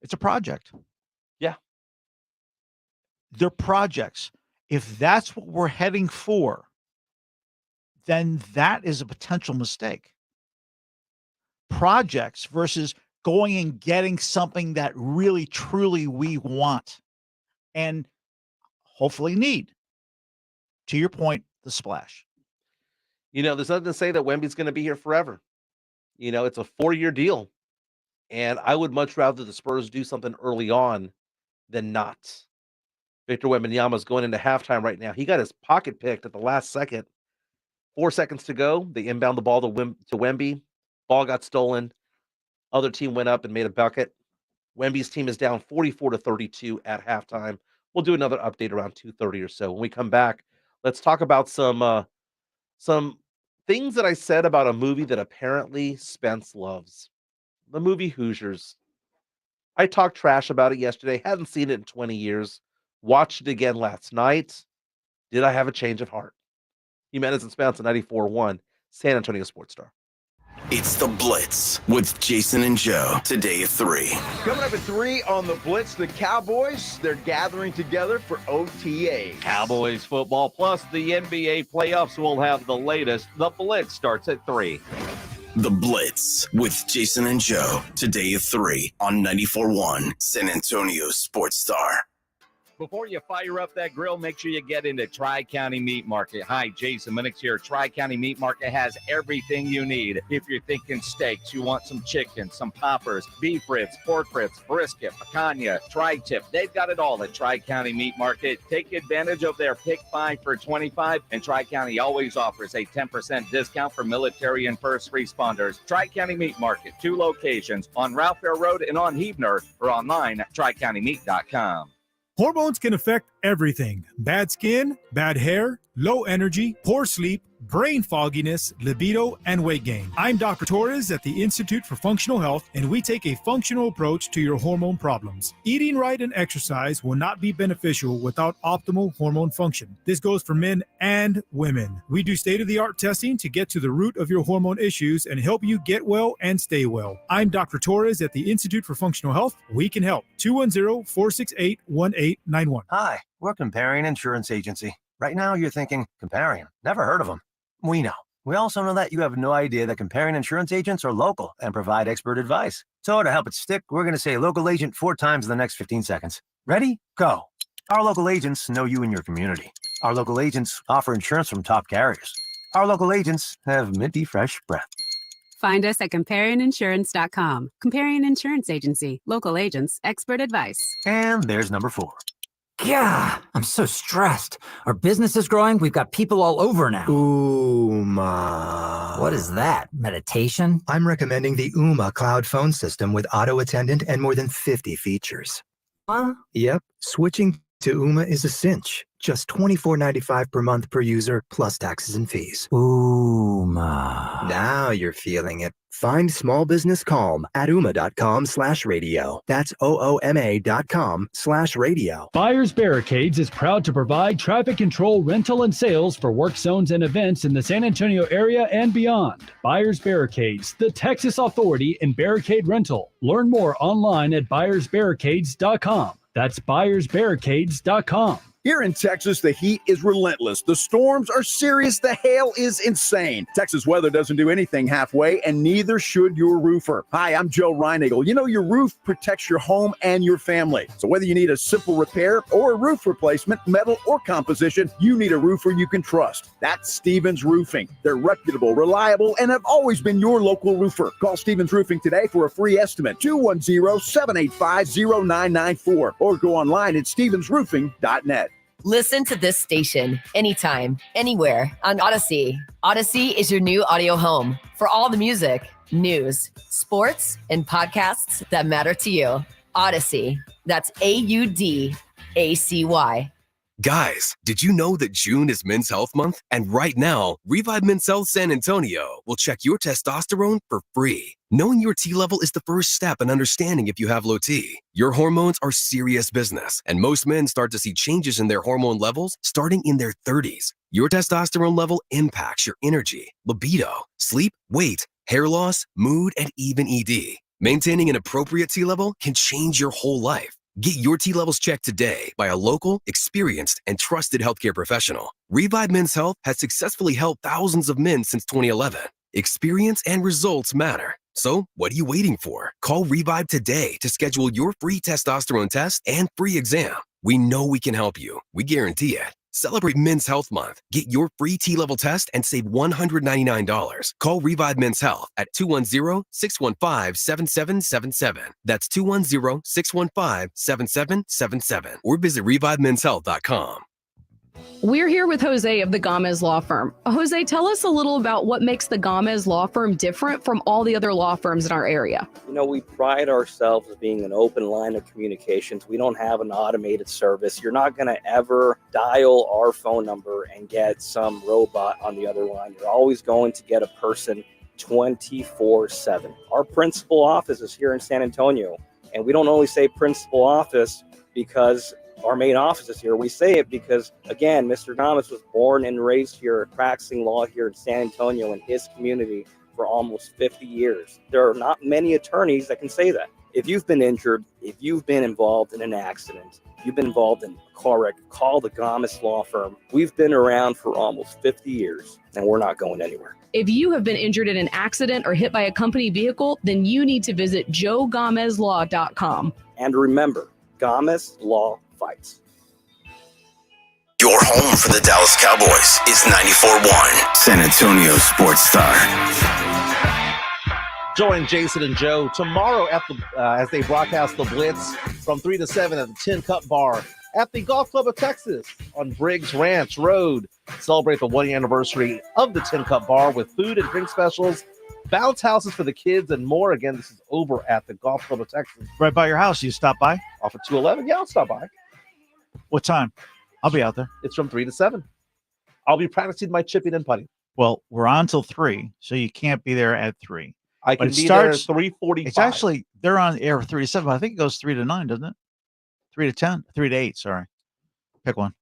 it's a project. Yeah. They're projects. If that's what we're heading for, then that is a potential mistake. Projects versus going and getting something that really, truly we want and hopefully need. To your point, the splash. There's nothing to say that Wemby's going to be here forever. It's a 4-year deal. And I would much rather the Spurs do something early on than not. Victor Wembanyama's going into halftime right now. He got his pocket picked at the last second. 4 seconds to go. They inbound the ball to Wemby. Ball got stolen. Other team went up and made a bucket. Wemby's team is down 44-32 at halftime. We'll do another update around 2:30 or so. When we come back, let's talk about some things that I said about a movie that apparently Spence loves. The movie Hoosiers. I talked trash about it yesterday. Hadn't seen it in 20 years. Watched it again last night. Did I have a change of heart? Jimenez and Spence on 94.1, San Antonio Sports Star. It's The Blitz with Jason and Joe, today at 3. Coming up at 3 on The Blitz, the Cowboys, they're gathering together for OTA. Cowboys football plus the NBA playoffs will have the latest. The Blitz starts at 3. The Blitz with Jason and Joe, today at 3 on 94.1, San Antonio Sports Star. Before you fire up that grill, make sure you get into Tri-County Meat Market. Hi, Jason Minix here. Tri-County Meat Market has everything you need. If you're thinking steaks, you want some chicken, some poppers, beef ribs, pork ribs, brisket, picanha, tri-tip. They've got it all at Tri-County Meat Market. Take advantage of their Pick 5 for $25, and Tri-County always offers a 10% discount for military and first responders. Tri-County Meat Market, 2 locations on Ralph Fair Road and on Heebner, or online at tricountymeat.com. Hormones can affect everything. Bad skin, bad hair, low energy, poor sleep, brain fogginess, libido, and weight gain. I'm Dr. Torres at the Institute for Functional Health, and we take a functional approach to your hormone problems. Eating right and exercise will not be beneficial without optimal hormone function. This goes for men and women. We do state-of-the-art testing to get to the root of your hormone issues and help you get well and stay well. I'm Dr. Torres at the Institute for Functional Health. We can help. 210-468-1891. Hi, we're Comparion Insurance Agency. Right now, you're thinking, Comparion, never heard of them. We know. We also know that you have no idea that Comparion Insurance agents are local and provide expert advice. So to help it stick, we're going to say local agent 4 times in the next 15 seconds. Ready? Go. Our local agents know you and your community. Our local agents offer insurance from top carriers. Our local agents have minty fresh breath. Find us at ComparionInsurance.com. Comparion Insurance Agency. Local agents. Expert advice. And there's number 4. Yeah, I'm so stressed. Our business is growing. We've got people all over now. Ooma. What is that? Meditation? I'm recommending the Ooma cloud phone system with auto attendant and more than 50 features. Yep, switching to Ooma is a cinch. Just $24.95 per month per user, plus taxes and fees. Ooma. Now you're feeling it. Find small business calm at ooma.com/radio. That's OOMA.com/radio. Buyers Barricades is proud to provide traffic control, rental, and sales for work zones and events in the San Antonio area and beyond. Buyers Barricades, the Texas authority in barricade rental. Learn more online at buyersbarricades.com. That's buyersbarricades.com. Here in Texas, the heat is relentless. The storms are serious. The hail is insane. Texas weather doesn't do anything halfway, and neither should your roofer. Hi, I'm Joe Reinagle. You know, your roof protects your home and your family. So whether you need a simple repair or a roof replacement, metal or composition, you need a roofer you can trust. That's Stevens Roofing. They're reputable, reliable, and have always been your local roofer. Call Stevens Roofing today for a free estimate, 210-785-0994, or go online at stevensroofing.net. Listen to this station anytime, anywhere on Odyssey. Odyssey is your new audio home for all the music, news, sports, and podcasts that matter to you. Odyssey. That's AUDACY. Guys, did you know that June is Men's Health Month? And right now, Revive Men's Health San Antonio will check your testosterone for free. Knowing your T level is the first step in understanding if you have low T. Your hormones are serious business, and most men start to see changes in their hormone levels starting in their 30s. Your testosterone level impacts your energy, libido, sleep, weight, hair loss, mood, and even ED. Maintaining an appropriate T level can change your whole life. Get your T levels checked today by a local, experienced, and trusted healthcare professional. Revive Men's Health has successfully helped thousands of men since 2011. Experience and results matter. So, what are you waiting for? Call Revive today to schedule your free testosterone test and free exam. We know we can help you. We guarantee it. Celebrate Men's Health Month. Get your free T-level test and save $199. Call Revive Men's Health at 210-615-7777. That's 210-615-7777. Or visit ReviveMen'sHealth.com. We're here with Jose of the Gomez Law Firm. Jose, tell us a little about what makes the Gomez Law Firm different from all the other law firms in our area. You know, we pride ourselves as being an open line of communications. We don't have an automated service. You're not going to ever dial our phone number and get some robot on the other line. You're always going to get a person 24/7. Our principal office is here in San Antonio, and we don't only say principal office because our main office is here. We say it because, again, Mr. Gomez was born and raised here, practicing law here in San Antonio in his community for almost 50 years. There are not many attorneys that can say that. If you've been injured, if you've been involved in an accident, you've been involved in a car wreck, call the Gomez Law Firm. We've been around for almost 50 years, and we're not going anywhere. If you have been injured in an accident or hit by a company vehicle, then you need to visit joegomezlaw.com. And remember, Gomez Law fights. Your home for the Dallas Cowboys is 94.1 San Antonio Sports Star. Join Jason and Joe tomorrow at the as they broadcast the Blitz from 3 to 7 at the Tin Cup Bar at the Golf Club of Texas on Briggs Ranch Road. Celebrate the 1-year anniversary of the Tin Cup Bar with food and drink specials, bounce houses for the kids, and more. Again, this is over at the Golf Club of Texas. Right by your house. You stop by? Off of 211? Yeah, I'll stop by. What time? I'll be out there. It's from 3 to 7. I'll be practicing my chipping and putting. Well, we're on till 3, so you can't be there at 3. I can be there at 3:45. It's actually, they're on air 3 to 7. But I think it goes 3 to 9, doesn't it? 3 to 10? 3 to 8, sorry. Pick one.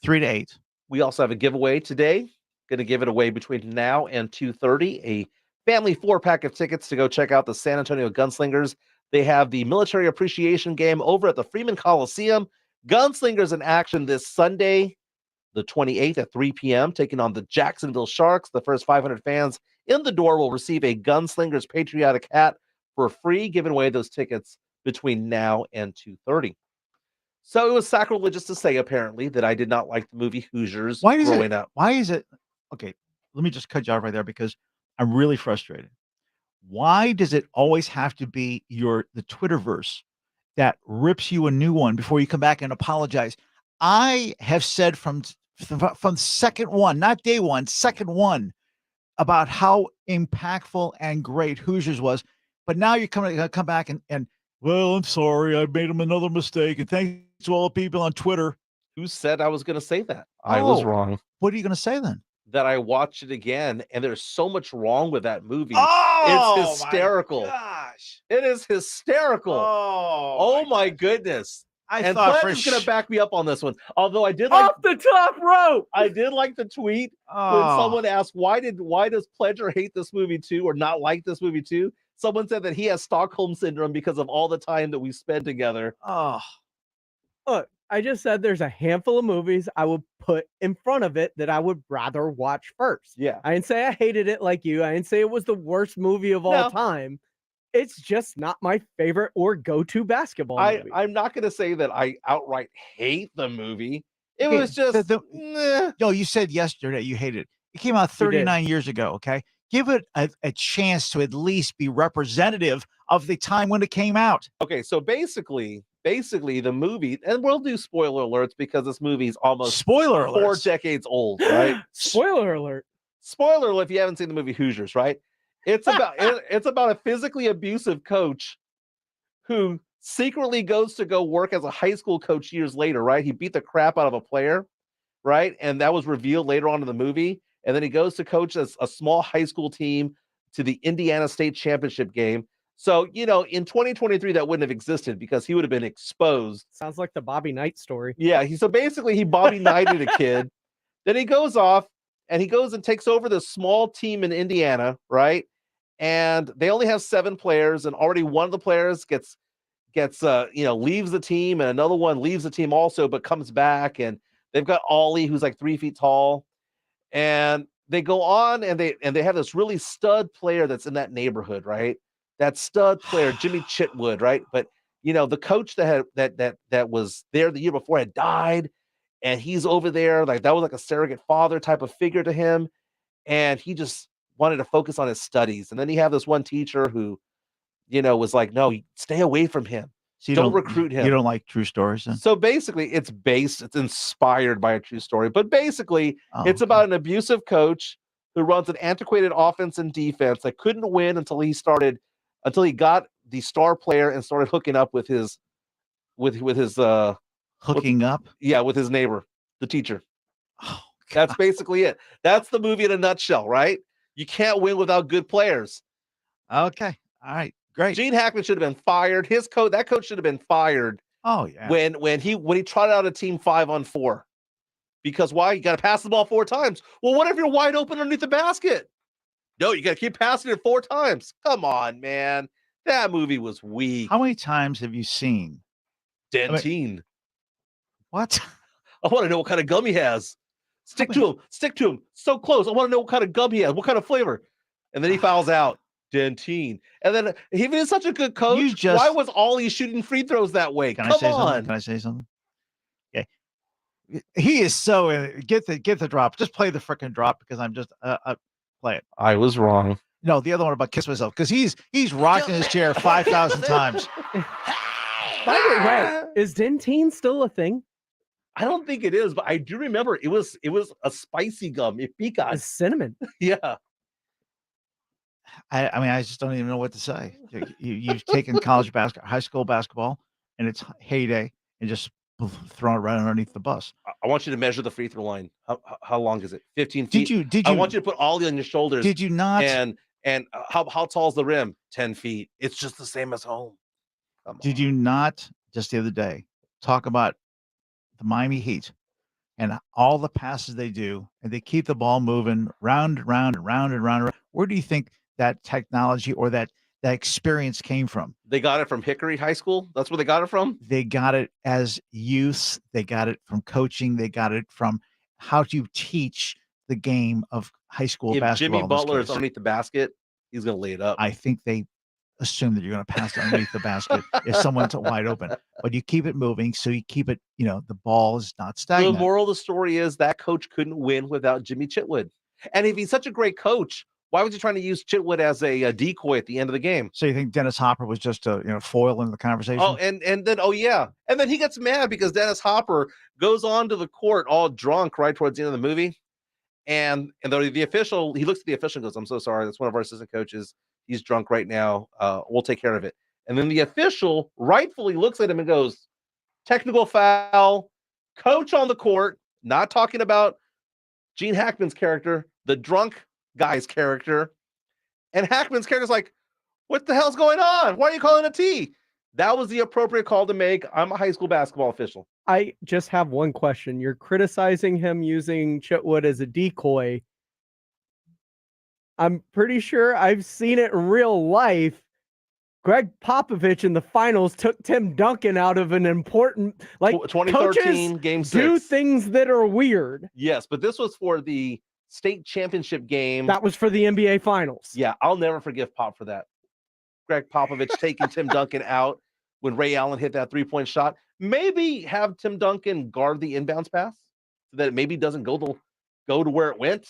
3 to 8. We also have a giveaway today. Going to give it away between now and 2:30. A family 4-pack of tickets to go check out the San Antonio Gunslingers. They have the military appreciation game over at the Freeman Coliseum. Gunslingers in action this Sunday, the 28th at 3 p.m., taking on the Jacksonville Sharks. The first 500 fans in the door will receive a Gunslingers patriotic hat for free, giving away those tickets between now and 2:30. So it was sacrilegious to say, apparently, that I did not like the movie Hoosiers growing up. Why is it? Okay, let me just cut you off right there because I'm really frustrated. Why does it always have to be the Twitterverse that rips you a new one before you come back and apologize? I have said from second one, not day one, second one, about how impactful and great Hoosiers was. But now you're going to come back and Well, I'm sorry. I made another mistake. And thanks to all the people on Twitter. Who said I was going to say that? I was wrong. What are you going to say then? That I watched it again, and there's so much wrong with that movie. Oh, it's hysterical. Gosh. It is hysterical. Oh my goodness. I and thought Pledge for is going to back me up on this one. Although I did like Off the top rope. I did like the tweet when Oh. someone asked why does Pledger hate this movie too or not like this movie too? Someone said that he has Stockholm syndrome because of all the time that we spent together. Oh. Look, I just said there's a handful of movies I would put in front of it that I would rather watch first. Yeah. I didn't say I hated it like you. I didn't say it was the worst movie of all time. It's just not my favorite or go-to basketball movie. I'm not going to say that I outright hate the movie. It Okay, was just Yo, you said yesterday you hated it. It came out 39 years ago, okay? Give it a chance to at least be representative of the time when it came out. Okay, so basically the movie, and we'll do spoiler alerts because this movie's almost Spoiler 4 alerts. decades old, right? Spoiler alert. Spoiler alert if you haven't seen the movie Hoosiers, right? It's about it's about a physically abusive coach who secretly goes to go work as a high school coach years later, right? He beat the crap out of a player, right? And that was revealed later on in the movie. And then he goes to coach a small high school team to the Indiana State Championship game. So, in 2023, that wouldn't have existed because he would have been exposed. Sounds like the Bobby Knight story. Yeah, he Bobby Knighted a kid. Then he goes off and he goes and takes over this small team in Indiana, right? And they only have 7 players, and already one of the players gets leaves the team, and another one leaves the team also, but comes back. And they've got Ollie, who's like 3 feet tall, and they go on and they have this really stud player that's in that neighborhood, right? That stud player, Jimmy Chitwood, right? But the coach that was there the year before had died, and he's over there like that was like a surrogate father type of figure to him, and he just wanted to focus on his studies. And then you have this one teacher who, was like, no, stay away from him. So you don't recruit him. You don't like true stories then? So basically, it's inspired by a true story. But basically, it's about an abusive coach who runs an antiquated offense and defense that couldn't win until he got the star player and started hooking up with his hooking up? Yeah, with his neighbor, the teacher. That's basically it. That's the movie in a nutshell, right? You can't win without good players. Okay. All right. Great. Gene Hackman should have been fired. That coach should have been fired. Oh yeah. When he trotted out a team 5-on-4. Because why? You got to pass the ball 4 times. Well, what if you're wide open underneath the basket? No, you got to keep passing it 4 times. Come on, man. That movie was weak. How many times have you seen Dentine? What? I want to know what kind of gum he has. Stick to him. So close. I want to know what kind of gum he has. What kind of flavor? And then he fouls out. Dentine. And then he is such a good coach. Why was Ollie shooting free throws that way? Can I say something? Okay. He is so get the drop. Just play the freaking drop because I'm just play it. I was wrong. No, the other one about kiss myself because he's rocking his chair 5,000 times. By the way, is Dentine still a thing? I don't think it is, but I do remember it was a spicy gum. It pica. Cinnamon. Yeah. I mean, I just don't even know what to say. You've taken college basketball, high school basketball, and its heyday, and just thrown it right underneath the bus. I want you to measure the free throw line. How long is it? 15 feet. Did you? I want you to put Ollie on your shoulders. Did you not? And how tall is the rim? 10 feet. It's just the same as home. Did you not just the other day talk about the Miami Heat and all the passes they do, and they keep the ball moving round and round and round and round? Where do you think that technology or that experience came from? They got it from Hickory High School. That's where they got it from. They got it as youths. They got it from coaching. They got it from how to teach the game of high school basketball. Jimmy Butler is underneath the basket, he's going to lay it up. I think they assume that you're going to pass it underneath the basket if someone's wide open, but you keep it moving. So you keep it, the ball is not stagnant. The moral of the story is that coach couldn't win without Jimmy Chitwood. And if he's such a great coach, why was he trying to use Chitwood as a decoy at the end of the game? So you think Dennis Hopper was just a foil in the conversation? Oh, and then he gets mad because Dennis Hopper goes onto the court all drunk right towards the end of the movie, and the official, he looks at the official and goes, "I'm so sorry, that's one of our assistant coaches. He's drunk right now. We'll take care of it." And then the official rightfully looks at him and goes, technical foul, coach on the court, not talking about Gene Hackman's character, the drunk guy's character. And Hackman's character's like, what the hell's going on? Why are you calling a T? That was the appropriate call to make. I'm a high school basketball official. I just have one question. You're criticizing him using Chitwood as a decoy. I'm pretty sure I've seen it in real life. Greg Popovich in the finals took Tim Duncan out of an important, 2013 game 6. Do things that are weird. Yes, but this was for the state championship game. That was for the NBA finals. Yeah, I'll never forgive Pop for that. Greg Popovich taking Tim Duncan out when Ray Allen hit that 3-point shot. Maybe have Tim Duncan guard the inbounds pass so that it maybe doesn't go to where it went.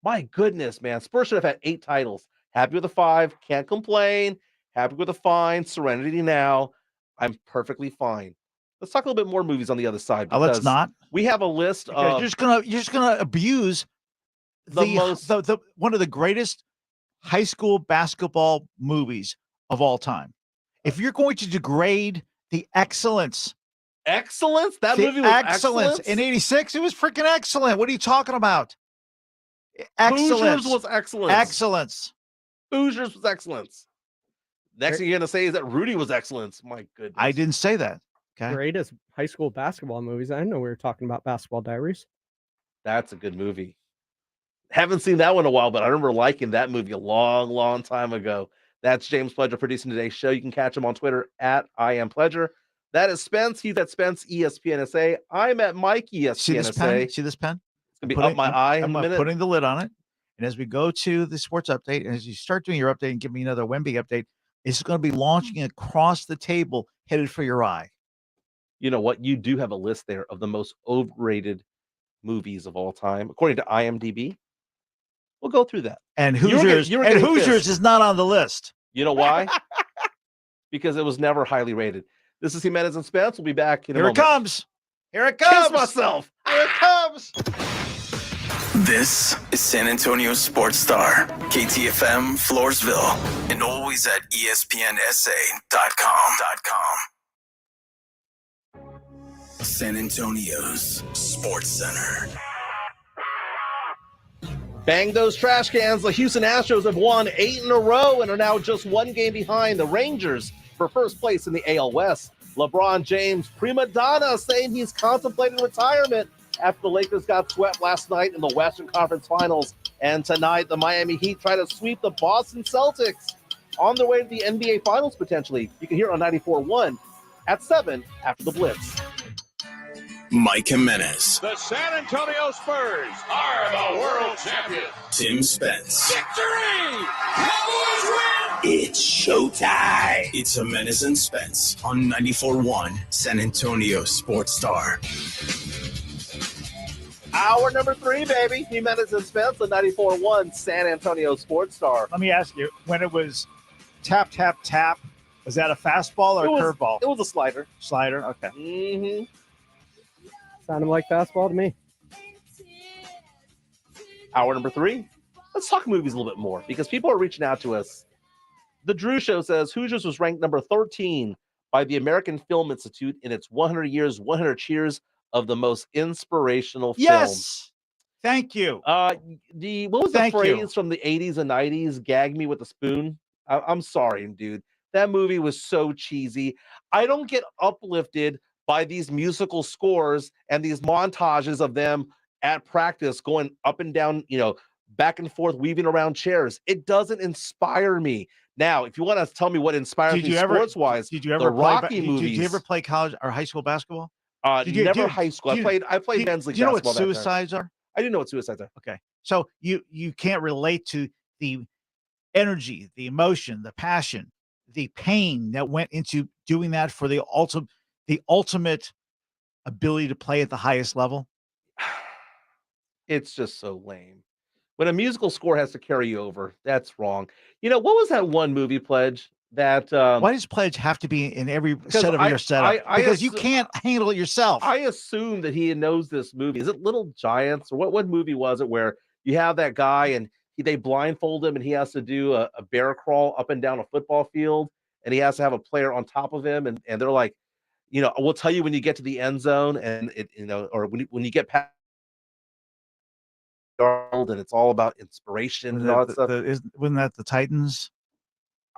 My goodness, man. Spurs should have had 8 titles. Happy with the 5. Can't complain. Happy with the fine. Serenity now. I'm perfectly fine. Let's talk a little bit more movies on the other side. Let's not. We have a list of you're just gonna abuse the one of the greatest high school basketball movies of all time. If you're going to degrade the excellence, that movie was excellence in '86. It was freaking excellent. What are you talking about? Excellence Hoosiers was excellence. Excellence. Hoosiers was excellence. Next thing you're gonna say is that Rudy was excellence. My goodness. I didn't say that. Okay. Greatest high school basketball movies. I didn't know we were talking about Basketball Diaries. That's a good movie. Haven't seen that one in a while, but I remember liking that movie a long, long time ago. That's James Pledger producing today's show. You can catch him on Twitter at @IamPledger. That is Spence. He's at Spence ESPNSA. I'm at Mike ESPNSA. See this pen? It's gonna be up my eye in a minute. Putting the lid on it. And as we go to the sports update, and as you start doing your update and give me another Wemby update, it's going to be launching across the table, headed for your eye. You know what? You do have a list there of the most overrated movies of all time, according to IMDb. We'll go through that. And Hoosiers, Hoosiers is not on the list. You know why? Because it was never highly rated. This is Jimenez and Spence. We'll be back in a moment. Here it comes. Here it comes. Kiss myself. Here it comes. This is San Antonio Sports Star, KTFM Floresville, and always at ESPNSA.com. San Antonio's Sports Center. Bang those trash cans. The Houston Astros have won 8 in a row and are now just 1 game behind the Rangers for first place in the AL West. LeBron James, prima donna, saying he's contemplating retirement after the Lakers got swept last night in the Western Conference Finals. And tonight, the Miami Heat try to sweep the Boston Celtics on their way to the NBA Finals potentially. You can hear it on 94.1 at 7 after the Blitz. Mike Jimenez. The San Antonio Spurs are the world champions. Tim Spence. Victory! Cowboys win! It's showtime. It's Jimenez and Spence on 94.1 San Antonio Sports Star. Hour number 3, baby. Jimenez and Spence on 94.1 San Antonio Sports Star. Let me ask you, when it was tap, tap, tap, was that a fastball or a curveball? It was a slider. Slider, okay. Mm-hmm. Sounded like fastball to me. Hour number 3. Let's talk movies a little bit more because people are reaching out to us. The Drew Show says Hoosiers was ranked number 13 by the American Film Institute in its 100 Years, 100 Cheers of the most inspirational film. Yes. Thank you. What was the phrase from the 80s and 90s? Gag me with a spoon. I'm sorry, dude. That movie was so cheesy. I don't get uplifted by these musical scores and these montages of them at practice going up and down, back and forth, weaving around chairs. It doesn't inspire me. Now, if you want to tell me what inspires me sports-wise, did you ever the Rocky movies. Did you ever play college or high school basketball? Never high school. I played men's league basketball. Do you know what suicides are? I do know what suicides are. Okay. So you can't relate to the energy, the emotion, the passion, the pain that went into doing that for the ultimate ability to play at the highest level. It's just so lame. When a musical score has to carry you over, that's wrong. What was that one movie, Pledge? That why does Pledge have to be in every set of your setup? Because you can't handle it yourself. I assume that he knows this movie. Is it Little Giants or what movie was it where you have that guy and they blindfold him and he has to do a bear crawl up and down a football field and he has to have a player on top of him, and they're like, we'll tell you when you get to the end zone, and or when you get past and it's all about inspiration and all that stuff. Wasn't that the Titans?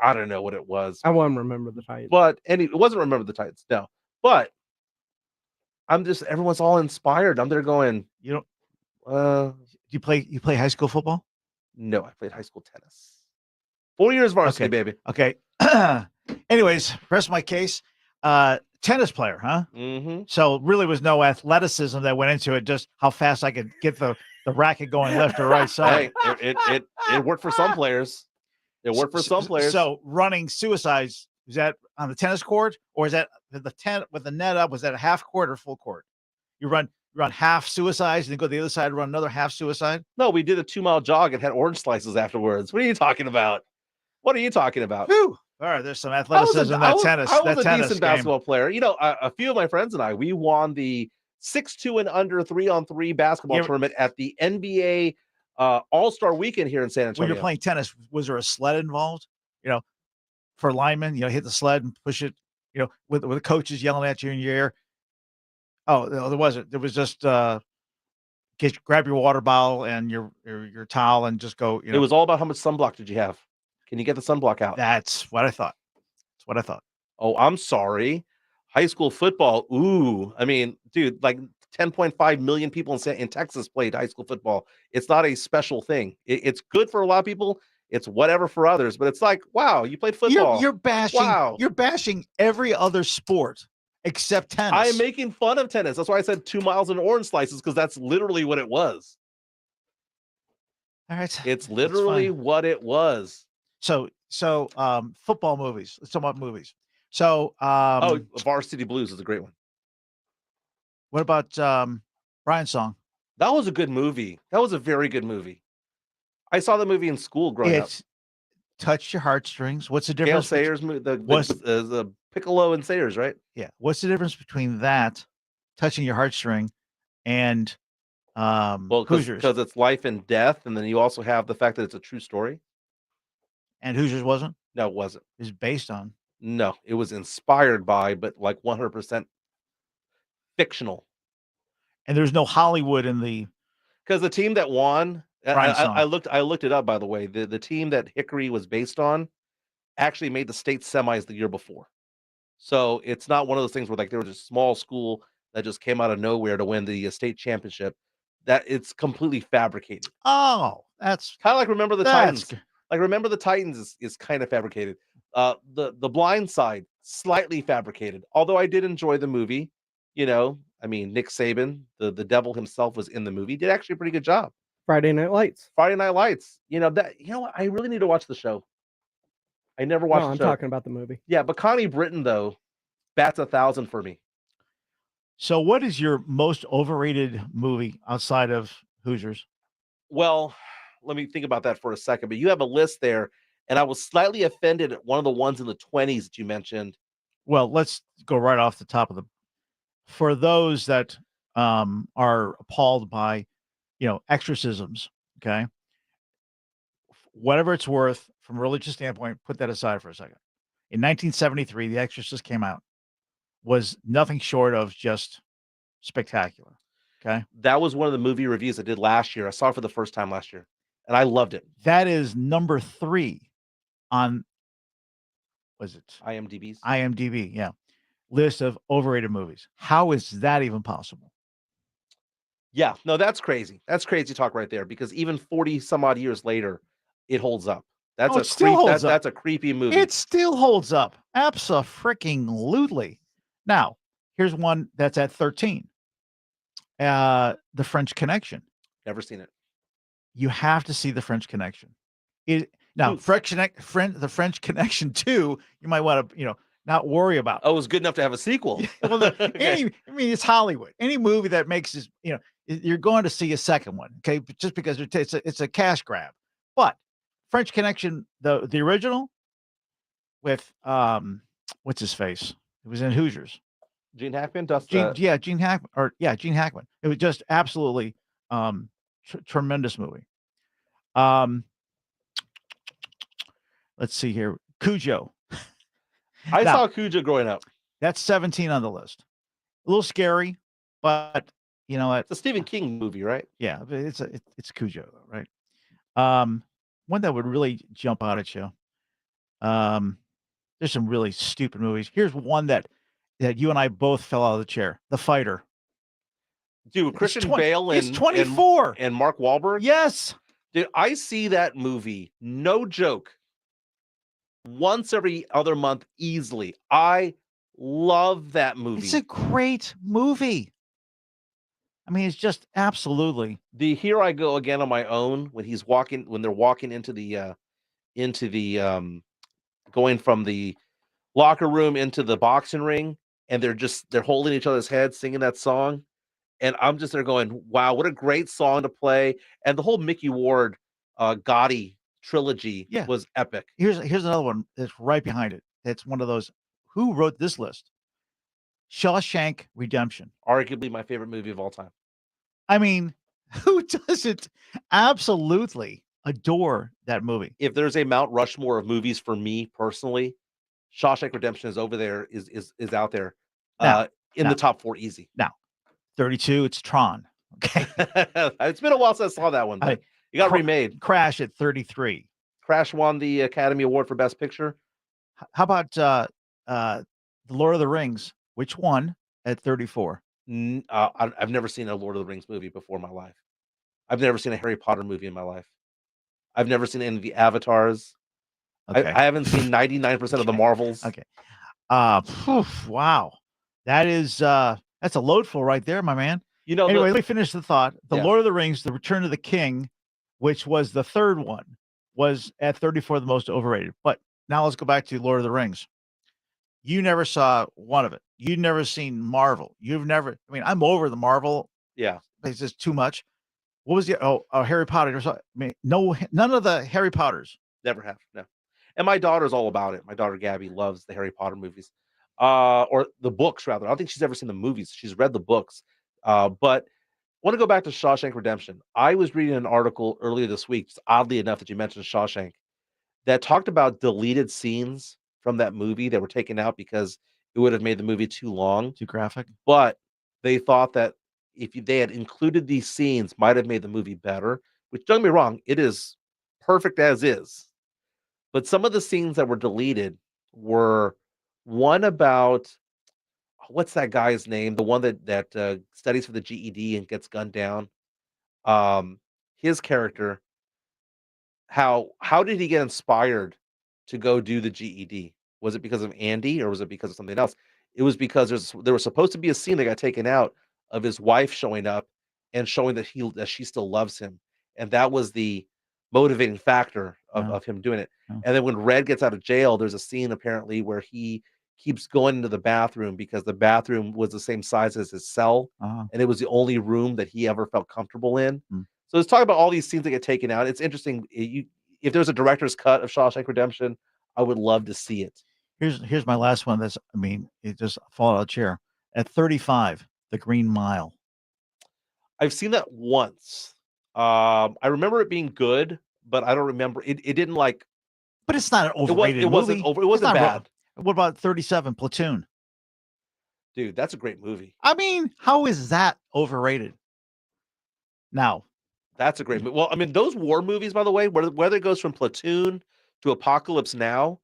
I don't know what it was. I won't remember the Titans. But it wasn't Remember the Titans, no. But everyone's all inspired. I'm there going, do you play high school football? No, I played high school tennis. 4 years varsity, baby. Okay. Anyways, rest of my case. Tennis player, huh? Mm-hmm. So really was no athleticism that went into it, just how fast I could get the racket going left or right side. Hey, it worked for some players. It worked for some players. So running suicides, is that on the tennis court, or is that with the net up? Was that a half court or full court? You run half suicides and then go to the other side and run another half suicide? No, we did a 2-mile jog and had orange slices afterwards. What are you talking about? Whew. All right, there's some athleticism in that tennis. I was a tennis decent game. basketball player. A few of my friends and I, we won the 6'2" and under 3-on-3 basketball tournament at the NBA All-Star Weekend here in San Antonio. When you're playing tennis, was there a sled involved? For linemen, hit the sled and push it. With the coaches yelling at you in your ear. Oh, no, there wasn't. There was just grab your water bottle and your towel and just go. It was all about how much sunblock did you have. Can you get the sunblock out? That's what I thought. Oh, I'm sorry. High school football. Ooh, I mean, dude, like 10.5 million people in Texas played high school football. It's not a special thing. It's good for a lot of people. It's whatever for others. But it's like, wow, you played football. You're bashing. Wow. You're bashing every other sport except tennis. I am making fun of tennis. That's why I said 2 miles and orange slices, because that's literally what it was. All right. It's literally what it was. So football movies. Let's talk about movies. So Varsity Blues is a great one. What about Brian's Song? That was a good movie. That was a very good movie. I saw the movie in school growing up. Touched your heartstrings. What's the difference? Gail Sayers, the Piccolo and Sayers, right? Yeah. What's the difference between that, touching your heartstring, and Hoosiers? Because it's life and death, and then you also have the fact that it's a true story. And Hoosiers wasn't? No, it wasn't. It was based on. No, it was inspired by, but like 100% fictional. And there's no Hollywood in the. Because the team that won, I looked it up, by the way. The team that Hickory was based on actually made the state semis the year before. So it's not one of those things where like there was a small school that just came out of nowhere to win the state championship. That it's completely fabricated. Oh, that's kind of like Remember the Titans. Like Remember the Titans is kind of fabricated. The Blind Side, slightly fabricated. Although I did enjoy the movie. I mean, Nick Saban, the devil himself, was in the movie. Did actually a pretty good job. Friday Night Lights. What? I really need to watch the show. I never watched the show. I'm talking about the movie. Yeah, but Connie Britton, though, bats 1,000 for me. So what is your most overrated movie outside of Hoosiers? Well, let me think about that for a second. But you have a list there, and I was slightly offended at one of the ones in the 20s that you mentioned. Well, let's go right off the top of the. For those that are appalled by, exorcisms, okay? Whatever it's worth from a religious standpoint, put that aside for a second. In 1973, The Exorcist came out. Was nothing short of just spectacular. Okay. That was one of the movie reviews I did last year. I saw it for the first time last year, and I loved it. That is number 3 on, was it? IMDb, yeah. List of overrated movies. How is that even possible? Yeah, no, that's crazy. That's crazy talk right there, because even 40 some odd years later, it holds up. That's that's a creepy movie. It still holds up. Abso-freaking-lutely. Now, here's one that's at 13. The French Connection. Never seen it. You have to see The French Connection. The French Connection 2, you might want to, not worry about. Oh, it was good enough to have a sequel. Well, it's Hollywood. Any movie that makes this, you're going to see a second one, okay? Just because it's a cash grab. But French Connection, the original, with what's his face? It was in Hoosiers. Gene Hackman, Gene Hackman. It was just absolutely tremendous movie. Let's see here, Cujo. I Now, saw Cujo growing up. That's 17 on the list. A little scary, but you know what? It's a Stephen King movie, right? Yeah, but it's Cujo, right? One that would really jump out at you. There's some really stupid movies. Here's one that you and I both fell out of the chair. The Fighter. Dude, Christian Bale It's and 24. and Mark Wahlberg. Yes. Dude, I see that movie, no joke, once every other month easily. I love that movie. It's a great movie. I mean, it's just absolutely. The Here I Go Again on My Own when they're walking into the going from the locker room into the boxing ring, and they're holding each other's heads singing that song. And I'm just there going, wow, what a great song to play. And the whole Mickey Ward Gotti trilogy was epic. Here's another one that's right behind it. It's one of those. Who wrote this list? Shawshank Redemption. Arguably my favorite movie of all time. I mean, who doesn't absolutely adore that movie? If there's a Mount Rushmore of movies for me personally, Shawshank Redemption is over there, is out there in the top 4 easy. Now, 32, it's Tron. Okay. It's been a while since I saw that one, but it got remade. Crash at 33. Crash won the Academy Award for Best Picture. How about The Lord of the Rings? Which one at 34? I've never seen a Lord of the Rings movie before in my life. I've never seen a Harry Potter movie in my life. I've never seen any of the Avatars. Okay. I haven't seen 99% of the Marvels. Okay. Wow. That's a loadful right there, my man. You know, anyway, let me finish the thought. The Yeah. Lord of the Rings, The Return of the King, which was the third one, was at 34 the most overrated. But now let's go back to Lord of the Rings. You never saw one of it. You've never seen Marvel. I'm over the Marvel. Yeah. It's just too much. What was the Harry Potter? None of the Harry Potters. Never have, no. And my daughter's all about it. My daughter Gabby loves the Harry Potter movies, or the books rather. I don't think she's ever seen the movies. She's read the books. But I want to go back to Shawshank Redemption. I was reading an article earlier this week, just oddly enough that you mentioned Shawshank, that talked about deleted scenes from that movie that were taken out because it would have made the movie too long, too graphic. But they thought that if they had included these scenes, might have made the movie better. Which, don't get me wrong, it is perfect as is. But some of the scenes that were deleted were one about what's that guy's name? The one that studies for the GED and gets gunned down. His character. How did he get inspired to go do the GED? Was it because of Andy or was it because of something else? It was because there was supposed to be a scene that got taken out of his wife showing up and showing that she still loves him, and that was the motivating factor of him doing it. And then when Red gets out of jail, there's a scene apparently where he keeps going into the bathroom because the bathroom was the same size as his cell, and it was the only room that he ever felt comfortable in. So let's talk about all these scenes that get taken out. It's interesting. If there's a director's cut of Shawshank Redemption, I would love to see it. Here's my last one. It just fall out of the chair. At 35, The Green Mile. I've seen that once. I remember it being good, but I don't remember it. It didn't like. But it's not an overrated It wasn't movie. It wasn't It's not bad. What about 37, Platoon? Dude, that's a great movie. I mean, how is that overrated? Now, that's a great movie. Well, I mean, those war movies, by the way, whether it goes from Platoon to Apocalypse Now,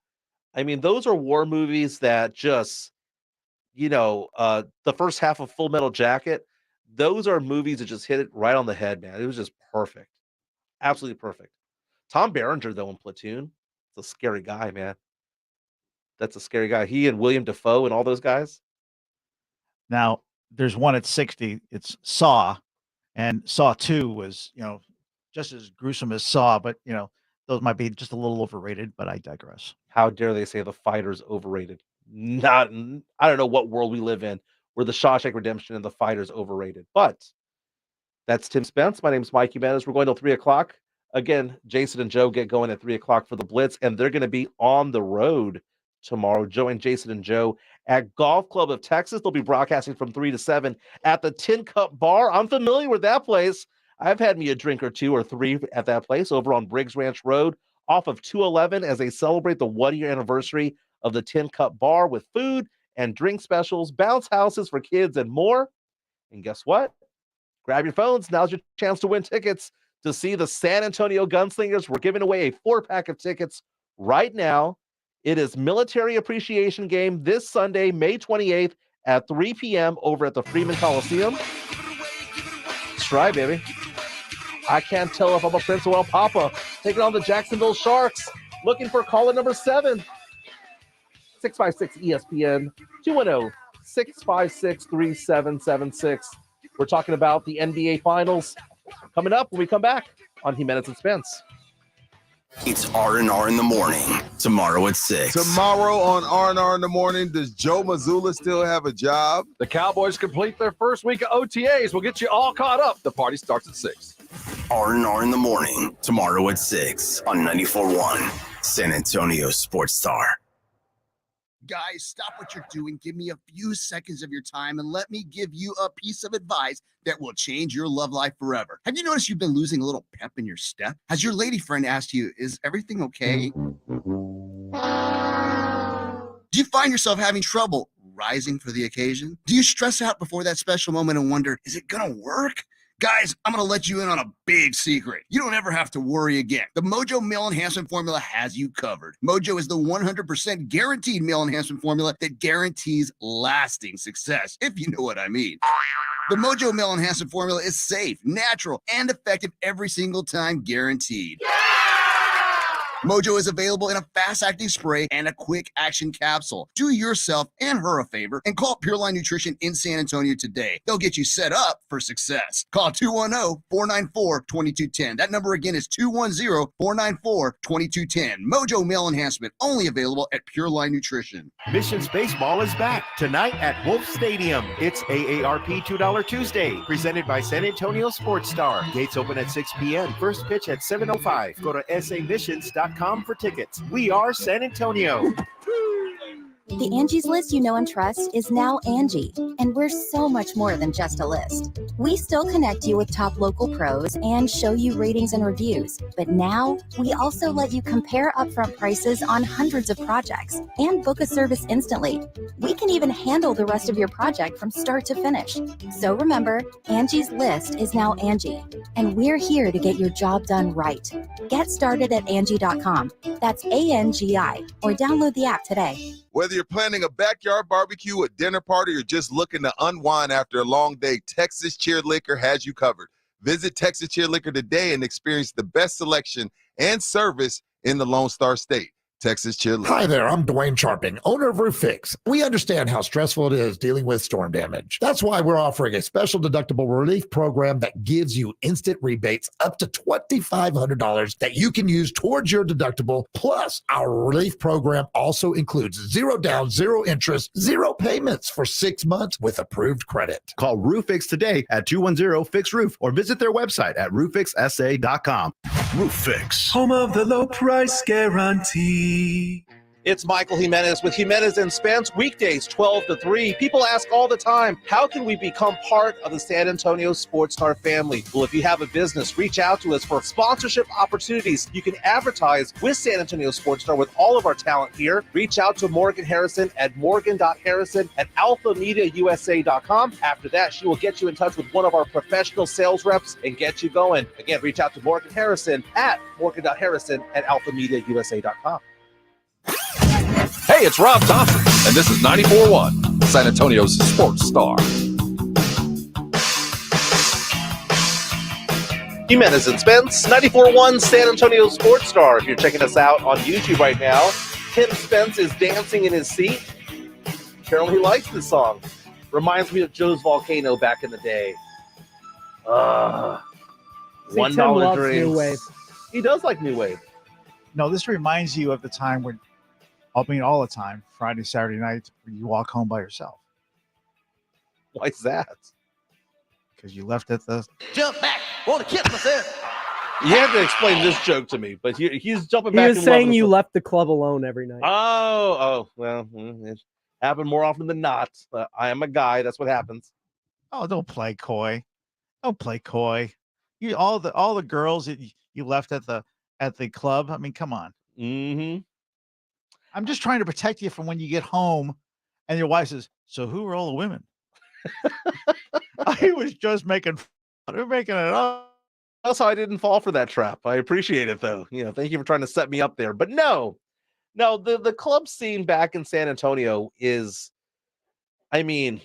I mean, those are war movies that just, the first half of Full Metal Jacket, those are movies that just hit it right on the head, man. It was just perfect. Absolutely perfect. Tom Berenger, though, in Platoon, it's a scary guy, man. That's a scary guy. He and William Dafoe and all those guys. Now, there's one at 60. It's Saw. And Saw 2 was, just as gruesome as Saw, but, those might be just a little overrated, but I digress. How dare they say The Fighter's overrated? I don't know what world we live in where The Shawshank Redemption and The Fighter's overrated. But that's Tim Spence. My name is Mike Jimenez. We're going till 3 o'clock. Again, Jason and Joe get going at 3 o'clock for the Blitz, and they're going to be on the road tomorrow. Join Jason and Joe at Golf Club of Texas. They'll be broadcasting from 3 to 7 at the Tin Cup Bar. I'm familiar with that place. I've had me a drink or two or three at that place over on Briggs Ranch Road off of 211 as they celebrate the 1-year anniversary of the Tin Cup Bar with food and drink specials, bounce houses for kids, and more. And guess what? Grab your phones. Now's your chance to win tickets to see the San Antonio Gunslingers. We're giving away a 4-pack of tickets right now. It is Military Appreciation Game this Sunday, May 28th at 3 p.m. over at the Freeman Coliseum. Let's try, baby. I can't tell if I'm a Prince or El Papa. Taking on the Jacksonville Sharks. Looking for caller number 7. 656 ESPN 210-656-3776. We're talking about the NBA Finals coming up when we come back on Jimenez and Spence. It's R&R in the morning, tomorrow at 6. Tomorrow on R&R in the morning, does Joe Mazzulla still have a job? The Cowboys complete their first week of OTAs. We'll get you all caught up. The party starts at 6. R&R in the morning, tomorrow at 6 on 94.1 San Antonio Sports Star. Guys, stop what you're doing. Give me a few seconds of your time and let me give you a piece of advice that will change your love life forever. Have you noticed you've been losing a little pep in your step? Has your lady friend asked you, is everything okay? Do you find yourself having trouble rising for the occasion? Do you stress out before that special moment and wonder, is it gonna work? Guys, I'm going to let you in on a big secret. You don't ever have to worry again. The Mojo Male Enhancement Formula has you covered. Mojo is the 100% guaranteed male enhancement formula that guarantees lasting success, if you know what I mean. The Mojo Male Enhancement Formula is safe, natural, and effective every single time, guaranteed. Mojo is available in a fast-acting spray and a quick-action capsule. Do yourself and her a favor and call Pure Line Nutrition in San Antonio today. They'll get you set up for success. Call 210-494-2210. That number again is 210-494-2210. Mojo Male Enhancement, only available at Pure Line Nutrition. Missions Baseball is back tonight at Wolf Stadium. It's AARP $2 Tuesday, presented by San Antonio Sports Star. Gates open at 6 p.m. First pitch at 7:05. Go to samissions.com for tickets. We are San Antonio. The Angie's List you know and trust is now Angie, and we're so much more than just a list. We still connect you with top local pros and show you ratings and reviews, but now we also let you compare upfront prices on hundreds of projects and book a service instantly. We can even handle the rest of your project from start to finish. So remember, Angie's List is now Angie, and we're here to get your job done right. Get started at Angie.com. That's ANGI, or download the app today. Whether you're planning a backyard barbecue, a dinner party, or just looking to unwind after a long day, Texas Cheer Liquor has you covered. Visit Texas Cheer Liquor today and experience the best selection and service in the Lone Star State. Texas Cheer Liquor. Hi there, I'm Dwayne Charping, owner of Roof Fix. We understand how stressful it is dealing with storm damage. That's why we're offering a special deductible relief program that gives you instant rebates up to $2,500 that you can use towards your deductible. Plus, our relief program also includes 0 down, 0 interest, 0 payments for 6 months with approved credit. Call Roof Fix today at 210-FIX-ROOF or visit their website at rooffixsa.com. Roof Fix, home of the low price guarantee. It's Michael Jimenez with Jimenez and Spence, weekdays 12 to 3. People ask all the time, how can we become part of the San Antonio Sports Star family? Well, if you have a business, reach out to us for sponsorship opportunities. You can advertise with San Antonio Sports Star with all of our talent here. Reach out to Morgan Harrison at morgan.harrison@alphamediausa.com. After that, she will get you in touch with one of our professional sales reps and get you going. Again, reach out to Morgan Harrison at morgan.harrison@alphamediausa.com. Hey, it's Rob Thompson, and this is 94.1, San Antonio's Sports Star. Jimenez and Spence, 94.1 San Antonio Sports Star. If you're checking us out on YouTube right now, Tim Spence is dancing in his seat. Apparently he likes this song. Reminds me of Joe's Volcano back in the day. $1 drinks. New Wave. He does like New Wave. No, this reminds you of the time when, all the time, Friday, Saturday night, when you walk home by yourself. Why is that? Because you left at the... Jump back. Want to kiss myself. You have to explain this joke to me, but he's jumping He back. was saying you left the club alone every night. Oh, well, it happened more often than not. I am a guy. That's what happens. Oh, don't play coy. Don't play coy. You all the girls that you left at the club. I mean, come on. Mm-hmm. I'm just trying to protect you from when you get home and your wife says, "So who are all the women?" I was just making fun. They're making it up. That's how I didn't fall for that trap. I appreciate it though. Thank you for trying to set me up there. But no, the club scene back in San Antonio is, I mean,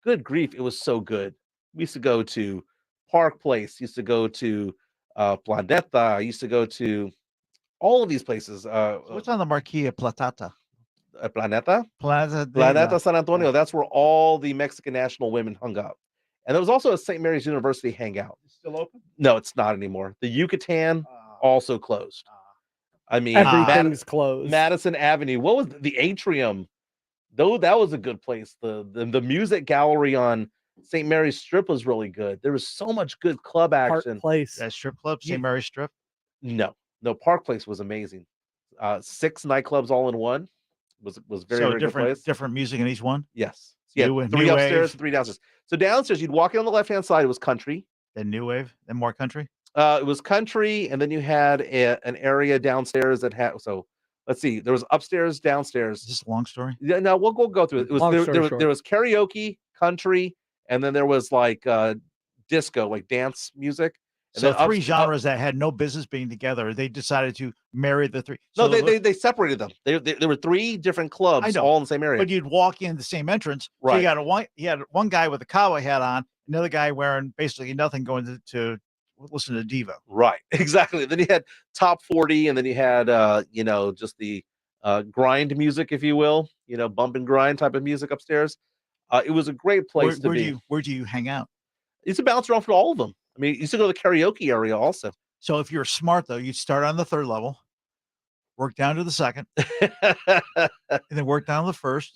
good grief, it was so good. We used to go to Park Place, used to go to Planeta, used to go to all of these places. What's on the marquee at Platata? Planeta? Plaza Planeta San Antonio. That's where all the Mexican national women hung out. And there was also a St. Mary's University hangout. Still open? No, it's not anymore. The Yucatan also closed. I mean, Everything's closed. Madison Avenue. What was the atrium? Though that was a good place. The music gallery on St. Mary's Strip was really good. There was so much good club Park action. Place. That strip club, St. Mary's Strip? No, Park Place was amazing. 6 nightclubs all in one. Was very, So very good place. different music in each one? Yes. Yeah, New 3 upstairs, wave. 3 downstairs. So downstairs, you'd walk in on the left-hand side, it was country. Then new wave, then more country? It was country, and then you had an area downstairs that had, so let's see, there was upstairs, downstairs. Is this a long story? Yeah, no, we'll go through it. It was there was karaoke, country, and then there was like disco, like dance music. And So then 3 genres that had no business being together. They decided to marry the 3. No, So they separated them. There were 3 different I clubs know, all in the same area. but you'd walk in the same entrance. So Right. you had one guy with a cowboy hat on, another guy wearing basically nothing, going to listen to Devo. Right, exactly. Then you had top 40, and then you had just the grind music, if you will, bump and grind type of music upstairs. It was a great place to be. Where do you hang out? You used to bounce around for all of them. I mean, you used to go to the karaoke area also. So if you're smart though, you'd start on the 3rd level, work down to the 2nd, and then work down to the 1st,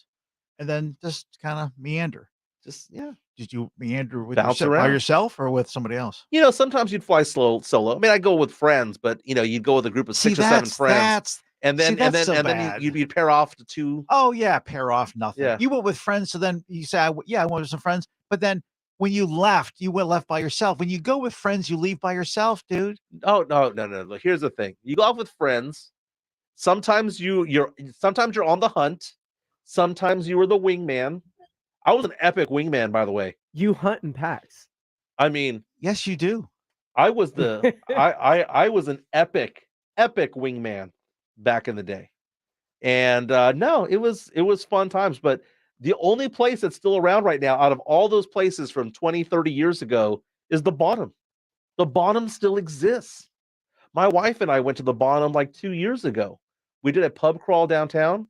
and then just kind of meander. Did you meander with Bounce by around. yourself or with somebody else? Sometimes you'd fly solo. I mean, I'd go with friends, but you'd go with a group of 6 or 7 friends. And then you'd pair off to 2. Oh yeah, pair off nothing. Yeah. You went with friends, so then you say, I went with some friends, but then when you left, you went left by yourself. When you go with friends, you leave by yourself, dude. Oh no. Look, here's the thing. You go off with friends. Sometimes you're on the hunt. Sometimes you were the wingman. I was an epic wingman, by the way. You hunt in packs. I mean, yes, you do. I was I was an epic wingman back in the day. And no, it was fun times, but the only place that's still around right now out of all those places from 20, 30 years ago is the Bottom. The Bottom still exists. My wife and I went to the Bottom like 2 years ago. We did a pub crawl downtown,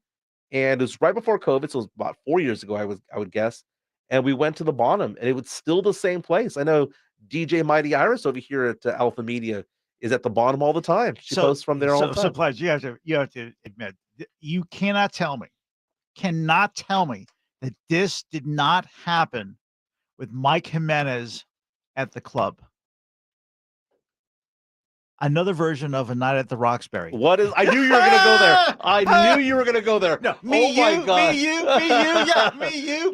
and it was right before COVID, so it was about 4 years ago, I would guess. And we went to the Bottom, and it was still the same place. I know DJ Mighty Iris over here at Alpha Media is at the Bottom all the time. She posts from there all the time. So, Pledge, you have to admit, you cannot tell me that this did not happen with Mike Jimenez at the club. Another version of A Night at the Roxbury. What is? I knew you were going to go there. I knew you were going to go there. No, me, you, yeah, me, you.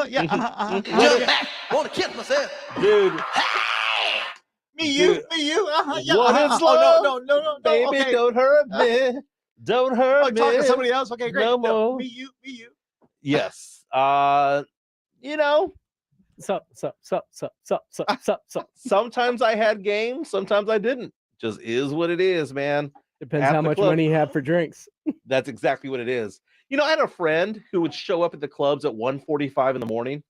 Yeah. I want to kill myself, dude. Me, you. Yeah. What is love? Oh, no, baby, okay. don't hurt me. Don't hurt me. Talking to somebody else. Okay, great. No more. Me, you. Yes. Sometimes I had games, sometimes I didn't. Just is what it is, man. Depends how much money you have for drinks. That's exactly what it is. I had a friend who would show up at the clubs at 1:45 in the morning,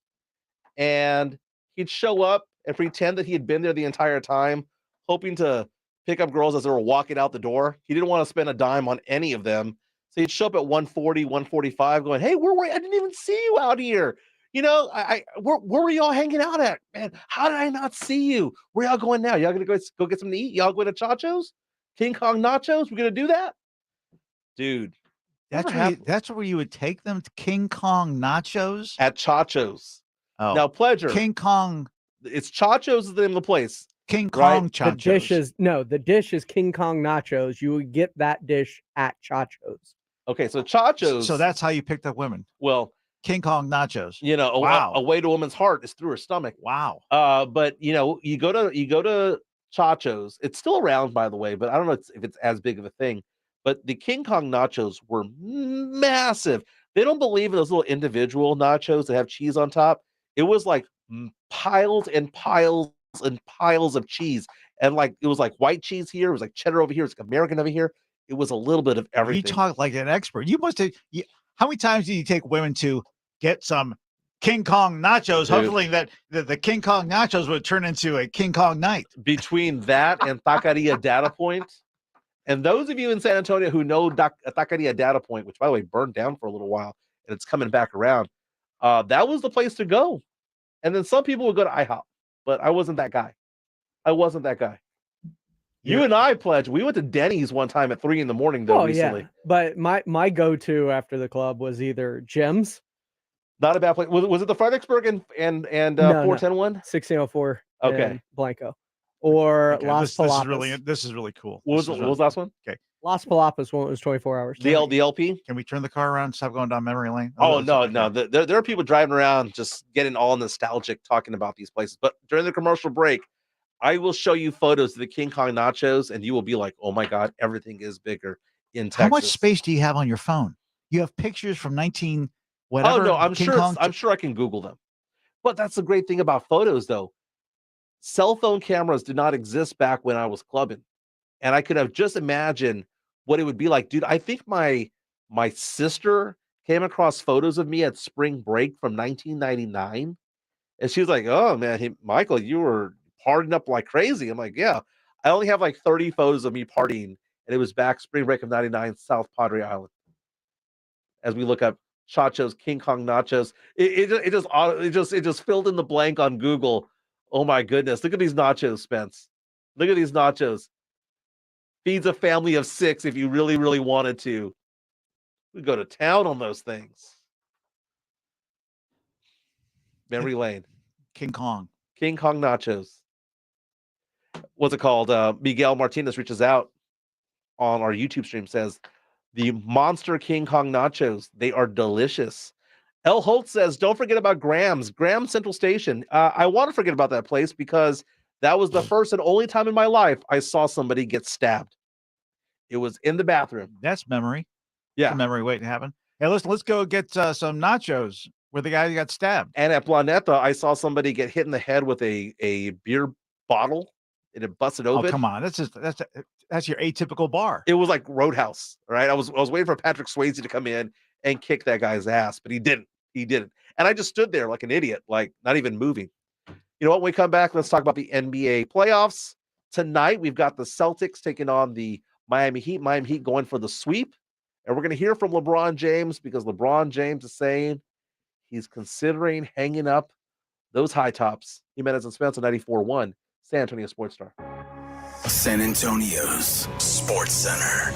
and he'd show up and pretend that he had been there the entire time, hoping to pick up girls as they were walking out the door. He didn't want to spend a dime on any of them. So he'd show up at 1:40, 1:45 going, hey, where were you? I didn't even see you out here. Where were y'all hanging out at? Man, how did I not see you? Where y'all going now? Y'all gonna go get something to eat? Y'all going to Chacho's? King Kong Nachos? We're gonna do that? Dude. That's where you would take them to King Kong Nachos? At Chacho's. Oh. Now, Pleasure. King Kong. It's Chacho's is the name of the place. King Kong Nachos. The dish is King Kong Nachos. You would get that dish at Chacho's. Okay, so Chacho's. So that's how you picked up women. Well, King Kong Nachos. A way to a woman's heart is through her stomach. Wow. But you go to Chacho's. It's still around, by the way, but I don't know if it's as big of a thing. but the King Kong nachos were massive. They don't believe in those little individual nachos that have cheese on top. It was like piles and piles and piles of cheese. And like it was like white cheese here, it was like cheddar over here, it's like American over here. It was a little bit of everything. You talk like an expert. You must have. How many times do you take women to get some King Kong nachos, hoping that the King Kong nachos would turn into a King Kong night? Between that and Taqueria Data Point, and those of you in San Antonio who know Taqueria Data Point, which by the way burned down for a little while and it's coming back around, that was the place to go. And then some people would go to IHOP, but I wasn't that guy. You and I pledged. We went to Denny's one time at 3 a.m. though recently. Yeah. But my go-to after the club was either Jim's. Not a bad place. Was it the Fredericksburg and 410 one? 1604. Okay. Blanco. Or Okay, Las Palapas. This is really cool. What was the last one? Okay. Las Palapas one was 24 hours. The LP? Can we turn the car around and stop going down memory lane? Oh, no. There are people driving around just getting all nostalgic talking about these places. But during the commercial break, I will show you photos of the King Kong nachos, and you will be like, oh my God, everything is bigger in Texas. How much space do you have on your phone? You have pictures from 19 whatever. Oh, no, I'm King sure Kong? I'm sure I can Google them. But that's the great thing about photos, though. Cell phone cameras did not exist back when I was clubbing. And I could have just imagined what it would be like. Dude, I think my sister came across photos of me at spring break from 1999. And she was like, oh, man, Michael, you were partying up like crazy. I'm like, yeah. I only have like 30 photos of me partying. And it was back spring break of 99, South Padre Island. As we look up Chacho's King Kong nachos, it just filled in the blank on Google. Oh my goodness. Look at these nachos, Spence. Look at these nachos. Feeds a family of 6 if you really, really wanted to. We go to town on those things. Memory lane. King Kong nachos. What's it called? Miguel Martinez reaches out on our YouTube stream, says the Monster King Kong nachos, they are delicious. El Holt says, don't forget about Graham Central Station. I want to forget about that place because that was the first and only time in my life I saw somebody get stabbed. It was in the bathroom. That's memory. Yeah. That's a memory waiting to happen. Hey, let's go get some nachos where the guy got stabbed. And at Planeta, I saw somebody get hit in the head with a beer bottle and it busted open. Oh, come on. That's your atypical bar. It was like Roadhouse, right? I was waiting for Patrick Swayze to come in and kick that guy's ass, but he didn't. And I just stood there like an idiot, like not even moving. You know what? When we come back, let's talk about the NBA playoffs. Tonight, we've got the Celtics taking on the Miami Heat. Miami Heat going for the sweep. And we're going to hear from LeBron James because LeBron James is saying he's considering hanging up those high tops. Jimenez and Spence on 94.1, San Antonio Sports Star. San Antonio's Sports Center.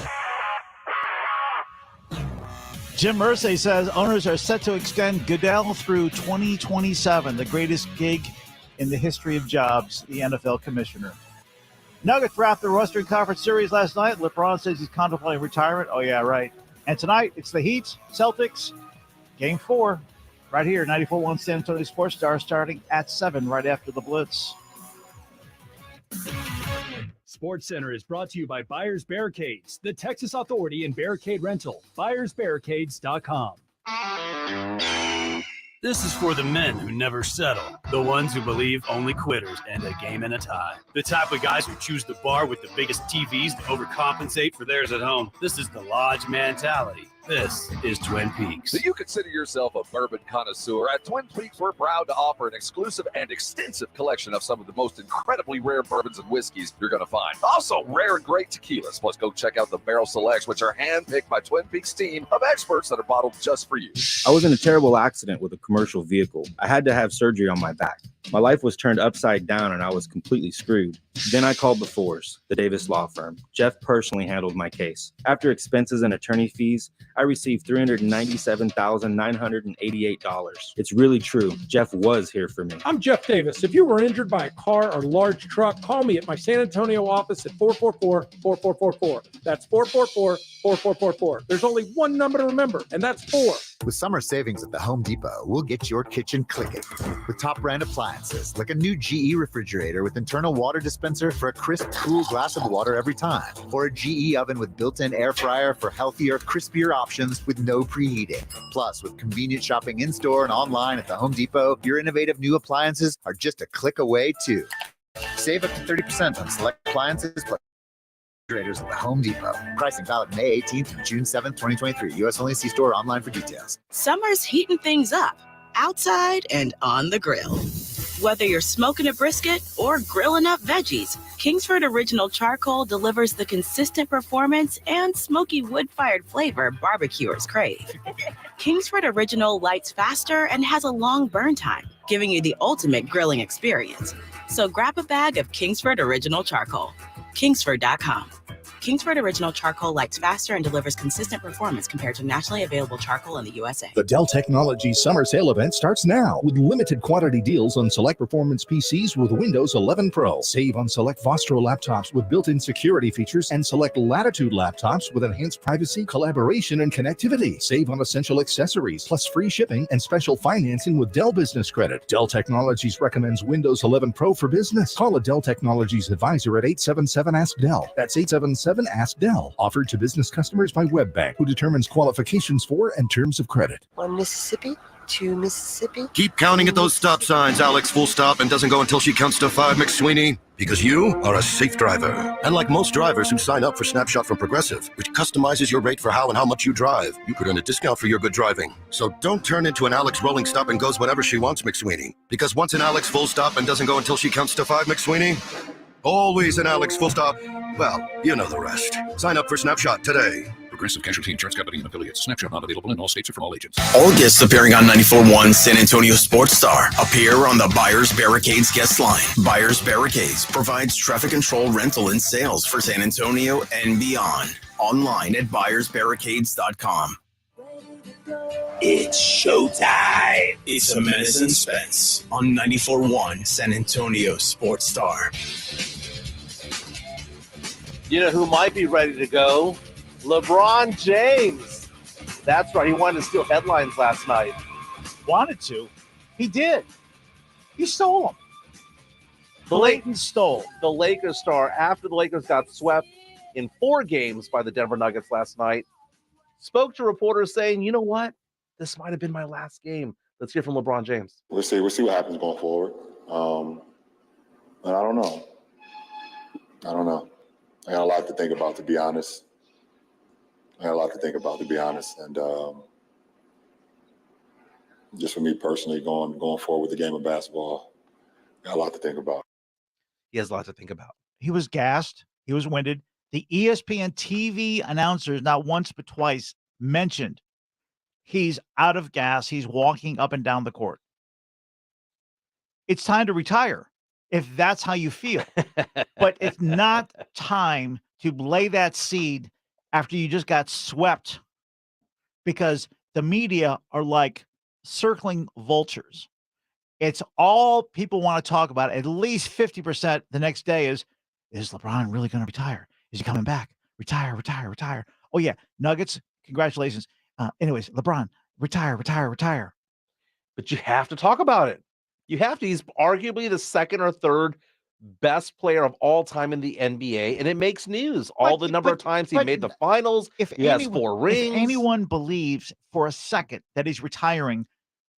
Jim Irsay says owners are set to extend Goodell through 2027, the greatest gig in the history of jobs, the NFL commissioner. Nuggets wrapped the Western Conference Series last night. LeBron says he's contemplating retirement. Oh, yeah, right. And tonight, it's the Heat, Celtics, Game 4, right here, 94.1 San Antonio Sports Star, starting at 7, right after the Blitz. Sports Center is brought to you by Buyers Barricades, the Texas Authority in Barricade Rental. BuyersBarricades.com. This is for the men who never settle, the ones who believe only quitters end a game and a tie, the type of guys who choose the bar with the biggest TVs to overcompensate for theirs at home. This is the Lodge mentality. This is Twin Peaks. Do you consider yourself a bourbon connoisseur? At Twin Peaks, we're proud to offer an exclusive and extensive collection of some of the most incredibly rare bourbons and whiskeys you're going to find. Also, rare and great tequilas. Plus, go check out the Barrel Selects, which are handpicked by Twin Peaks' team of experts that are bottled just for you. I was in a terrible accident with a commercial vehicle. I had to have surgery on my back. My life was turned upside down and I was completely screwed. Then I called the Force, the Davis law firm. Jeff personally handled my case. After expenses and attorney fees, I received $397,988. It's really true. Jeff was here for me. I'm Jeff Davis. If you were injured by a car or large truck, call me at my San Antonio office at 444-4444. That's 444-4444. There's only one number to remember, and that's 4. With summer savings at the Home Depot, we'll get your kitchen clicking. With top brand appliances, appliances, like a new GE refrigerator with internal water dispenser for a crisp, cool glass of water every time, or a GE oven with built-in air fryer for healthier, crispier options with no preheating. Plus, with convenient shopping in-store and online at the Home Depot, your innovative new appliances are just a click away, too. Save up to 30% on select appliances plus refrigerators at the Home Depot. Pricing valid May 18th through June 7th, 2023. U.S. only. See store or online for details. Summer's heating things up, outside and on the grill. Whether you're smoking a brisket or grilling up veggies, Kingsford Original Charcoal delivers the consistent performance and smoky wood-fired flavor barbecuers crave. Kingsford Original lights faster and has a long burn time, giving you the ultimate grilling experience. So grab a bag of Kingsford Original Charcoal. Kingsford.com. Kingsford Original Charcoal lights faster and delivers consistent performance compared to nationally available charcoal in the USA. The Dell Technologies Summer Sale event starts now with limited quantity deals on select performance PCs with Windows 11 Pro. Save on select Vostro laptops with built-in security features and select Latitude laptops with enhanced privacy, collaboration, and connectivity. Save on essential accessories, plus free shipping and special financing with Dell Business Credit. Dell Technologies recommends Windows 11 Pro for business. Call a Dell Technologies advisor at 877-ASK-DELL. That's 877-ASK-DELL. Offered to business customers by WebBank, who determines qualifications for and terms of credit. One Mississippi, two Mississippi. Keep counting at those stop signs, Alex. Full stop and doesn't go until she counts to 5, McSweeney. Because you are a safe driver. And like most drivers who sign up for Snapshot from Progressive, which customizes your rate for how and how much you drive, you could earn a discount for your good driving. So don't turn into an Alex rolling stop and goes whenever she wants, McSweeney. Because once an Alex full stop and doesn't go until she counts to 5, McSweeney, always an Alex full stop. Well, you know the rest. Sign up for Snapshot today. Progressive Casualty Insurance Company and affiliates. Snapshot not available in all states or from all agents. All guests appearing on 94.1 San Antonio Sports Star appear on the Buyers Barricades guest line. Buyers Barricades provides traffic control, rental, and sales for San Antonio and beyond. Online at buyersbarricades.com. It's showtime. It's Jimenez Spence on 94.1 San Antonio Sports Star. You know who might be ready to go? LeBron James. That's right. He wanted to steal headlines last night. Wanted to. He did. He stole them. Blatant stole. The Lakers star, after the Lakers got swept in 4 games by the Denver Nuggets last night, spoke to reporters saying, you know what? This might have been my last game. Let's hear from LeBron James. We'll see what happens going forward. But I don't know. I got a lot to think about, to be honest. And just for me personally, going forward with the game of basketball, got a lot to think about. He has a lot to think about. He was gassed. He was winded. The ESPN TV announcers, not once but twice, mentioned he's out of gas. He's walking up and down the court. It's time to retire, if that's how you feel. But it's not time to lay that seed after you just got swept, because the media are like circling vultures. It's all people want to talk about. At least 50% the next day is LeBron really going to retire? Is he coming back? Retire. Oh, yeah. Nuggets, congratulations. Anyways, LeBron, retire. But you have to talk about it. You have to. He's arguably the second or third best player of all time in the NBA, and it makes news. All the number of times he made the finals. He has 4 rings. If anyone believes for a second that he's retiring,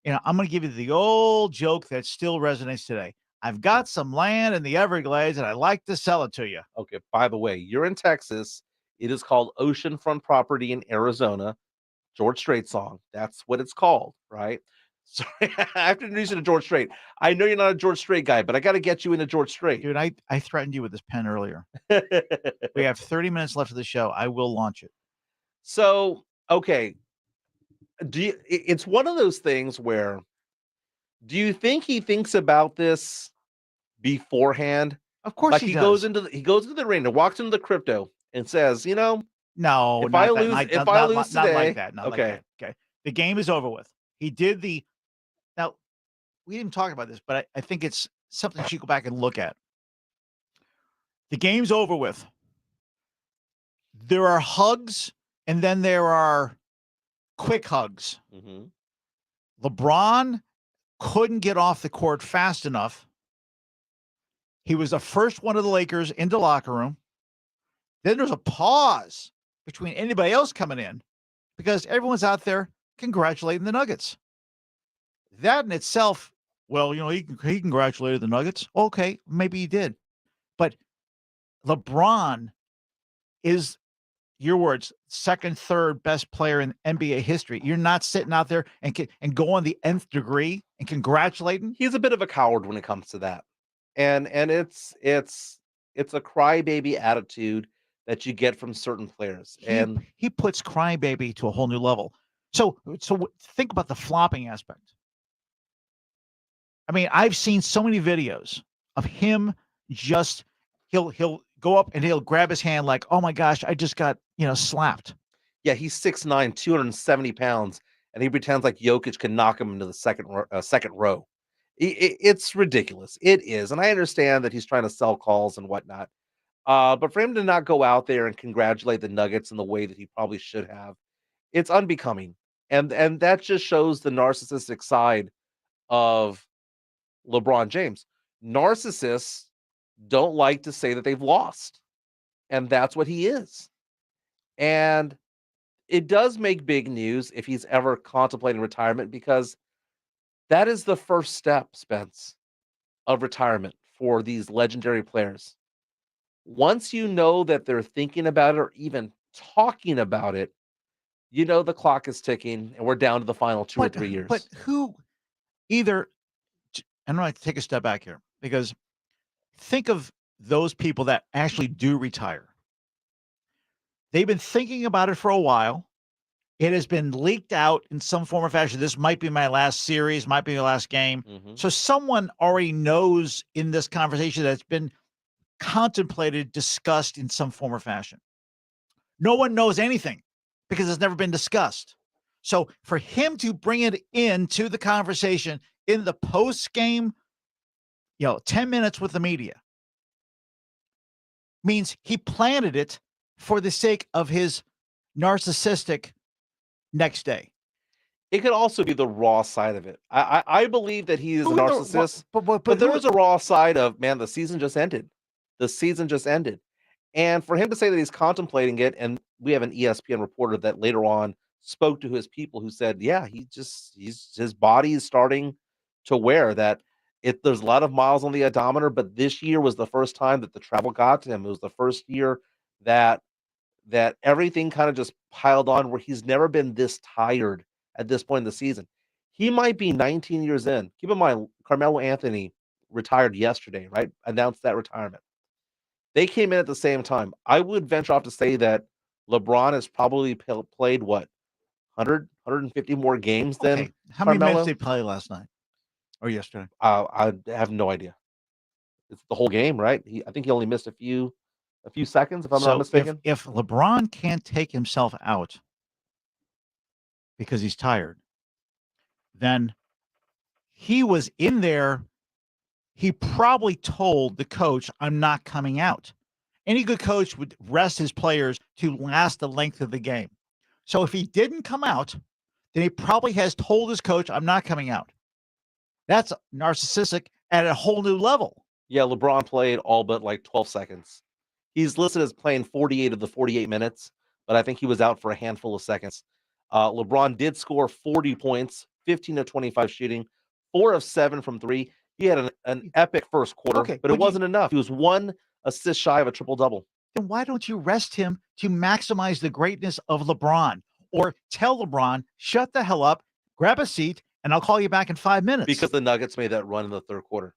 I'm going to give you the old joke that still resonates today. I've got some land in the Everglades, and I'd like to sell it to you. Okay, by the way, you're in Texas. It is called oceanfront property in Arizona. George Strait song. That's what it's called, right? Sorry, I have to introduce you to George Strait. I know you're not a George Strait guy, but I got to get you into George Strait. Dude, I threatened you with this pen earlier. We have 30 minutes left of the show. I will launch it. So, okay. It's one of those things where, do you think he thinks about this beforehand? Of course like he goes does. into the ring and walks into the crypto and says, no, if I lose today, like that. Not okay. Like that. Okay. The game is over with. He did now we didn't talk about this, but I think it's something you should go back and look at. The game's over with. There are hugs, and then there are quick hugs. Mm-hmm. LeBron couldn't get off the court fast enough. He was the first one of the Lakers into the locker room. Then there's a pause between anybody else coming in because everyone's out there congratulating the Nuggets. That in itself, well, he congratulated the Nuggets. Okay, maybe he did. But LeBron is, your words, second, third best player in NBA history. You're not sitting out there and go on the nth degree and congratulating. He's a bit of a coward when it comes to that. And it's a crybaby attitude that you get from certain players. And he puts crybaby to a whole new level. So think about the flopping aspect. I mean, I've seen so many videos of him just he'll go up and he'll grab his hand like, oh my gosh, I just got slapped. Yeah, he's 6'9", 270 pounds, and he pretends like Jokic can knock him into the second row. It's ridiculous. It is, and I understand that he's trying to sell calls and whatnot. But for him to not go out there and congratulate the Nuggets in the way that he probably should have, it's unbecoming, and that just shows the narcissistic side of LeBron James. Narcissists don't like to say that they've lost, and that's what he is. And it does make big news if he's ever contemplating retirement, because that is the first step, Spence, of retirement for these legendary players. Once you know that they're thinking about it or even talking about it, the clock is ticking and we're down to the final 2 or 3 years. But who either, I'm going to take a step back here, because think of those people that actually do retire. They've been thinking about it for a while. It has been leaked out in some form or fashion. This might be my last series, might be my last game. Mm-hmm. So someone already knows in this conversation that's been contemplated, discussed in some form or fashion. No one knows anything because it's never been discussed. So for him to bring it into the conversation in the post-game, 10 minutes with the media, means he planted it for the sake of his narcissistic next day. It could also be the raw side of it. I believe that he is a narcissist, but there is a raw side of, man, the season just ended. And for him to say that he's contemplating it, and we have an ESPN reporter that later on spoke to his people who said, yeah, his body is starting to wear that. There's a lot of miles on the odometer, but this year was the first time that the travel got to him. It was the first year that everything kind of just piled on, where he's never been this tired at this point in the season. He might be 19 years in. Keep in mind, Carmelo Anthony retired yesterday, right? Announced that retirement. They came in at the same time. I would venture off to say that LeBron has probably played, 100, 150 more games than How many Carmelo? minutes did they play last night or yesterday? I have no idea. It's the whole game, right? I think he only missed a few seconds, if I'm not mistaken. If LeBron can't take himself out because he's tired, then he was in there. He probably told the coach, I'm not coming out. Any good coach would rest his players to last the length of the game. So if he didn't come out, then he probably has told his coach, I'm not coming out. That's narcissistic at a whole new level. Yeah, LeBron played all but 12 seconds. He's listed as playing 48 of the 48 minutes, but I think he was out for a handful of seconds. LeBron did score 40 points, 15 of 25 shooting, 4 of 7 from 3. He had an epic first quarter, but it wasn't enough. He was 1 assist shy of a triple-double. Then why don't you rest him to maximize the greatness of LeBron? Or tell LeBron, shut the hell up, grab a seat, and I'll call you back in 5 minutes. Because the Nuggets made that run in the third quarter.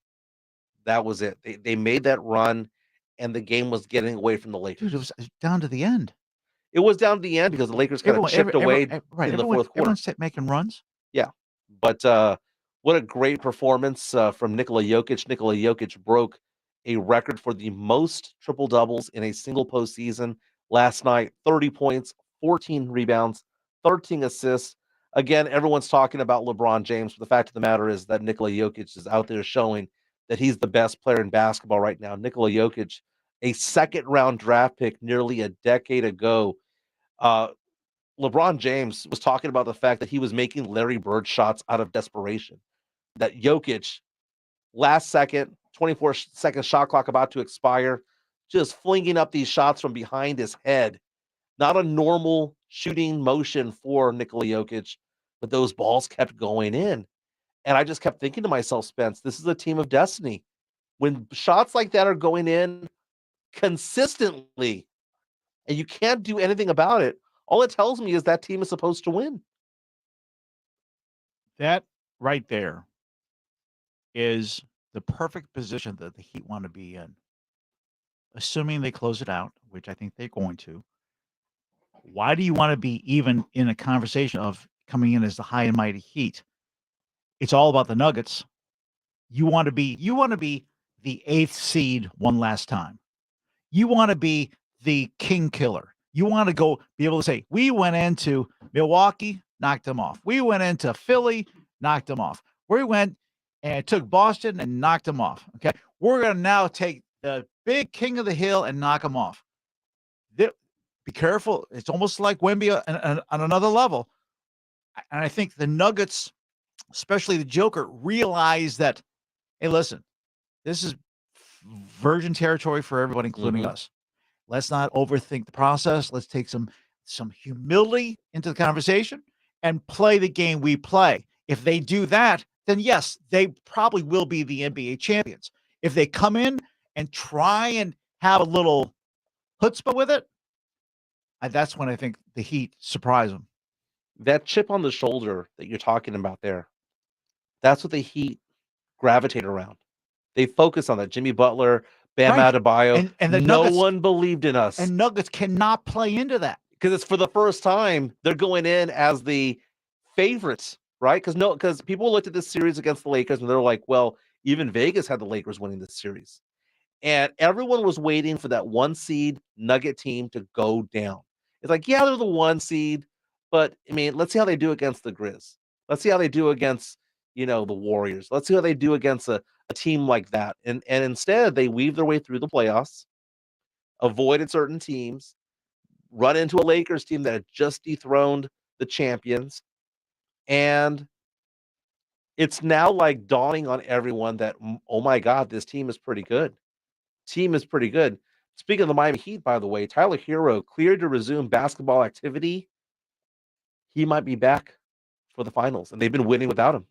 That was it. They made that run, and the game was getting away from the Lakers. Dude, it was down to the end. It was down to the end because the Lakers kind of chipped away in the fourth quarter. Everyone's making runs. Yeah. But what a great performance from Nikola Jokic. Nikola Jokic broke a record for the most triple-doubles in a single postseason last night. 30 points, 14 rebounds, 13 assists. Again, everyone's talking about LeBron James, but the fact of the matter is that Nikola Jokic is out there showing that he's the best player in basketball right now. Nikola Jokic, a second-round draft pick nearly a decade ago. LeBron James was talking about the fact that he was making Larry Bird shots out of desperation. that Jokic, last second, 24-second shot clock about to expire, just flinging up these shots from behind his head. Not a normal shooting motion for Nikola Jokic, but those balls kept going in. And I just kept thinking to myself, Spence, this is a team of destiny. When shots like that are going in consistently and you can't do anything about it, all it tells me is that team is supposed to win. That right there is the perfect position that the Heat want to be in. Assuming they close it out, which I think they're going to. Why do you want to be even in a conversation of coming in as the high and mighty Heat? It's all about the Nuggets. You want to be the 8th seed one last time. You want to be the king killer. You want to go be able to say, we went into Milwaukee, knocked them off. We went into Philly, knocked them off. We went and took Boston and knocked them off. Okay. We're going to now take the big king of the hill and knock them off. Be careful. It's almost like Wemby on another level. And I think the Nuggets, especially the Joker, realize that, hey, listen, this is virgin territory for everybody, including us. Let's not overthink the process. Let's take some humility into the conversation and play the game we play. If they do that, then yes, they probably will be the NBA champions. If they come in and try and have a little chutzpah with it, that's when I think the Heat surprise them. That chip on the shoulder that you're talking about there, that's what the Heat gravitate around. They focus on that. Jimmy Butler, Bam Adebayo, and the no Nuggets, one believed in us. And Nuggets cannot play into that. Because it's for the first time they're going in as the favorites, right? Because people looked at this series against the Lakers and they're like, well, even Vegas had the Lakers winning this series. And everyone was waiting for that 1 seed Nugget team to go down. It's like, yeah, they're the 1 seed, but I mean, let's see how they do against the Grizz. Let's see how they do against, the Warriors. Let's see how they do against a team like that. And instead, they weave their way through the playoffs, avoided certain teams, run into a Lakers team that had just dethroned the champions. And it's now like dawning on everyone that, oh my God, this team is pretty good. Team is pretty good. Speaking of the Miami Heat, by the way, Tyler Hero cleared to resume basketball activity. He might be back for the finals, and they've been winning without him.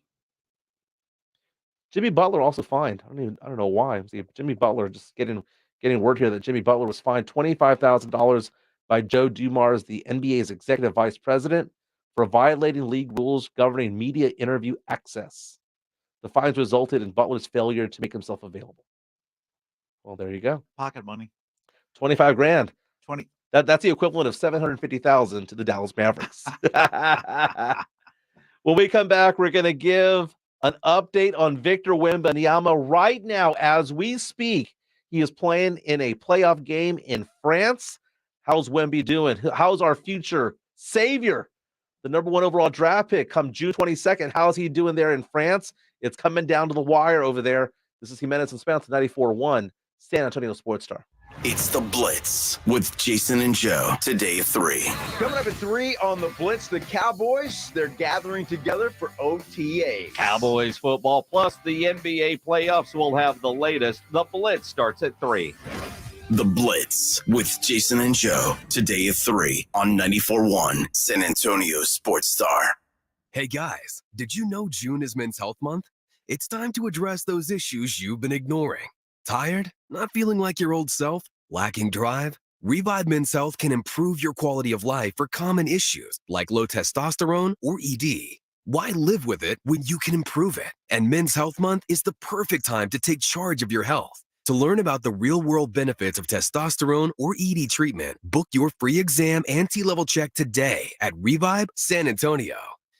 Jimmy Butler also fined. I don't know why. See, Jimmy Butler, just getting word here that Jimmy Butler was fined $25,000 by Joe Dumars, the NBA's executive vice president, for violating league rules governing media interview access. The fines resulted in Butler's failure to make himself available. Well, there you go. Pocket money. 25 grand. 20. That's the equivalent of $750,000 to the Dallas Mavericks. When we come back, we're going to give an update on Victor Wembanyama right now as we speak. He is playing in a playoff game in France. How's Wemby doing? How's our future savior, the number 1 overall draft pick, come June 22nd? How's he doing there in France? It's coming down to the wire over there. This is Jimenez Spence, 94.1 San Antonio Sports Star. It's The Blitz with Jason and Joe. Today at 3. Coming up at 3 on The Blitz, the Cowboys, they're gathering together for OTA. Cowboys football plus the NBA playoffs will have the latest. The Blitz starts at 3. The Blitz with Jason and Joe. Today at 3 on 94.1 San Antonio Sports Star. Hey guys, did you know June is Men's Health Month? It's time to address those issues you've been ignoring. Tired? Not feeling like your old self? Lacking drive? Revive Men's Health can improve your quality of life for common issues like low testosterone or ED. Why live with it when you can improve it? And Men's Health Month is the perfect time to take charge of your health. To learn about the real-world benefits of testosterone or ED treatment, book your free exam and T-level check today at Revive San Antonio.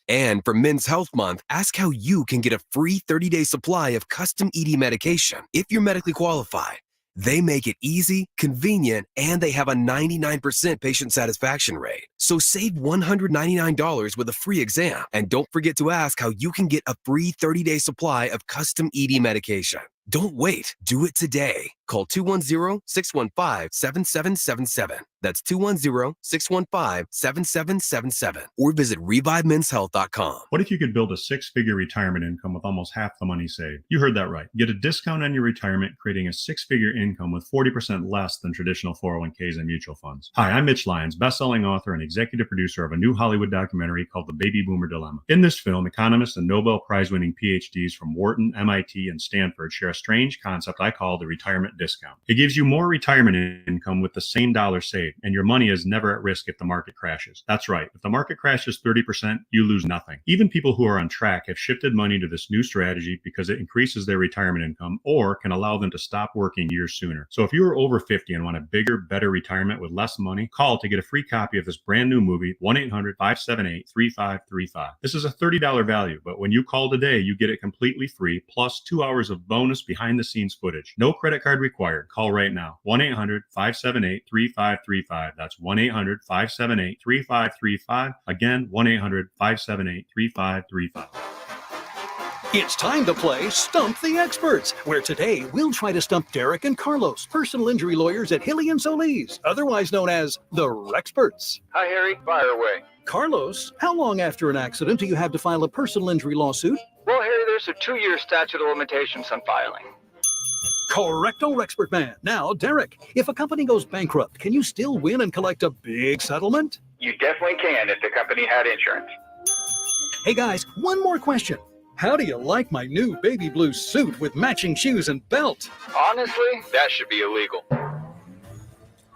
And for Men's Health Month, ask how you can get a free 30-day supply of custom ED medication if you're medically qualified. They make it easy, convenient, and they have a 99% patient satisfaction rate. So save $199 with a free exam. And don't forget to ask how you can get a free 30-day supply of custom ED medication. Don't wait. Do it today. Call 210-615-7777. That's 210-615-7777. Or visit ReviveMen'sHealth.com. What if you could build a six-figure retirement income with almost half the money saved? You heard that right. Get a discount on your retirement, creating a six-figure income with 40% less than traditional 401ks and mutual funds. Hi, I'm Mitch Lyons, best-selling author and executive producer of a new Hollywood documentary called The Baby Boomer Dilemma. In this film, economists and Nobel Prize-winning PhDs from Wharton, MIT, and Stanford share a strange concept I call the retirement discount. It gives you more retirement income with the same dollar saved, and your money is never at risk if the market crashes. That's right. If the market crashes 30%, you lose nothing. Even people who are on track have shifted money to this new strategy because it increases their retirement income or can allow them to stop working years sooner. So if you are over 50 and want a bigger, better retirement with less money, call to get a free copy of this brand new movie, 1-800-578-3535. This is a $30 value, but when you call today, you get it completely free, plus 2 hours of bonus behind-the-scenes footage. No credit card required. Call right now. 1-800-578-3535. That's 1-800-578-3535. Again, 1-800-578-3535. It's time to play Stump the Experts, where today we'll try to stump Derek and Carlos, personal injury lawyers at Hilly & Solis, otherwise known as the Rexperts. Hi, Harry. Fire away. Carlos, how long after an accident do you have to file a personal injury lawsuit? Well, Harry, there's a 2-year statute of limitations on filing. Correcto, Rexpert man. Now, Derek, if a company goes bankrupt, can you still win and collect a big settlement? You definitely can if the company had insurance. Hey guys, one more question. How do you like my new baby blue suit with matching shoes and belt? Honestly, that should be illegal.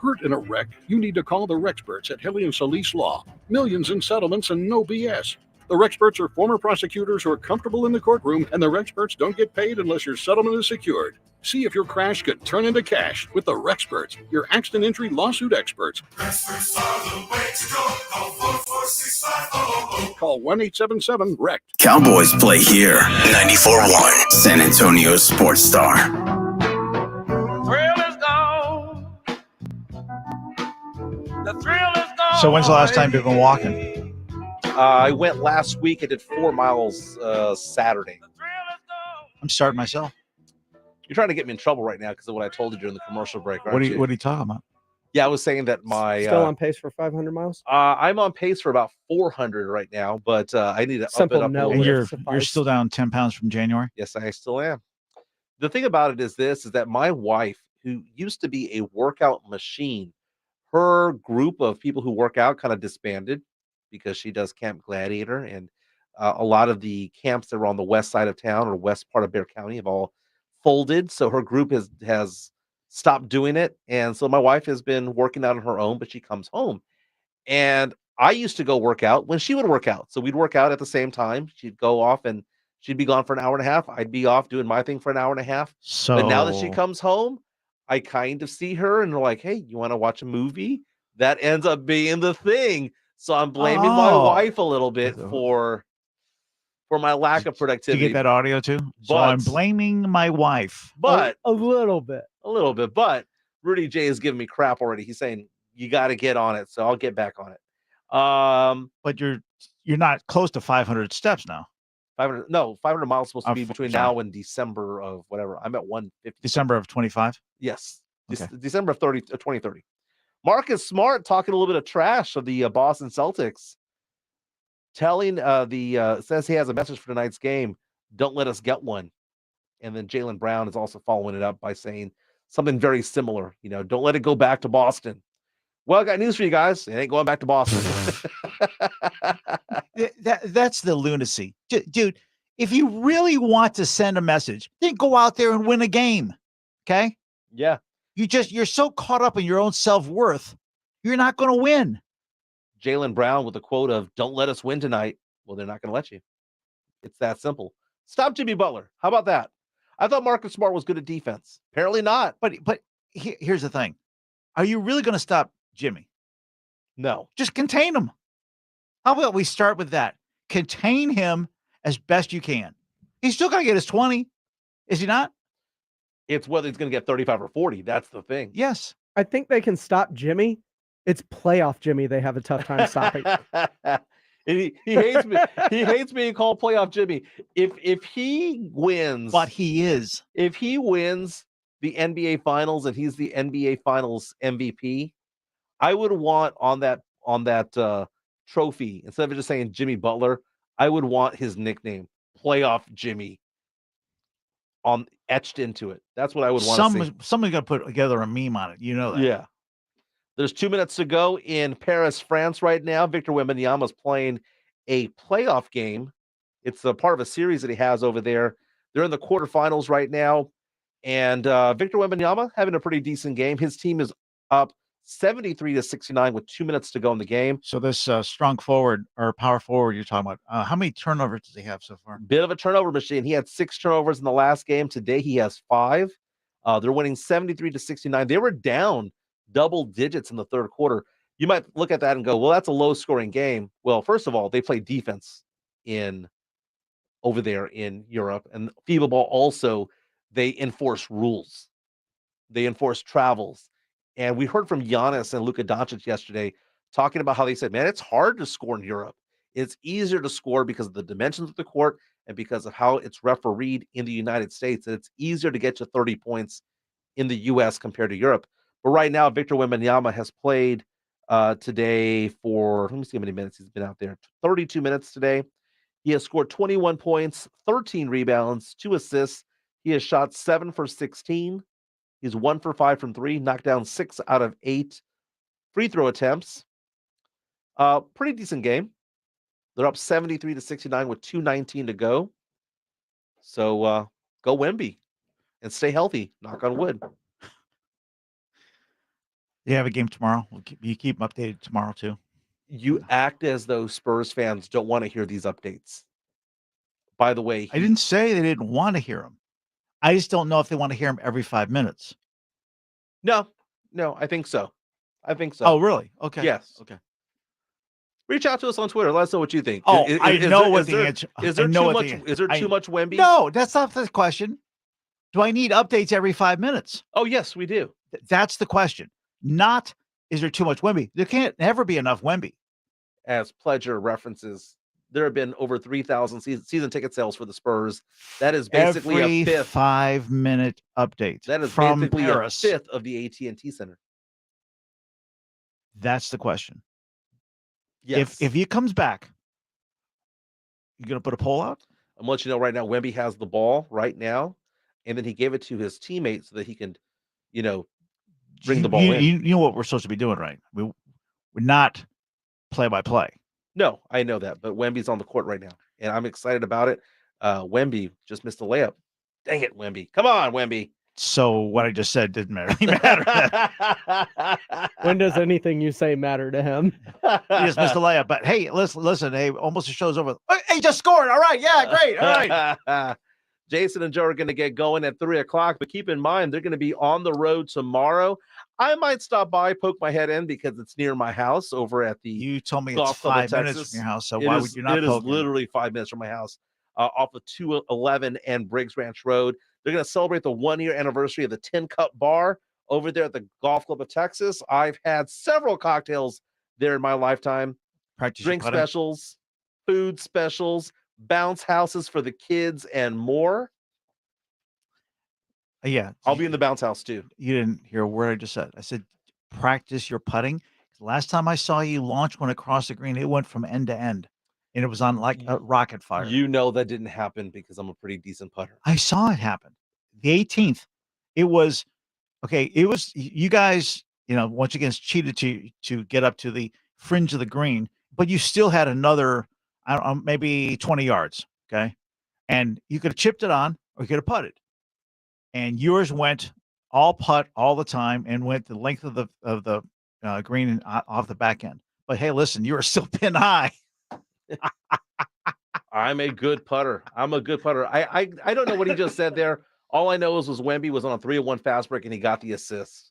Hurt in a wreck? You need to call the Rexperts at Hilly & Solis Law. Millions in settlements and no BS. The Rexperts are former prosecutors who are comfortable in the courtroom, and the Rexperts don't get paid unless your settlement is secured. See if your crash could turn into cash with the Rexperts, your accident injury lawsuit experts. Rexperts are the way to go. Call 446-5000. Call 1-877-RECT. Cowboys play here. 94.1 San Antonio Sports Star. Thrill is gone. The thrill is gone. So when's the last time you've been walking? I went last week. I did 4 miles Saturday. I'm starting myself. You're trying to get me in trouble right now because of what I told you during the commercial break, right? What are you talking about? Yeah, I was saying that my Still on pace for 500 miles? I'm on pace for about 400 right now, but I need to Simple up it up. no. a little bit. You're still down 10 pounds from January? Yes, I still am. The thing about it is that my wife, who used to be a workout machine, her group of people who work out kind of disbanded because she does Camp Gladiator, and a lot of the camps that were on the west side of town or west part of Bexar County have all folded. So her group has stopped doing it. And so my wife has been working out on her own, but she comes home. And I used to go work out when she would work out. So we'd work out at the same time. She'd go off and she'd be gone for an hour and a half. I'd be off doing my thing for an hour and a half. But now that she comes home, I kind of see her and they're like, hey, you want to watch a movie? That ends up being the thing. So I'm blaming my wife a little bit for my lack of productivity. Did you get that audio too? So I'm blaming my wife. But a little bit. But Rudy J is giving me crap already. He's saying you got to get on it. So I'll get back on it. But you're not close to 500 steps now. 500 miles supposed to be between now and December of whatever. I'm at 150. December of 25? Yes. Okay. December of 2030. Marcus Smart talking a little bit of trash of the Boston Celtics. Telling says he has a message for tonight's game. Don't let us get one. And then Jaylen Brown is also following it up by saying something very similar. Don't let it go back to Boston. Well, I got news for you guys. It ain't going back to Boston. That's the lunacy. Dude, if you really want to send a message, then go out there and win a game. Okay? Yeah. You're so caught up in your own self-worth, you're not going to win. Jaylen Brown with a quote of, don't let us win tonight. Well, they're not going to let you. It's that simple. Stop Jimmy Butler. How about that? I thought Marcus Smart was good at defense. Apparently not. But here's the thing. Are you really going to stop Jimmy? No. Just contain him. How about we start with that? Contain him as best you can. He's still going to get his 20. Is he not? It's whether he's going to get 35 or 40. That's the thing. Yes. I think they can stop Jimmy. It's playoff Jimmy they have a tough time stopping. he hates me. He hates being called playoff Jimmy. If he wins, but he is. If he wins the NBA Finals and he's the NBA Finals MVP, I would want on that trophy, instead of just saying Jimmy Butler, I would want his nickname, Playoff Jimmy, etched into it. That's what I would want to see. Somebody's gonna put together a meme on it. You know that. Yeah. There's 2 minutes to go in Paris, France right now. Victor Wembanyama is playing a playoff game. It's a part of a series that he has over there. They're in the quarterfinals right now. And Victor Wembanyama having a pretty decent game. His team is up 73-69 with 2 minutes to go in the game. So this strong forward or power forward you're talking about, how many turnovers does he have so far? Bit of a turnover machine. He had 6 turnovers in the last game. Today he has 5. They're winning 73-69. They were down double digits in the third quarter. You might look at that and go, well, that's a low-scoring game. Well, first of all, they play defense over there in Europe. And FIBA ball also, they enforce rules. They enforce travels. And we heard from Giannis and Luka Doncic yesterday talking about how they said, man, it's hard to score in Europe. It's easier to score because of the dimensions of the court and because of how it's refereed in the United States. And it's easier to get to 30 points in the U.S. compared to Europe. But right now, Victor Wembanyama has played today for, let me see how many minutes he's been out there, 32 minutes today. He has scored 21 points, 13 rebounds, 2 assists. He has shot 7 for 16. He's 1 for 5 from 3, knocked down 6 out of 8 free throw attempts. Pretty decent game. They're up 73-69 with 2:19 to go. So go Wemby and stay healthy. Knock on wood. You have a game tomorrow. You keep them updated tomorrow too. You act as though Spurs fans don't want to hear these updates. By the way, I didn't say they didn't want to hear them. I just don't know if they want to hear them every 5 minutes. No, I think so. Oh, really? Okay. Yes. Okay. Reach out to us on Twitter. Let us know what you think. Oh, I know what the answer. Is there too much? Is there too much Wemby? No, that's not the question. Do I need updates every 5 minutes? Oh, yes, we do. That's the question. Not is there too much Wemby? There can't never be enough Wemby. As Pledger references, there have been over 3,000 season ticket sales for the Spurs. That is basically every a fifth 5-minute update. That is from basically Paris. a fifth of the AT&T Center. That's the question. Yes. If he comes back, you gonna put a poll out? I'm gonna let you know right now. Wemby has the ball right now, and then he gave it to his teammates so that he can, bring the ball in. You know what we're supposed to be doing, right? We're not play-by-play. No, I know that, but Wemby's on the court right now, and I'm excited about it. Wemby just missed a layup. Dang it, Wemby! Come on, Wemby. So what I just said didn't really matter. When does anything you say matter to him? He just missed a layup. But hey, listen. Hey, almost the show's over. Hey, just scored. All right, yeah, great. All right. Jason and Joe are going to get going at 3:00, but keep in mind they're going to be on the road tomorrow. I might stop by, poke my head in because it's near my house over at the. You told me Golf it's Club 5 minutes Texas. from your house, so why would you not? It poke is literally 5 minutes from my house, off of 211 and Briggs Ranch Road. They're going to celebrate the 1-year anniversary of the Tin Cup Bar over there at the Golf Club of Texas. I've had several cocktails there in my lifetime. Drink specials, food specials, bounce houses for the kids, and more. Yeah. I'll be in the bounce house too. You didn't hear a word I just said. I said, practice your putting. Last time I saw you launch one across the green, it went from end to end. And it was on like a rocket fire. You know that didn't happen because I'm a pretty decent putter. I saw it happen. The 18th. It was okay. It was you guys, once again cheated to get up to the fringe of the green, but you still had another, I don't know, maybe 20 yards. Okay. And you could have chipped it on or you could have putted. And yours went all putt all the time and went the length of the green and off the back end. But hey, listen, you are still pin high. I'm a good putter. I'm a good putter. I don't know what he just said there. All I know was Wemby was on a 3-1 fast break and he got the assist.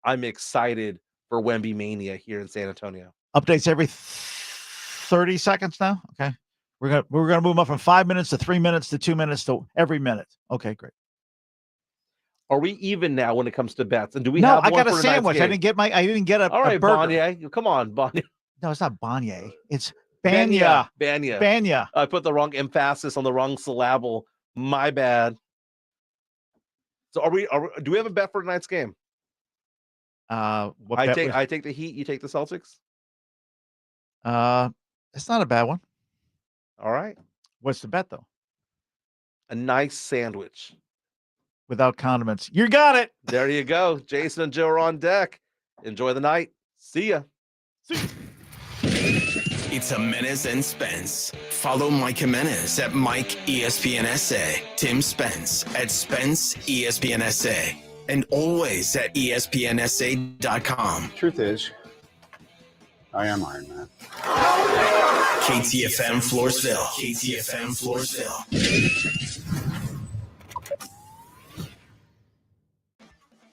I'm excited for Wemby mania here in San Antonio. Updates every 30 seconds now. Okay. We're gonna move up from 5 minutes to 3 minutes to 2 minutes to every minute. Okay, great. Are we even now when it comes to bets? And do we no, have I one got a for sandwich. I didn't get a all right, a burger. Banya. Come on, Banya. No, it's not Banya. It's Banya. Banya. I put the wrong emphasis on the wrong syllable. My bad. So do we have a bet for tonight's game? What I bet take the Heat, you take the Celtics? it's not a bad one. All right. What's the bet though? A nice sandwich. Without condiments. You got it. There you go. Jason and Joe are on deck. Enjoy the night. See ya. It's Jimenez and Spence. Follow Mike Jimenez at Mike ESPN SA, Tim Spence at Spence ESPN SA, and always at ESPNSA.com. Truth is, I am Iron Man. KTFM Floresville. KTFM Floresville.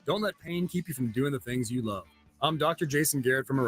Don't let pain keep you from doing the things you love. I'm Dr. Jason Garrett from